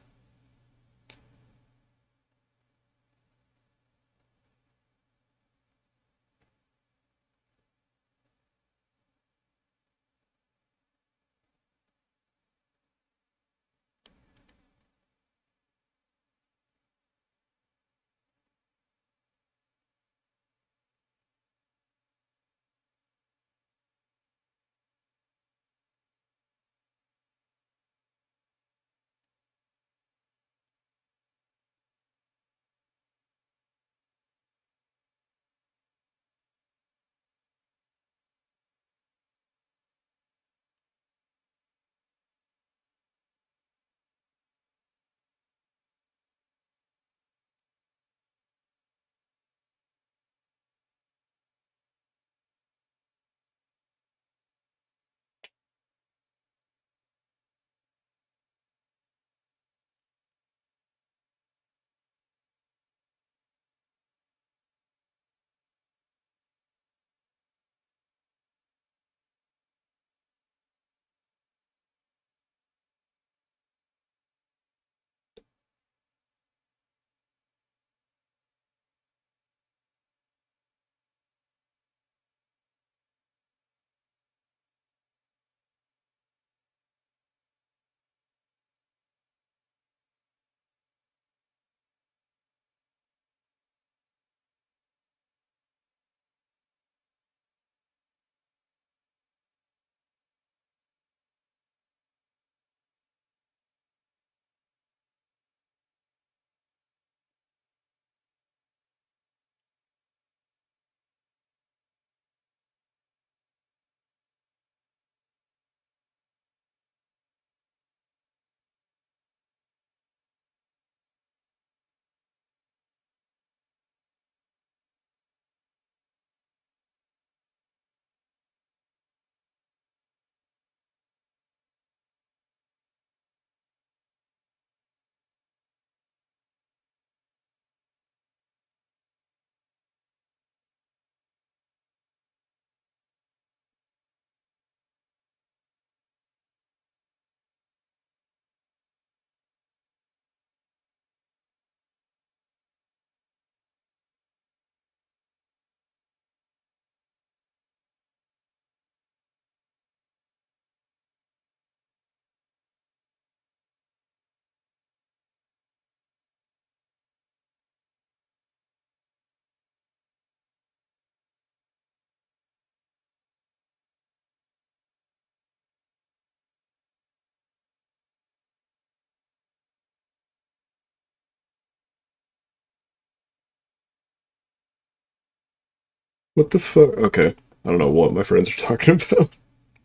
What the fuck? Okay. I don't know what my friends are talking about.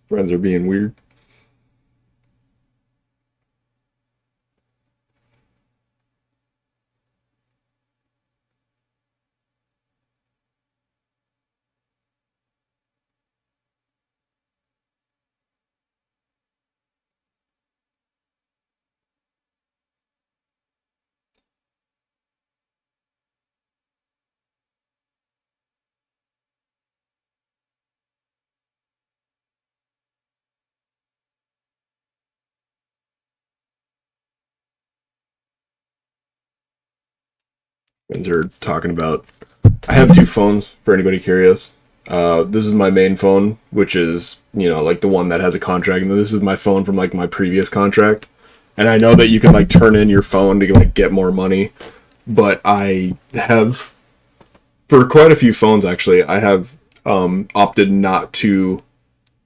Friends are being weird. friends are talking about. I have two phones for anybody curious. This is my main phone, which is, you know, like the one that has a contract, and this is my phone from like my previous contract. And I know that you can like turn in your phone to like get more money, but I have for quite a few phones actually, I have opted not to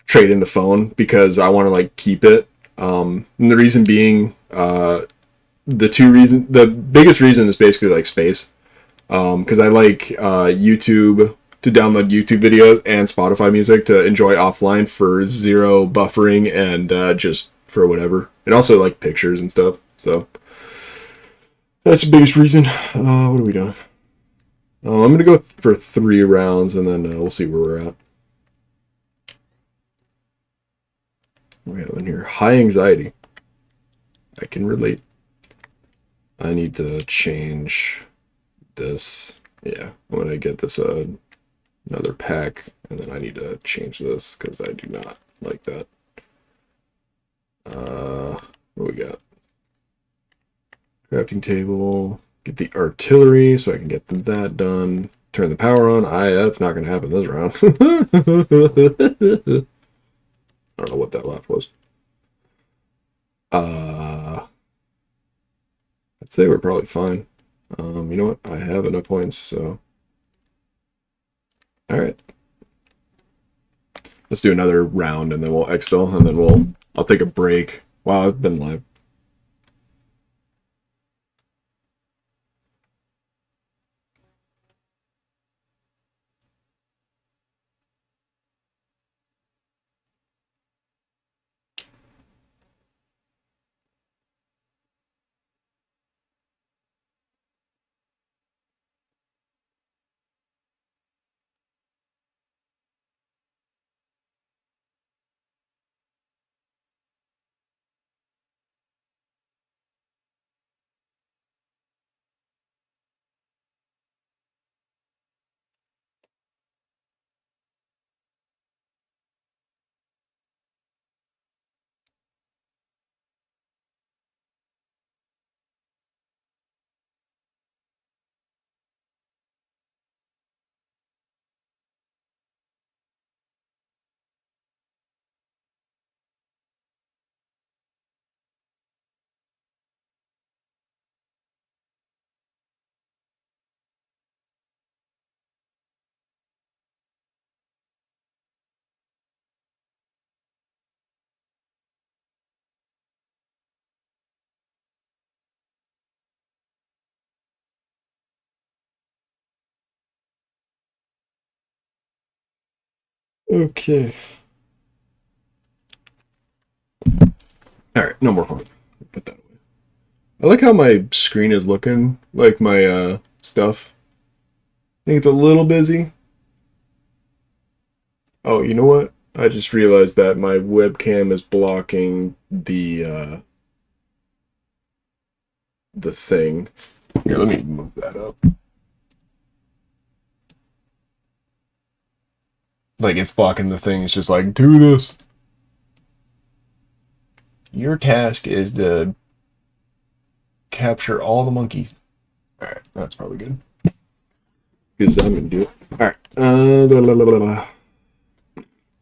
trade in the phone because I want to like keep it. And the reason being, the biggest reason is basically like space. Because I like YouTube to download YouTube videos and Spotify music to enjoy offline for zero buffering and just for whatever. And also like pictures and stuff. So that's the biggest reason. What are we doing? I'm going to go for 3 rounds and then we'll see where we're at. We have in here high anxiety. I can relate. I need to change this. Yeah, I'm gonna get this another pack, and then I need to change this because I do not like that. What we got? Crafting table. Get the artillery so I can get that done. Turn the power on. That's not gonna happen this round. I don't know what that laugh was. I'd say we're probably fine. You know what? I have enough points, so. Alright. Let's do another round and then we'll exfil and then I'll take a break. Wow, I've been live. Okay. Alright, no more fun. Put that away. I like how my screen is looking, like my stuff. I think it's a little busy. Oh, you know what? I just realized that my webcam is blocking the thing. Here, let me move that up. Like, it's blocking the thing. It's just like, do this. Your task is to capture all the monkeys. Alright, that's probably good. Because I'm going to do it. Alright.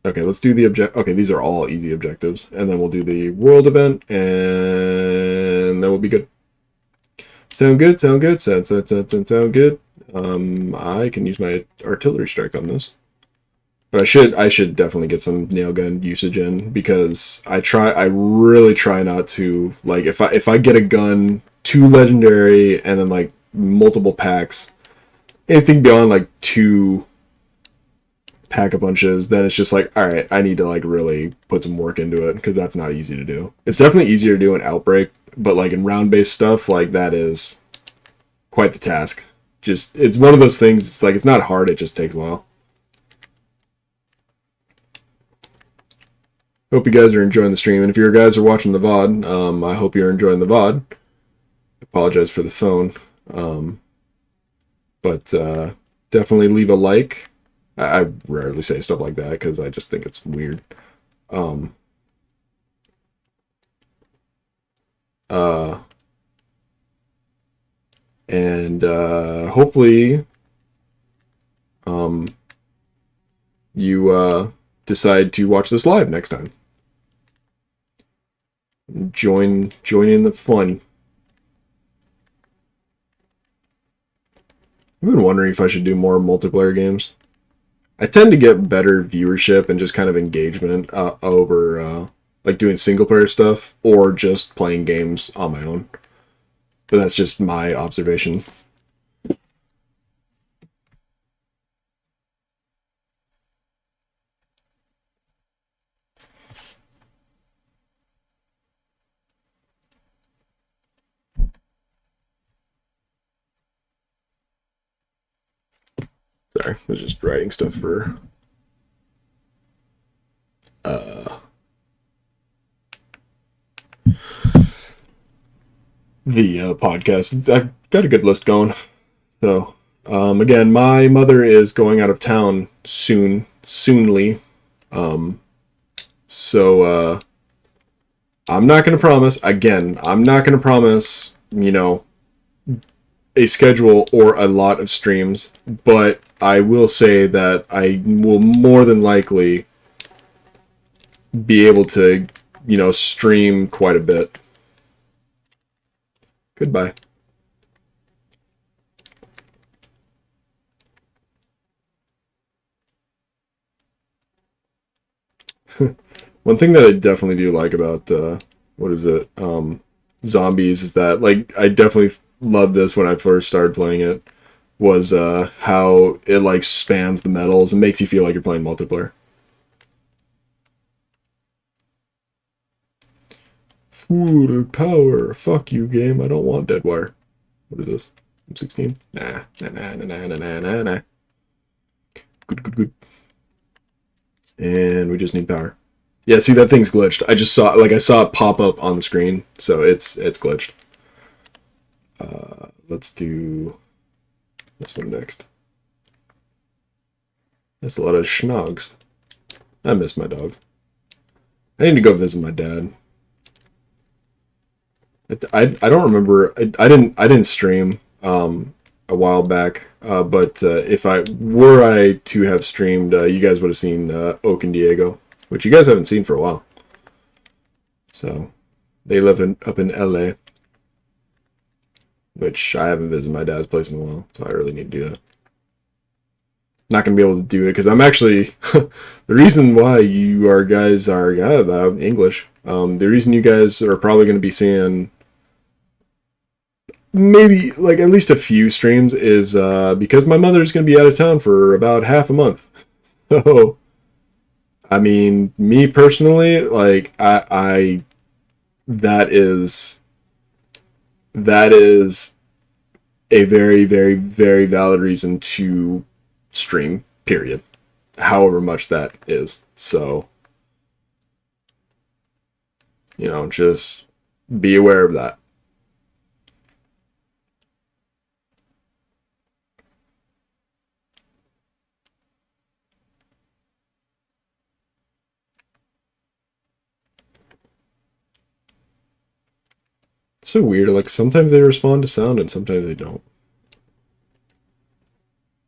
Okay, let's do the object. Okay, these are all easy objectives. And then we'll do the world event. And then we'll be good. Sound good? Sound good? Sound good? I can use my artillery strike on this. But I should definitely get some nail gun usage in because I really try not to, like, if I get a gun 2 legendary and then like multiple packs, anything beyond like 2 pack-a-punches, then it's just like, all right, I need to like really put some work into it because that's not easy to do. It's definitely easier to do in Outbreak, but like in round-based stuff, like that is quite the task. Just, it's one of those things, it's like, it's not hard, it just takes a while. Hope you guys are enjoying the stream, and if you guys are watching the VOD, I hope you're enjoying the VOD. Apologize for the phone, but definitely leave a like. I rarely say stuff like that because I just think it's weird. And hopefully you decide to watch this live next time. Join in the fun. I've been wondering if I should do more multiplayer games. I tend to get better viewership and just kind of engagement over like doing single player stuff or just playing games on my own. But that's just my observation. Sorry, I was just writing stuff for the podcast. I've got a good list going. So, again, my mother is going out of town soonly. So, I'm not going to promise, again, I'm not going to promise, a schedule or a lot of streams, but I will say that I will more than likely be able to, stream quite a bit. Goodbye. One thing that I definitely do like about, zombies is that, like, I definitely loved this when I first started playing it, was how it, like, spams the medals and makes you feel like you're playing multiplayer. Full power. Fuck you, game. I don't want Deadwire. What is this? I'm 16? Nah. Nah. Good. And we just need power. Yeah, see, that thing's glitched. I saw it pop up on the screen, so it's glitched. Let's do this one next. That's a lot of schnogs. I miss my dogs. I need to go visit my dad. I don't remember. I didn't stream a while back, but if I to have streamed, you guys would have seen Oak and Diego, which you guys haven't seen for a while. So they live up in LA, which I haven't visited my dad's place in a while, so I really need to do that. Not gonna be able to do it because I'm actually the reason why you guys are English. The reason you guys are probably going to be seeing maybe like at least a few streams is because my mother's going to be out of town for about half a month. So, I mean, me personally, like I that is a very, very, very valid reason to stream, period. However much that is. So, just be aware of that. It's so weird. Like, sometimes they respond to sound and sometimes they don't.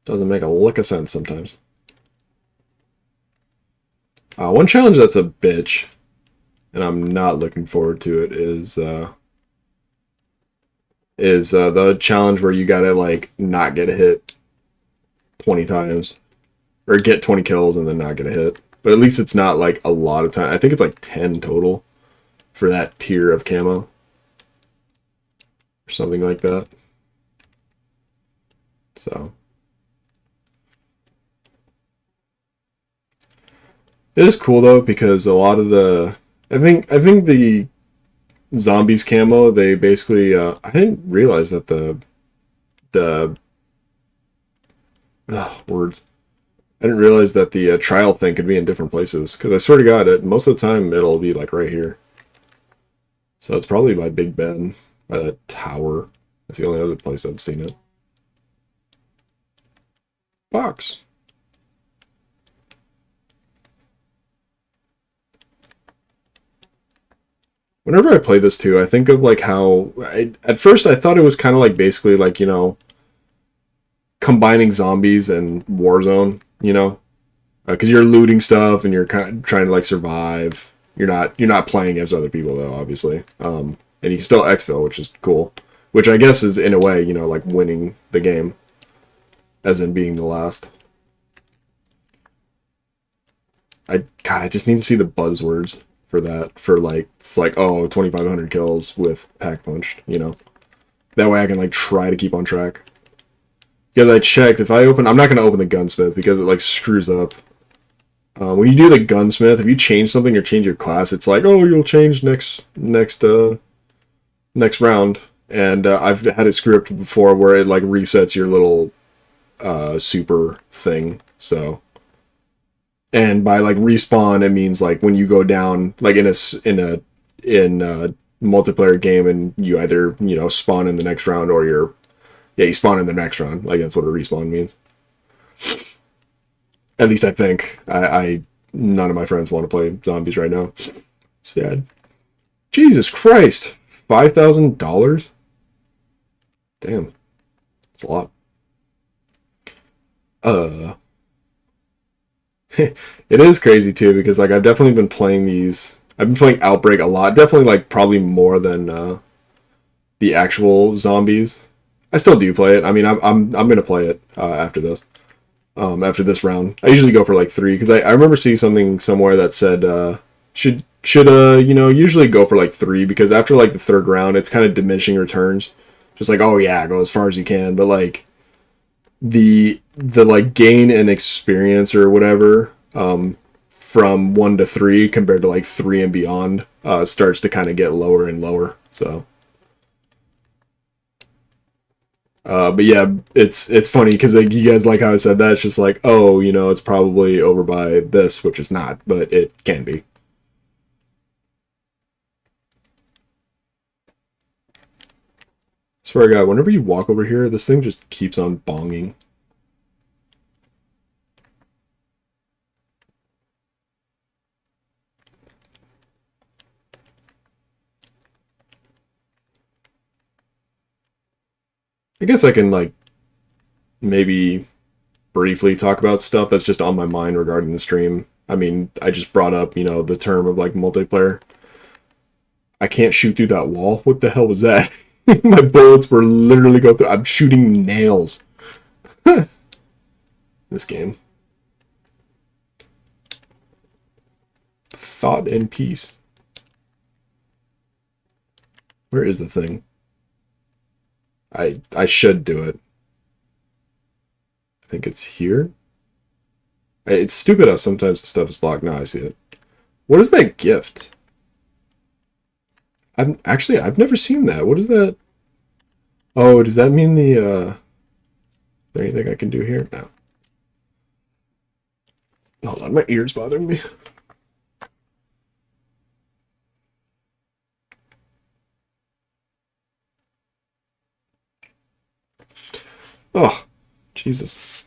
Doesn't make a lick of sense sometimes. One challenge that's a bitch, and I'm not looking forward to it, is the challenge where you gotta, like, not get a hit 20 times. Or get 20 kills and then not get a hit. But at least it's not, like, a lot of time. I think it's, like, 10 total for that tier of camo. Or something like that. So... it is cool though because a lot of the I think the zombies camo they basically I didn't realize that the words I didn't realize that the trial thing could be in different places because I swear to God most of the time it'll be like right here. So it's probably by Big Ben by that tower. That's the only other place I've seen it. Box. Whenever I play this too, I think of like how at first I thought it was kind of like basically like, you know, combining zombies and Warzone, you know, because you're looting stuff and you're kind of trying to like survive. You're not playing as other people though, obviously. And you can still exfil, which is cool. Which I guess is in a way, you know, like winning the game, as in being the last. I just need to see the buzzwords for that. For like, it's like, oh, 2,500 kills with pack punched, you know. That way I can like try to keep on track. Yeah, I checked. If I'm not going to open the gunsmith because it like screws up. When you do the gunsmith, if you change something or change your class, it's like, oh, you'll change next round. And I've had it screw up before where it like resets your little super thing. So, and by like respawn, it means like when you go down, like in a multiplayer game, and you either, you know, spawn in the next round or you spawn in the next round. Like that's what a respawn means. At least I think. None of my friends want to play zombies right now. Sad. Jesus Christ. $5,000? Damn. That's a lot. It is crazy too, because like I've definitely been playing these. I've been playing Outbreak a lot. Definitely like probably more than the actual zombies. I still do play it. I mean, I'm gonna play it after this. After this round, I usually go for like 3 because I remember seeing something somewhere that said should you know, usually go for like 3 because after like the 3rd round, it's kind of diminishing returns. Just like, oh yeah, go as far as you can, but like the like gain in experience or whatever from 1 to 3 compared to like 3 and beyond starts to kind of get lower and lower. So. But yeah, it's funny because like you guys like how I said that. It's just like, oh, you know, it's probably over by this, which is not, but it can be. Swear to God, whenever you walk over here, this thing just keeps on bonging. I guess I can like maybe briefly talk about stuff that's just on my mind regarding the stream. I mean, I just brought up, you know, the term of like multiplayer. I can't shoot through that wall. What the hell was that? My bullets were literally going through. I'm shooting nails. This game. Thought and peace. Where is the thing? I should do it. I think it's here. It's stupid how sometimes the stuff is blocked. Now I see it. What is that gift? I've never seen that. What is that? Oh, does that mean the is there anything I can do here? No. Hold on, my ear's bothering me. Oh, Jesus.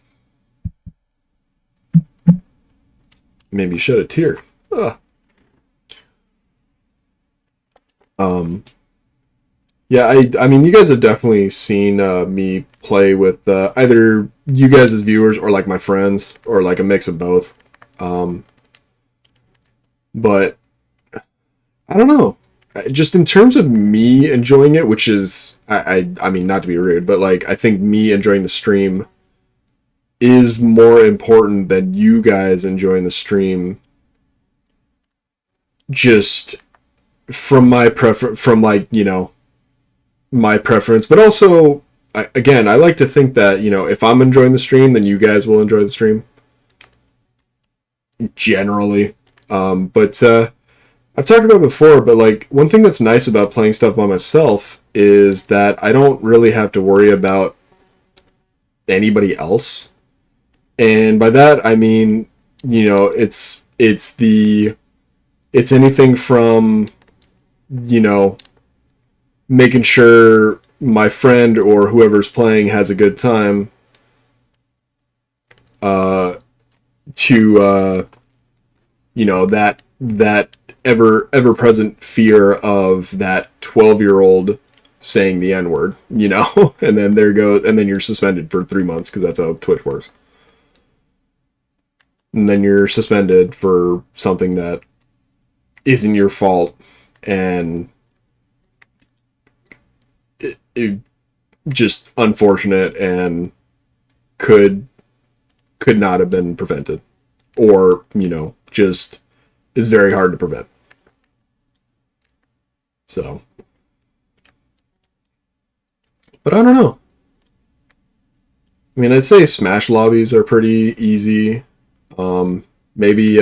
Maybe shed a tear. Ugh. Yeah, I mean, you guys have definitely seen me play with either you guys as viewers or like my friends or like a mix of both. But I don't know. Just in terms of me enjoying it, which is, I mean, not to be rude, but like, I think me enjoying the stream is more important than you guys enjoying the stream. Just from my preference, from like, you know, my preference, but also, again, I like to think that, you know, if I'm enjoying the stream, then you guys will enjoy the stream. Generally. But I've talked about it before, but like one thing that's nice about playing stuff by myself is that I don't really have to worry about anybody else. And by that I mean, you know, it's anything from, you know, making sure my friend or whoever's playing has a good time to you know, that that ever present fear of that 12-year-old saying the N-word, you know, and then and then you're suspended for 3 months because that's how Twitch works. And then you're suspended for something that isn't your fault, and it just unfortunate and could not have been prevented, or, you know, just is very hard to prevent. So, but I don't know. I mean, I'd say Smash lobbies are pretty easy. Maybe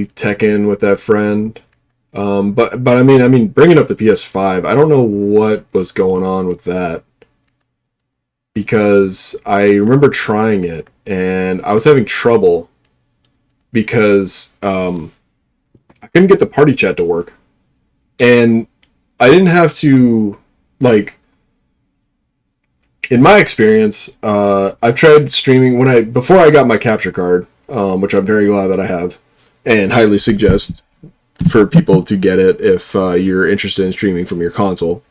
Tekken with that friend. But I mean, bringing up the PS5, I don't know what was going on with that, because I remember trying it and I was having trouble because I couldn't get the party chat to work, and I didn't have to, like, in my experience, I've tried streaming before I got my capture card, which I'm very glad that I have, and highly suggest for people to get it if you're interested in streaming from your console.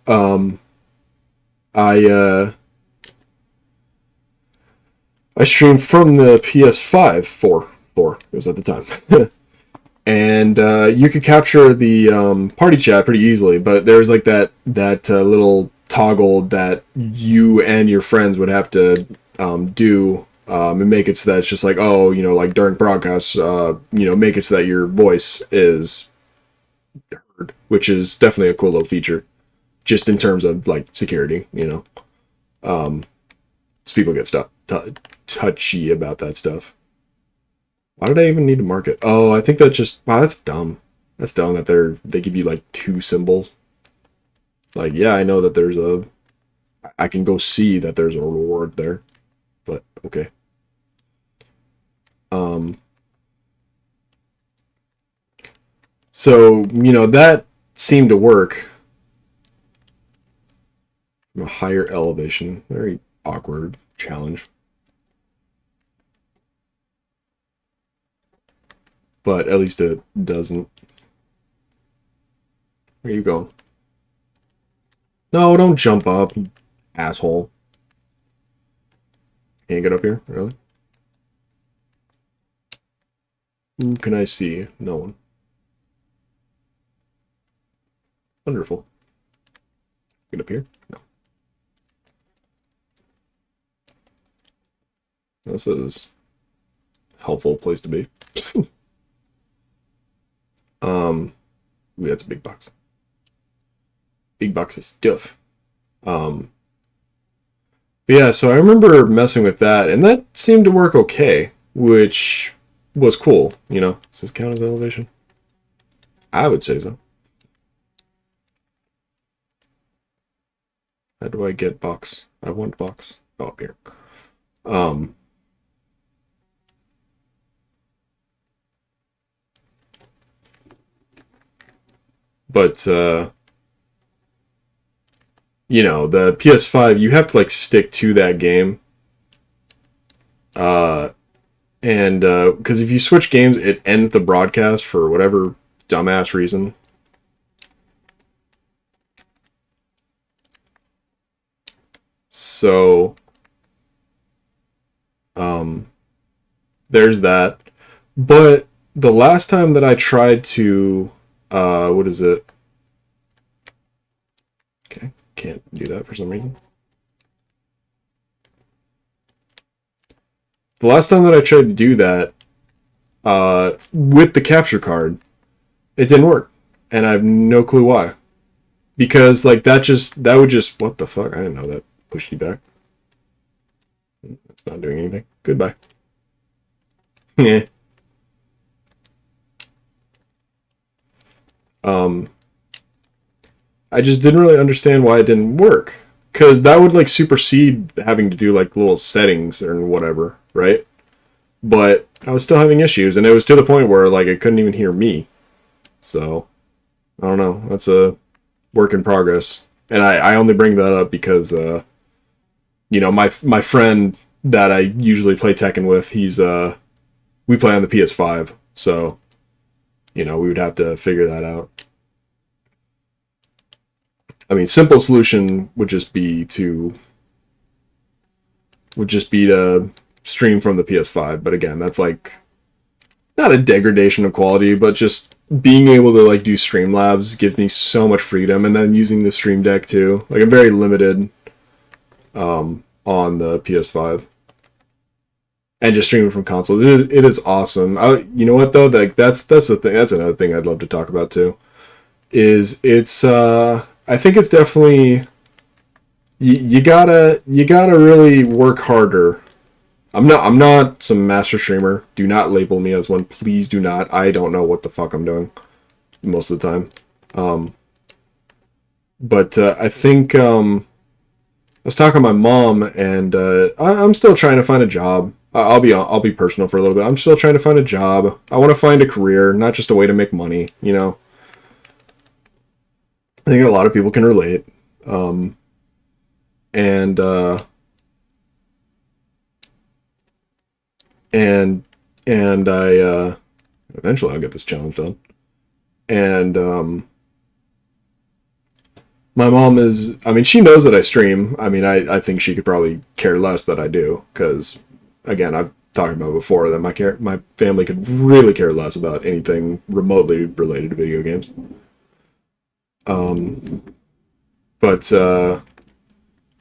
I streamed from the PS5 4 it was at the time. And you could capture the party chat pretty easily, but there's like that little toggle that you and your friends would have to do, and make it so that it's just like, oh, you know, like during broadcasts, you know, make it so that your voice is heard, which is definitely a cool little feature, just in terms of like security, you know. So people get touchy about that stuff. Why did I even need to mark it? Oh, I think wow, that's dumb. That's dumb that they give you like 2 symbols. Like, yeah, I know that I can go see that there's a reward there, but okay. So, you know, that seemed to work. From a higher elevation, very awkward challenge. But at least it doesn't. Where you going? No, don't jump up, you asshole. Can't get up here? Really? Who can I see? No one. Wonderful. Get up here? No. This is a helpful place to be. That's a big box. Big box of stuff. But yeah, so I remember messing with that, and that seemed to work okay, which was cool, you know. Does this count as elevation? I would say so. How do I get box? I want box. Oh, up here. But you know, the PS5, you have to like stick to that game. And because if you switch games, it ends the broadcast for whatever dumbass reason. So there's that. But the last time that I tried to what is it? Okay, can't do that for some reason. The last time that I tried to do that with the capture card, it didn't work, and I have no clue why. Because like that would just, what the fuck? I didn't know that pushed you back. It's not doing anything. Goodbye. Yeah. I just didn't really understand why it didn't work. Because that would like supersede having to do like little settings or whatever, right? But I was still having issues, and it was to the point where like it couldn't even hear me. So I don't know. That's a work in progress. And I only bring that up because you know, my friend that I usually play Tekken with, he's we play on the PS5, so, you know, we would have to figure that out. I mean, simple solution would just be to stream from the PS5, but again, that's like not a degradation of quality, but just being able to like do Streamlabs gives me so much freedom, and then using the Stream Deck too. Like I'm very limited on the PS5. And just streaming from consoles, it is awesome. You know what though? Like that's the thing. That's another thing I'd love to talk about too. I think it's definitely you gotta really work harder. I'm not some master streamer. Do not label me as one. Please do not. I don't know what the fuck I'm doing most of the time. But I think I was talking to my mom, and I'm still trying to find a job. I'll be personal for a little bit. I'm still trying to find a job. I want to find a career, not just a way to make money, you know. I think a lot of people can relate. And I eventually I'll get this challenge done. And my mom is, I mean, she knows that I stream. I mean, I think she could probably care less that I do, because again, I've talked about before that my family could really care less about anything remotely related to video games. But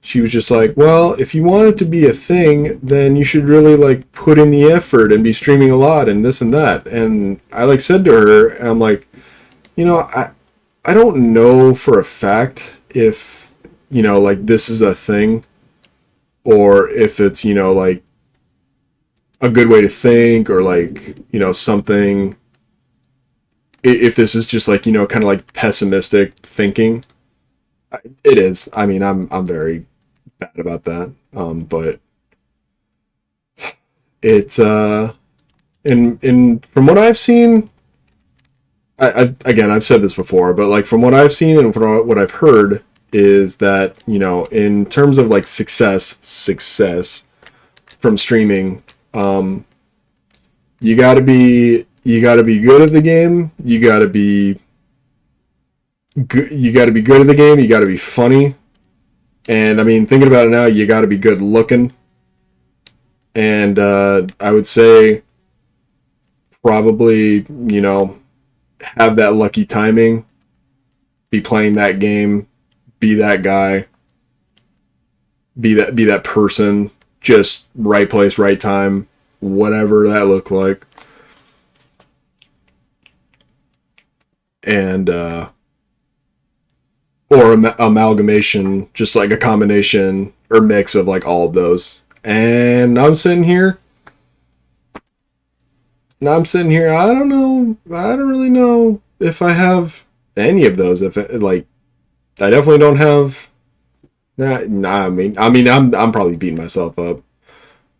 she was just like, well, if you want it to be a thing, then you should really like put in the effort and be streaming a lot and this and that. And I like said to her, I'm like, you know, I don't know for a fact if, you know, like this is a thing, or if it's, you know, like a good way to think, or like, you know, something, if this is just like, you know, kind of like pessimistic thinking. It is. I mean, I'm very bad about that. But it's in from what I've seen, again, I've said this before, but like from what I've seen and from what I've heard is that, you know, in terms of like success from streaming, you gotta be good at the game. You gotta be good at the game. You gotta be funny. And I mean, thinking about it now, you gotta be good looking. And I would say probably, you know, have that lucky timing, be playing that game, be that guy, be that person, just right place, right time, whatever that looked like. And or amalgamation, just like a combination or mix of like all of those. And I'm sitting here, I don't really know if I have any of those. If it, like, I definitely don't have. I mean, I'm probably beating myself up,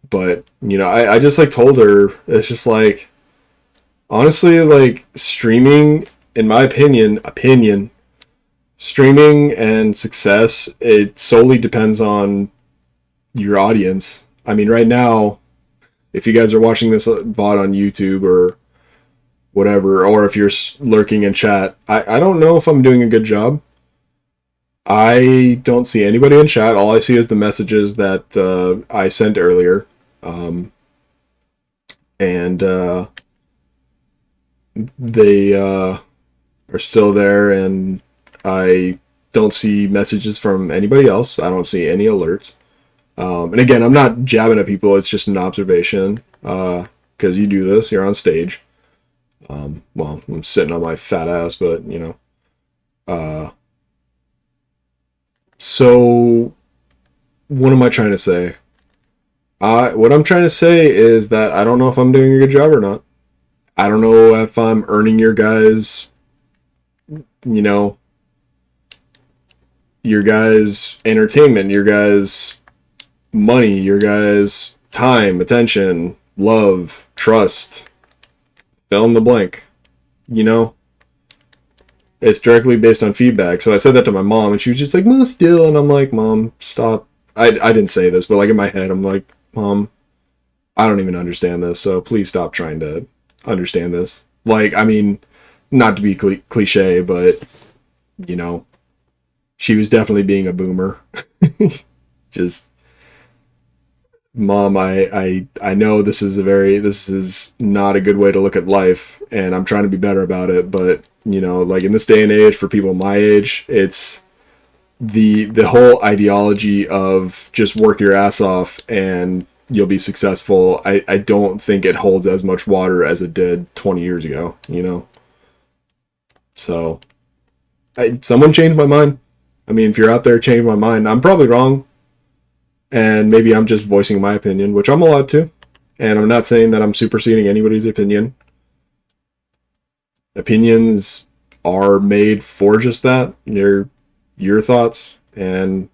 but you know, I just like told her, it's just like, honestly, like streaming, in my opinion, streaming and success, it solely depends on your audience. I mean, right now, if you guys are watching this VOD on YouTube or whatever, or if you're lurking in chat, I don't know if I'm doing a good job. I don't see anybody in chat. All I see is the messages that I sent earlier. And they are still there, and I don't see messages from anybody else. I don't see any alerts. And again, I'm not jabbing at people. It's just an observation. Because you do this, you're on stage. Well, I'm sitting on my fat ass, but you know. So, what am I trying to say? What I'm trying to say is that I don't know if I'm doing a good job or not. I don't know if I'm earning your guys, you know, your guys' entertainment, your guys' money, your guys' time, attention, love, trust, fill in the blank, you know? It's directly based on feedback. So I said that to my mom, and she was just like, well, still. And I'm like, Mom, stop. I didn't say this, but like in my head, I'm like, Mom, I don't even understand this, so please stop trying to understand this. Like, I mean, not to be cliche, but, you know, she was definitely being a boomer. Just, Mom, I know this is not a good way to look at life, and I'm trying to be better about it, but, you know, like in this day and age, for people my age, it's the whole ideology of just work your ass off and you'll be successful. I don't think it holds as much water as it did 20 years ago, you know? So, someone changed my mind. I mean, if you're out there, change my mind. I'm probably wrong, and maybe I'm just voicing my opinion, which I'm allowed to. And I'm not saying that I'm superseding anybody's opinion. Opinions are made for just that. They're your thoughts, and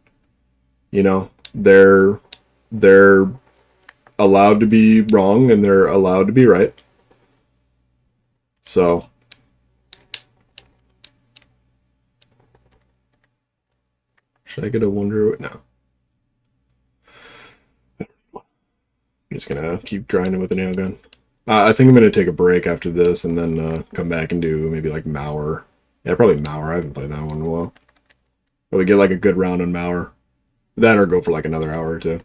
you know, they're allowed to be wrong and they're allowed to be right. So should I get a wonder? No. I'm just gonna keep grinding with the nail gun. I think I'm gonna take a break after this and then come back and do maybe like Mauer. Yeah, probably Mauer. I haven't played that one in a while. Probably get like a good round on Mauer. That or go for like another hour or two.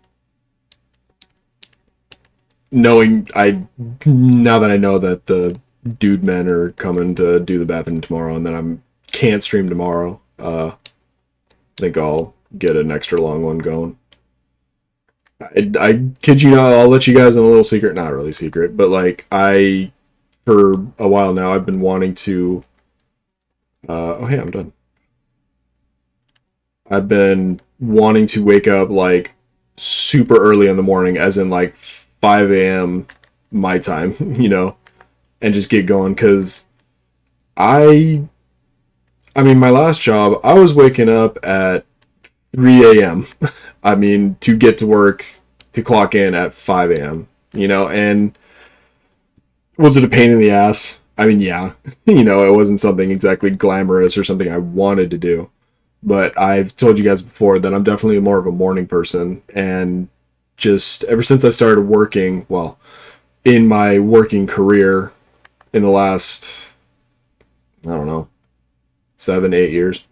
Now that I know that the dude men are coming to do the bathroom tomorrow, and then can't stream tomorrow, I think I'll get an extra long one going. I kid you not, I'll let you guys in a little secret, not really secret, but like for a while now, I've been wanting to, oh hey, I'm done. I've been wanting to wake up like super early in the morning, as in like 5 a.m. my time, you know, and just get going, because I mean, my last job, I was waking up at 3 a.m. I mean, to get to work, to clock in at 5 a.m., you know, and was it a pain in the ass? I mean, yeah, you know, it wasn't something exactly glamorous or something I wanted to do, but I've told you guys before that I'm definitely more of a morning person, and just ever since I started working, well, in my working career in the last, I don't know, 7-8 years,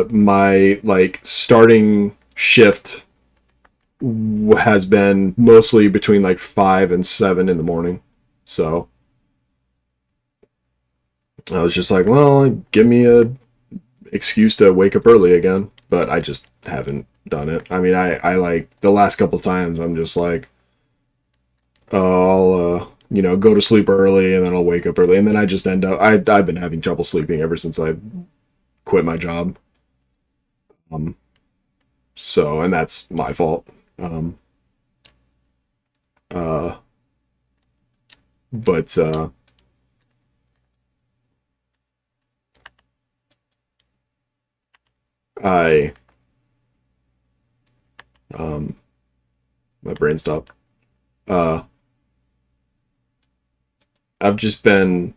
my like starting shift has been mostly between like 5 and 7 in the morning. So I was just like, well, give me a excuse to wake up early again, but I just haven't done it. I mean, I like the last couple times I'm just like, oh, I'll you know, go to sleep early and then I'll wake up early, and then I just end up I've been having trouble sleeping ever since I quit my job. So, and that's my fault. Um uh but I my brain stopped. Uh I've just been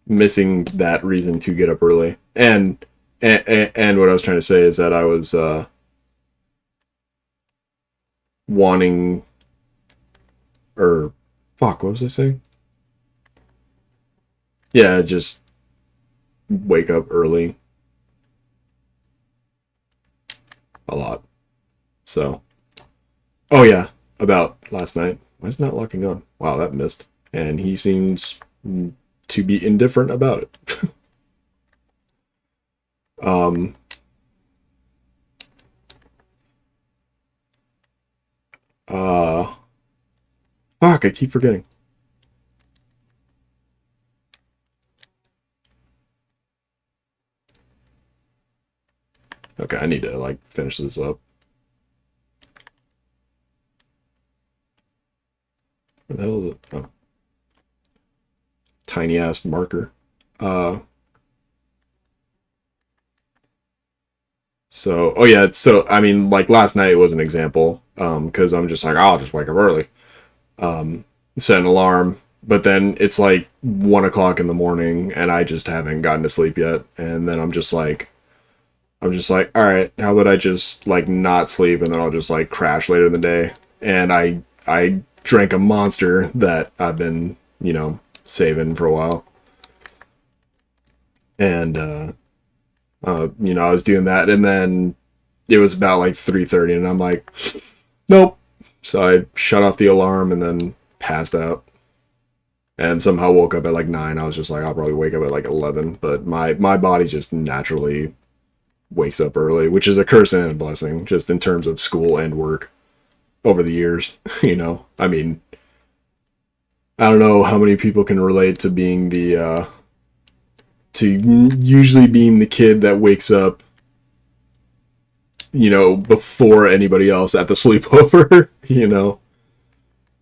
missing that reason to get up early. And what I was trying to say is that I was wanting, or fuck, what was I saying? Yeah, just wake up early a lot. So, oh yeah, about last night. Why is it not locking on? Wow, that missed. And he seems to be indifferent about it. um uh Fuck, I keep forgetting. Okay, I need to like finish this up. Where the hell is it? Oh. Tiny ass marker. So, oh yeah, so I mean, like last night was an example, because I'm just like, I'll just wake up early, set an alarm, but then it's like 1 o'clock in the morning, and I just haven't gotten to sleep yet, and then I'm just like, I'm just like, all right, how about I just like not sleep and then I'll just like crash later in the day. And I drank a monster that I've been, you know, saving for a while. And you know, I was doing that, and then it was about like 3:30, and I'm like, nope. So I shut off the alarm and then passed out. And somehow woke up at like 9. I was just like, I'll probably wake up at like 11. But my body just naturally wakes up early, which is a curse and a blessing, just in terms of school and work over the years. You know, I mean, I don't know how many people can relate to being to usually being the kid that wakes up, you know, before anybody else at the sleepover, you know.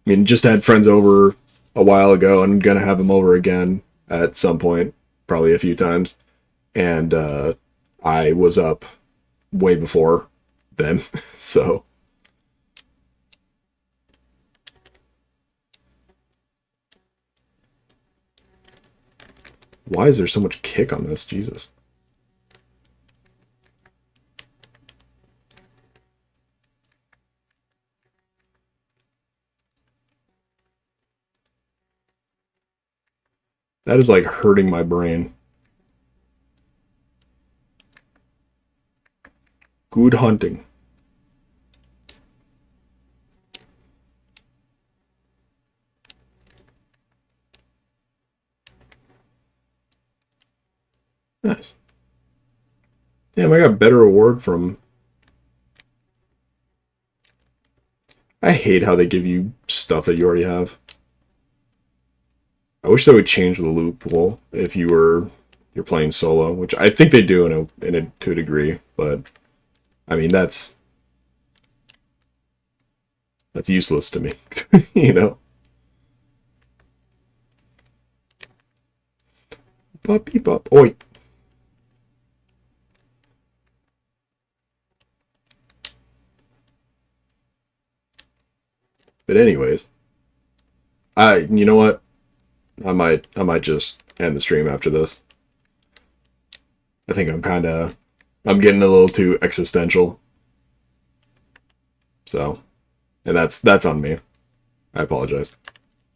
I mean, just had friends over a while ago and gonna have them over again at some point, probably a few times. And I was up way before them, so. Why is there so much kick on this? Jesus. That is like hurting my brain. Good hunting. Nice. Damn, I got a better award from... I hate how they give you stuff that you already have. I wish they would change the loophole if you're playing solo, which I think they do to a degree, but I mean that's useless to me, you know. Pop beep pop. Oi. But anyways, you know what? I might just end the stream after this. I think I'm getting a little too existential. So, and that's on me. I apologize.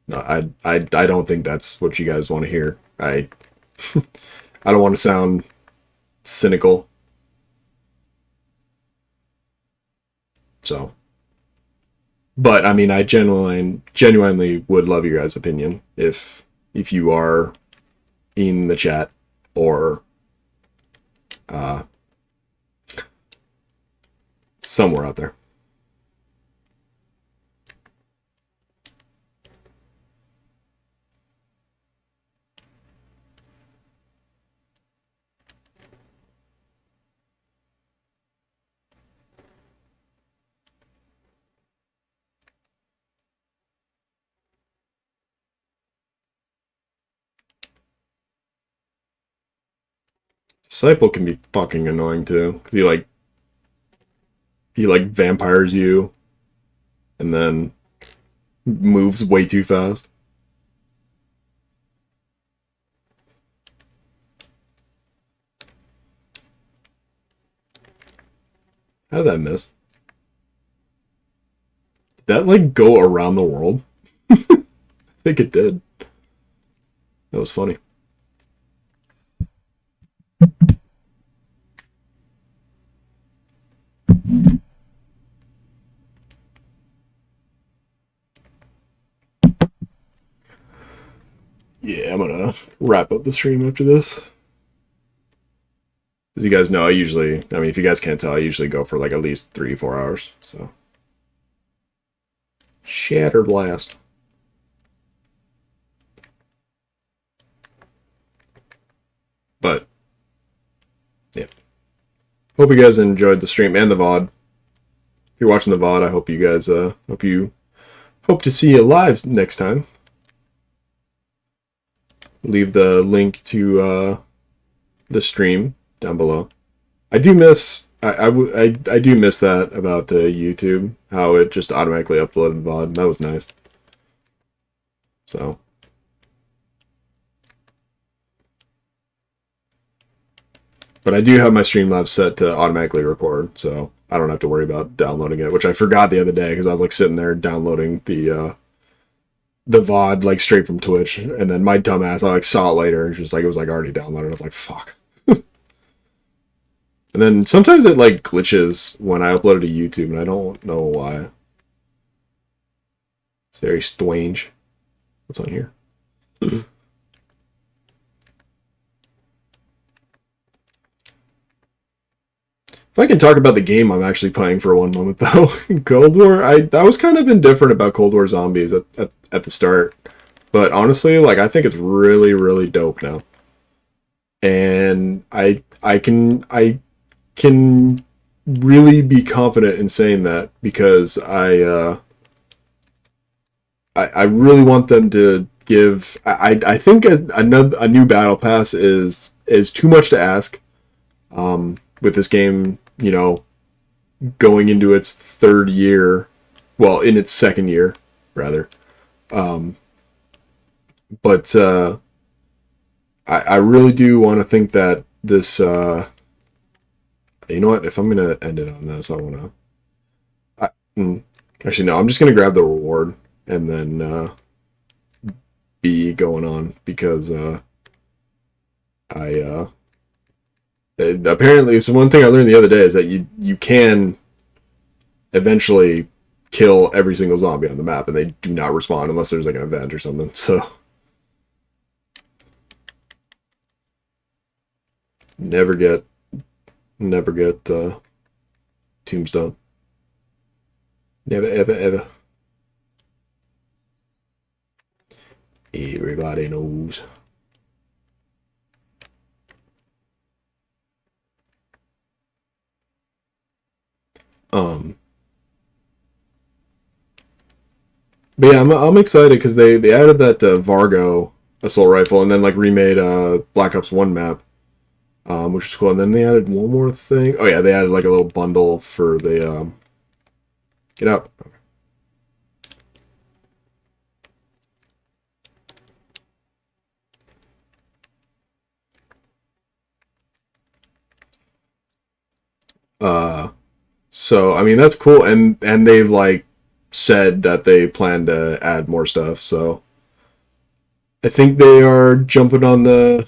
No, I don't think that's what you guys want to hear. I don't want to sound cynical. So, but I mean, I genuinely would love your guys' opinion if you are in the chat or somewhere out there. Disciple can be fucking annoying too, because he like vampires you and then moves way too fast. How did that miss? Did that like go around the world? I think it did. That was funny. Yeah, I'm gonna wrap up the stream after this. As you guys know, I mean, if you guys can't tell, I usually go for like at least 3-4 hours, so. Shattered blast. But, yeah. Hope you guys enjoyed the stream and the VOD. If you're watching the VOD, I hope you guys, hope to see you live next time. Leave the link to, the stream down below. I do miss I do miss that about YouTube, how it just automatically uploaded VOD. That was nice. So But I do have my Streamlabs set to automatically record, so I don't have to worry about downloading it, which I forgot the other day because I was like sitting there downloading the VOD like straight from Twitch, and then my dumbass I like saw it later. It's just like it was like already downloaded. I was like, fuck. And then sometimes it like glitches when I upload it to YouTube, and I don't know why. It's very strange. What's on here? If I can talk about the game I'm actually playing for one moment, though, Cold War, I was kind of indifferent about Cold War Zombies at the start, but honestly, like I think it's really, really dope now, and I can really be confident in saying that because I really want them to give. I think a new battle pass is too much to ask. With this game, you know, going into its third year, well, in its second year, rather. But I really do want to think that this, you know what, if I'm going to end it on this, I want to, actually, no, I'm just going to grab the reward and then be going on because apparently, so one thing I learned the other day is that you can eventually kill every single zombie on the map, and they do not respawn unless there's like an event or something. So never get tombstone. Never ever ever. Everybody knows. But yeah, I'm excited because they added that Vargo assault rifle and then like remade Black Ops 1 map, which is cool. And then they added one more thing. Oh yeah, they added like a little bundle for the get out. So I mean that's cool, and they've like said that they plan to add more stuff. So I think they are jumping on or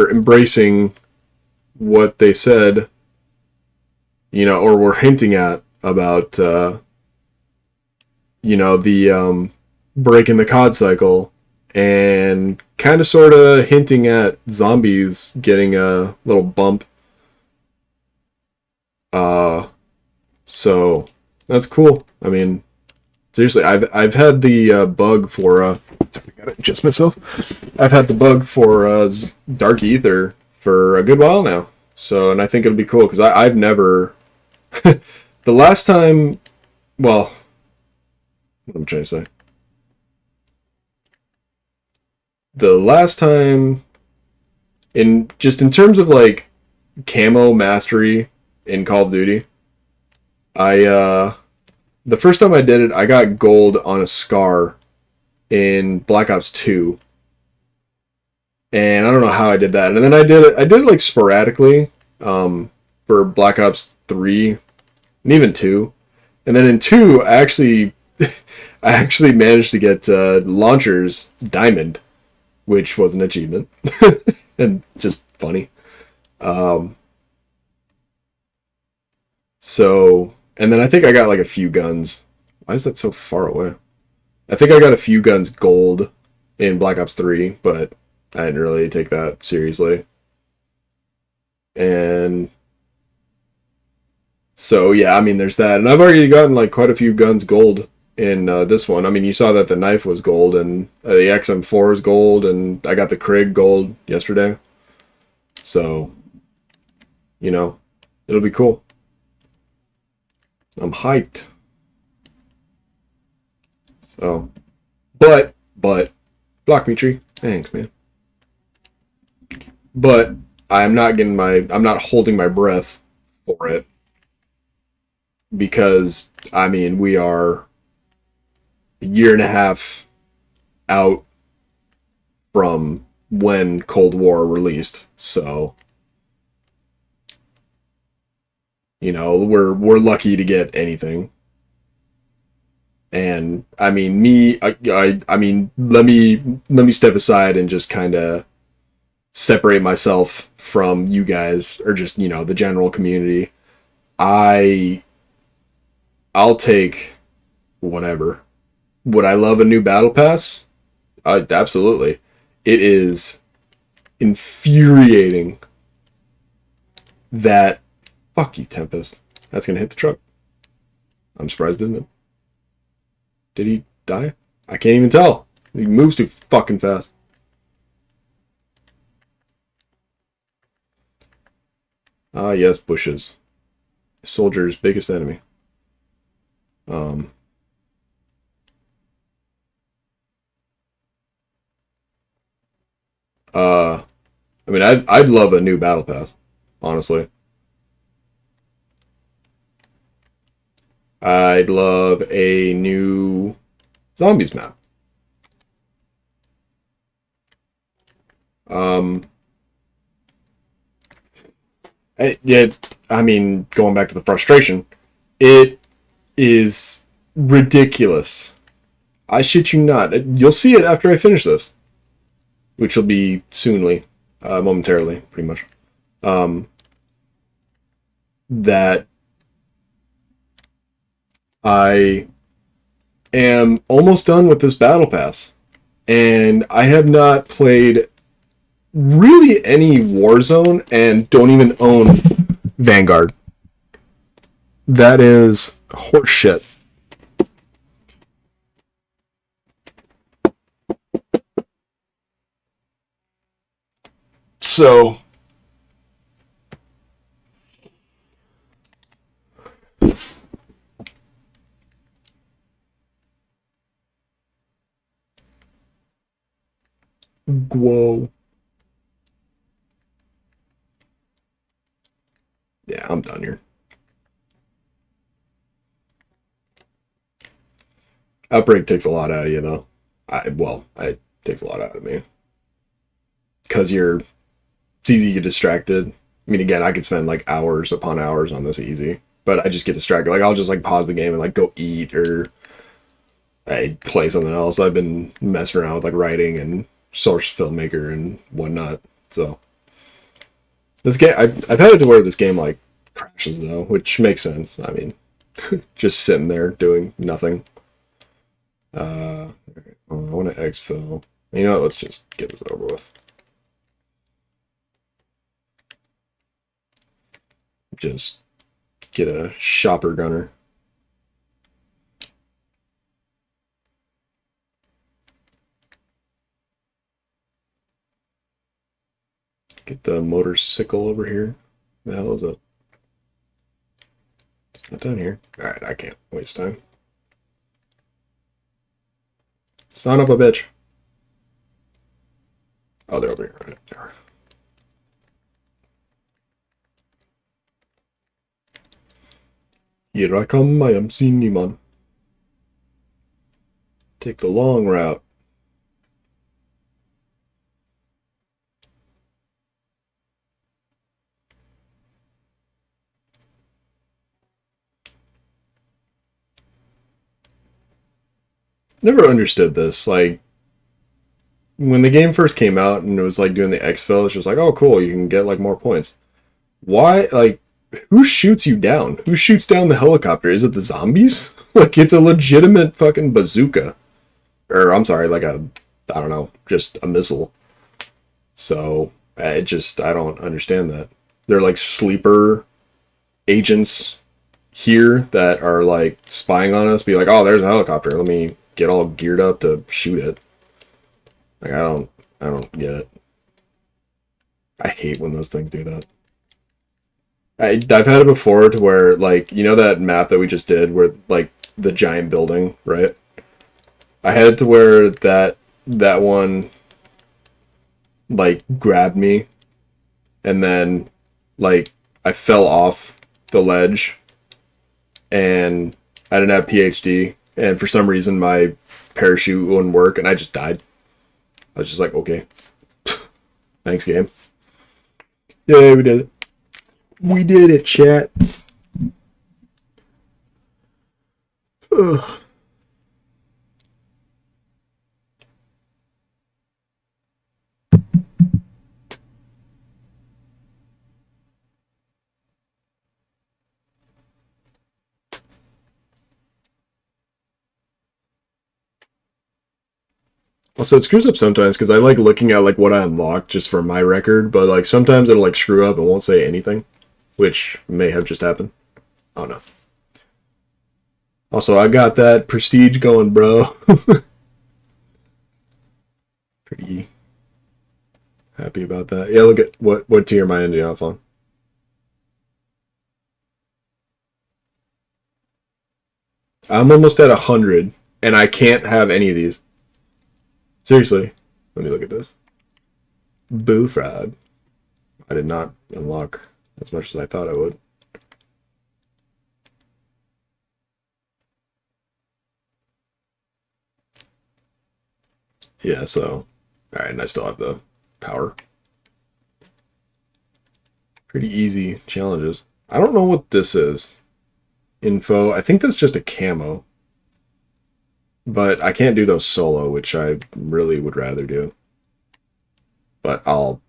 embracing what they said, you know, or were hinting at about, you know, the breaking the COD cycle and kind of sort of hinting at zombies getting a little bump. So that's cool. I mean, seriously, I've had the bug for I gotta adjust myself. I've had the bug for Dark Ether for a good while now. So, and I think it'll be cool because I've never the last time. Well, what am I trying to say? The last time, in terms of like camo mastery in Call of Duty, the first time I did it, I got gold on a Scar in Black Ops 2. And I don't know how I did that. And then I did it like sporadically for Black Ops 3 and even 2. And then in 2, I actually managed to get launchers diamond, which was an achievement. And just funny. So, and then I think I got like a few guns. Why is that so far away? I think I got a few guns gold in Black Ops 3, but I didn't really take that seriously. And so, yeah, I mean, there's that. And I've already gotten like quite a few guns gold in this one. I mean, you saw that the knife was gold and the XM4 is gold, and I got the Krig gold yesterday. So, you know, it'll be cool. I'm hyped. So, but, block me tree. Thanks, man. But I'm not holding my breath for it. Because, I mean, we are a year and a half out from when Cold War released. So, You know, we're lucky to get anything. And I mean, I mean, let me step aside and just kind of separate myself from you guys, or just, you know, the general community. I I'll take whatever. Would I love a new battle pass? Absolutely. It is infuriating that, fuck you, Tempest. That's gonna hit the truck. I'm surprised, didn't it? Did he die? I can't even tell. He moves too fucking fast. Ah, yes, bushes. Soldier's biggest enemy. Um. I mean, I'd love a new battle pass, honestly. I'd love a new zombies map. Um, yeah, I mean, going back to the frustration, it is ridiculous. I shit you not. You'll see it after I finish this, which will be soonly, momentarily, pretty much. That I am almost done with this battle pass, and I have not played really any Warzone, and don't even own Vanguard. That is horseshit. So, whoa. Yeah, I'm done here. Outbreak takes a lot out of you, though. It takes a lot out of me. Because it's easy to get distracted. I mean, again, I could spend like hours upon hours on this easy, but I just get distracted. Like, I'll just like pause the game and like go eat, or I play something else. I've been messing around with like writing and source filmmaker and whatnot. So this game, I've had it to where this game like crashes though, which makes sense. I mean, just sitting there doing nothing. I want to exfil. You know what? Let's just get this over with. Just get a shopper gunner. Get the motorcycle over here. The hell is it? It's not down here. Alright, I can't waste time. Son of a bitch. Oh, they're over here. Right there. Here I come, I am seeing Niman. Take the long route. Never understood this. Like, when the game first came out and it was like doing the exfil, it's just like, oh cool, you can get like more points. Why, like, who shoots you down? Who shoots down the helicopter? Is it the zombies? Like, it's a legitimate fucking bazooka. Or, I'm sorry, like I don't know, just a missile. So, I don't understand that. They're like sleeper agents here that are like spying on us, be like, oh, there's a helicopter, let me get all geared up to shoot it. Like, I don't get it. I hate when those things do that. I've had it before to where, like, you know that map that we just did where, like, the giant building, right? I had it to where that one, like, grabbed me, and then, like, I fell off the ledge, and I didn't have PhD, and for some reason my parachute wouldn't work, and I just died. I was just like, okay. Thanks, game. Yay, we did it. We did it, chat. Ugh. Also, it screws up sometimes because I like looking at like what I unlocked just for my record, but like sometimes it'll like screw up and won't say anything, which may have just happened. Oh no. Also, I got that prestige going, bro. Pretty happy about that. Yeah, look at what tier am I ending off on? I'm almost at 100, and I can't have any of these. Seriously, let me look at this. Boo frog. I did not unlock as much as I thought I would. Yeah, so, alright, and I still have the power. Pretty easy challenges. I don't know what this is. Info, I think that's just a camo. But I can't do those solo, which I really would rather do. But I'll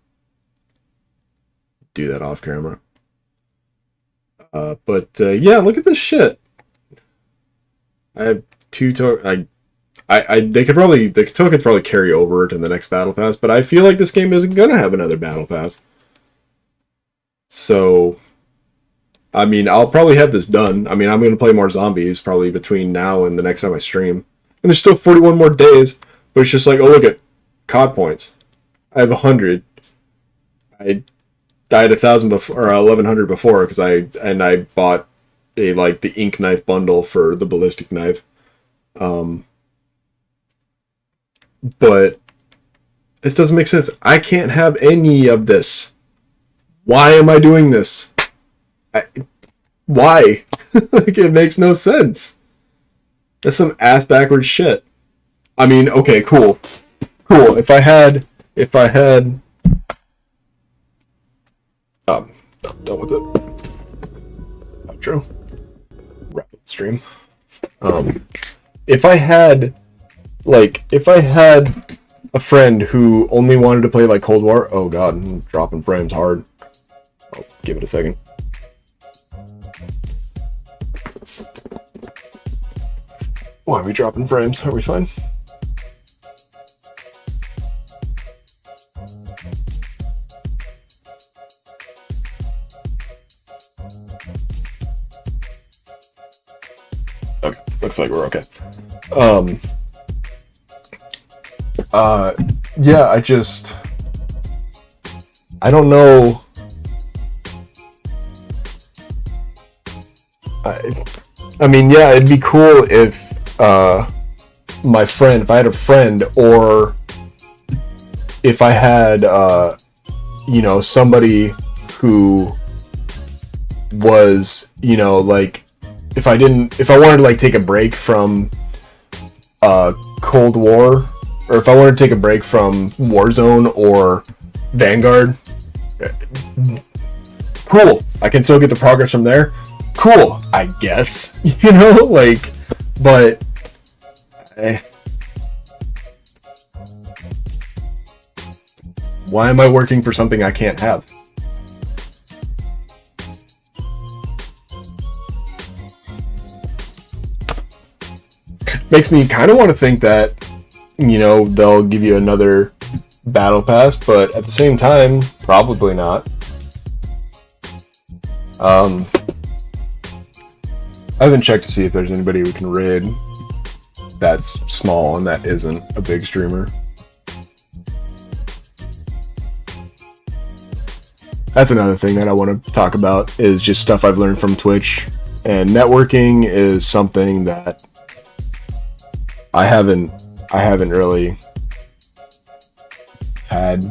do that off camera. Yeah, look at this shit. I have two tokens. The tokens probably carry over to the next battle pass, but I feel like this game isn't gonna have another battle pass. So, I mean, I'll probably have this done. I mean, I'm gonna play more zombies probably between now and the next time I stream. And there's still 41 more days, but it's just like, oh look at COD points. I have 100. I died 1,000 before, or 1,100 before, because I bought the ink knife bundle for the ballistic knife. But this doesn't make sense. I can't have any of this. Why am I doing this? Why? Like, it makes no sense. That's some ass backwards shit. I mean, okay, cool. If I had I'm done with it. Outro. Wrap up the stream. If I had a friend who only wanted to play like Cold War, oh god, I'm dropping frames hard. I'll give it a second. Why are we dropping frames? Are we fine? Okay, looks like we're okay. Yeah, I don't know. I mean, yeah, it'd be cool if if I had a friend, or if I had somebody who was, like, if I wanted to like take a break from Cold War, or if I wanted to take a break from Warzone or Vanguard, cool, I can still get the progress from there. Cool, I guess, but why am I working for something I can't have? Makes me kind of want to think that, they'll give you another battle pass, but at the same time, probably not. I haven't checked to see if there's anybody we can raid that's small and that isn't a big streamer. That's another thing that I want to talk about, is just stuff I've learned from Twitch. And networking is something that I haven't really had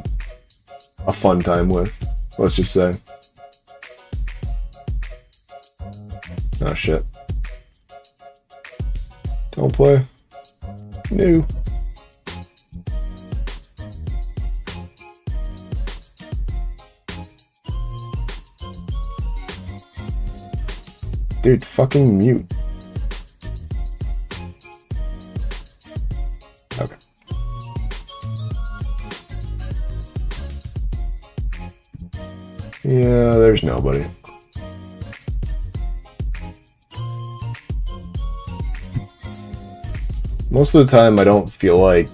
a fun time with, let's just say. Oh shit. Don't play. No. Dude, fucking mute. Okay. Yeah, there's nobody. Most of the time, I don't feel like...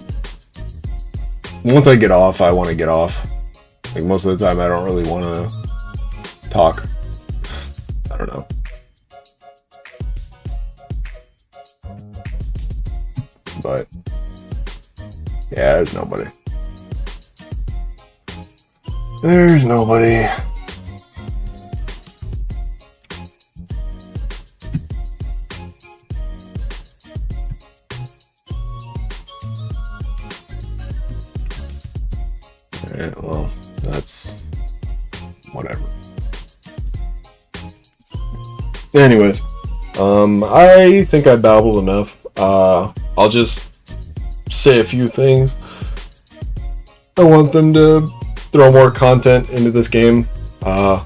Once I get off, I want to get off. Like, most of the time, I don't really want to talk. I don't know. But... yeah, there's nobody. There's nobody. Alright, well, that's whatever. Anyways, I think I babbled enough. I'll just say a few things. I want them to throw more content into this game. The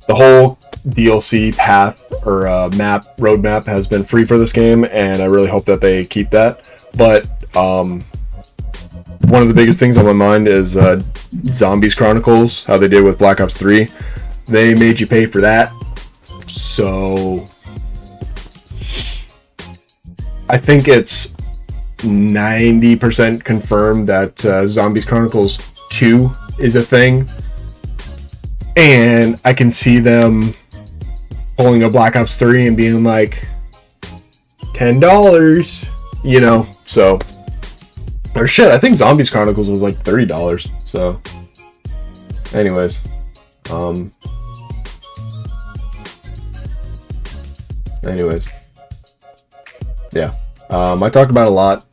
whole DLC path or roadmap has been free for this game, and I really hope that they keep that. But one of the biggest things on my mind is Zombies Chronicles, how they did with Black Ops 3. They made you pay for that. So I think it's 90% confirmed that Zombies Chronicles 2 is a thing. And I can see them pulling a Black Ops 3 and being like, $10, you know, so... Or shit, I think Zombies Chronicles was like $30, so... Anyways, yeah. I talked about a lot.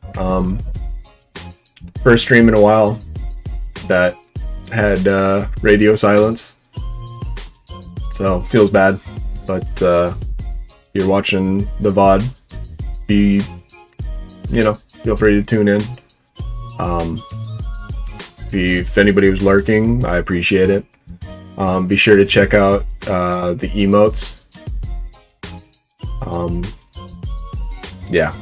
First stream in a while that had radio silence, so feels bad. But if you're watching the VOD, feel free to tune in. If anybody was lurking, I appreciate it. Be sure to check out the emotes. Yeah,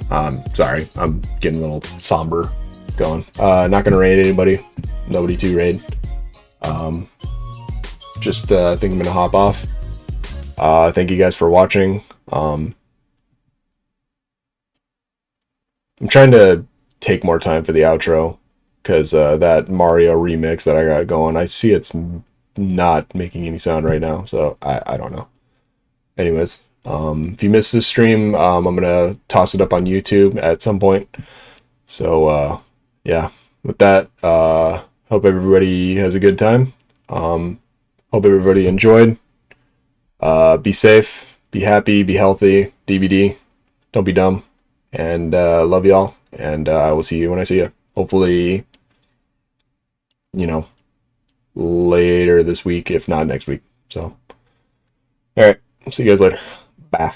sorry, I'm getting a little somber going. Not gonna raid anybody. Nobody to raid. Just think I'm gonna hop off. Thank you guys for watching. I'm trying to take more time for the outro, because that Mario remix that I got going, I see it's not making any sound right now, so I don't know. Anyways, if you missed this stream, I'm gonna toss it up on YouTube at some point. So yeah, with that, hope everybody has a good time. Hope everybody enjoyed. Be safe, be happy, be healthy. DVD, don't be dumb, and love y'all. And I will see you when I see you. Hopefully, later this week, if not next week. So, all right, see you guys later. Bye.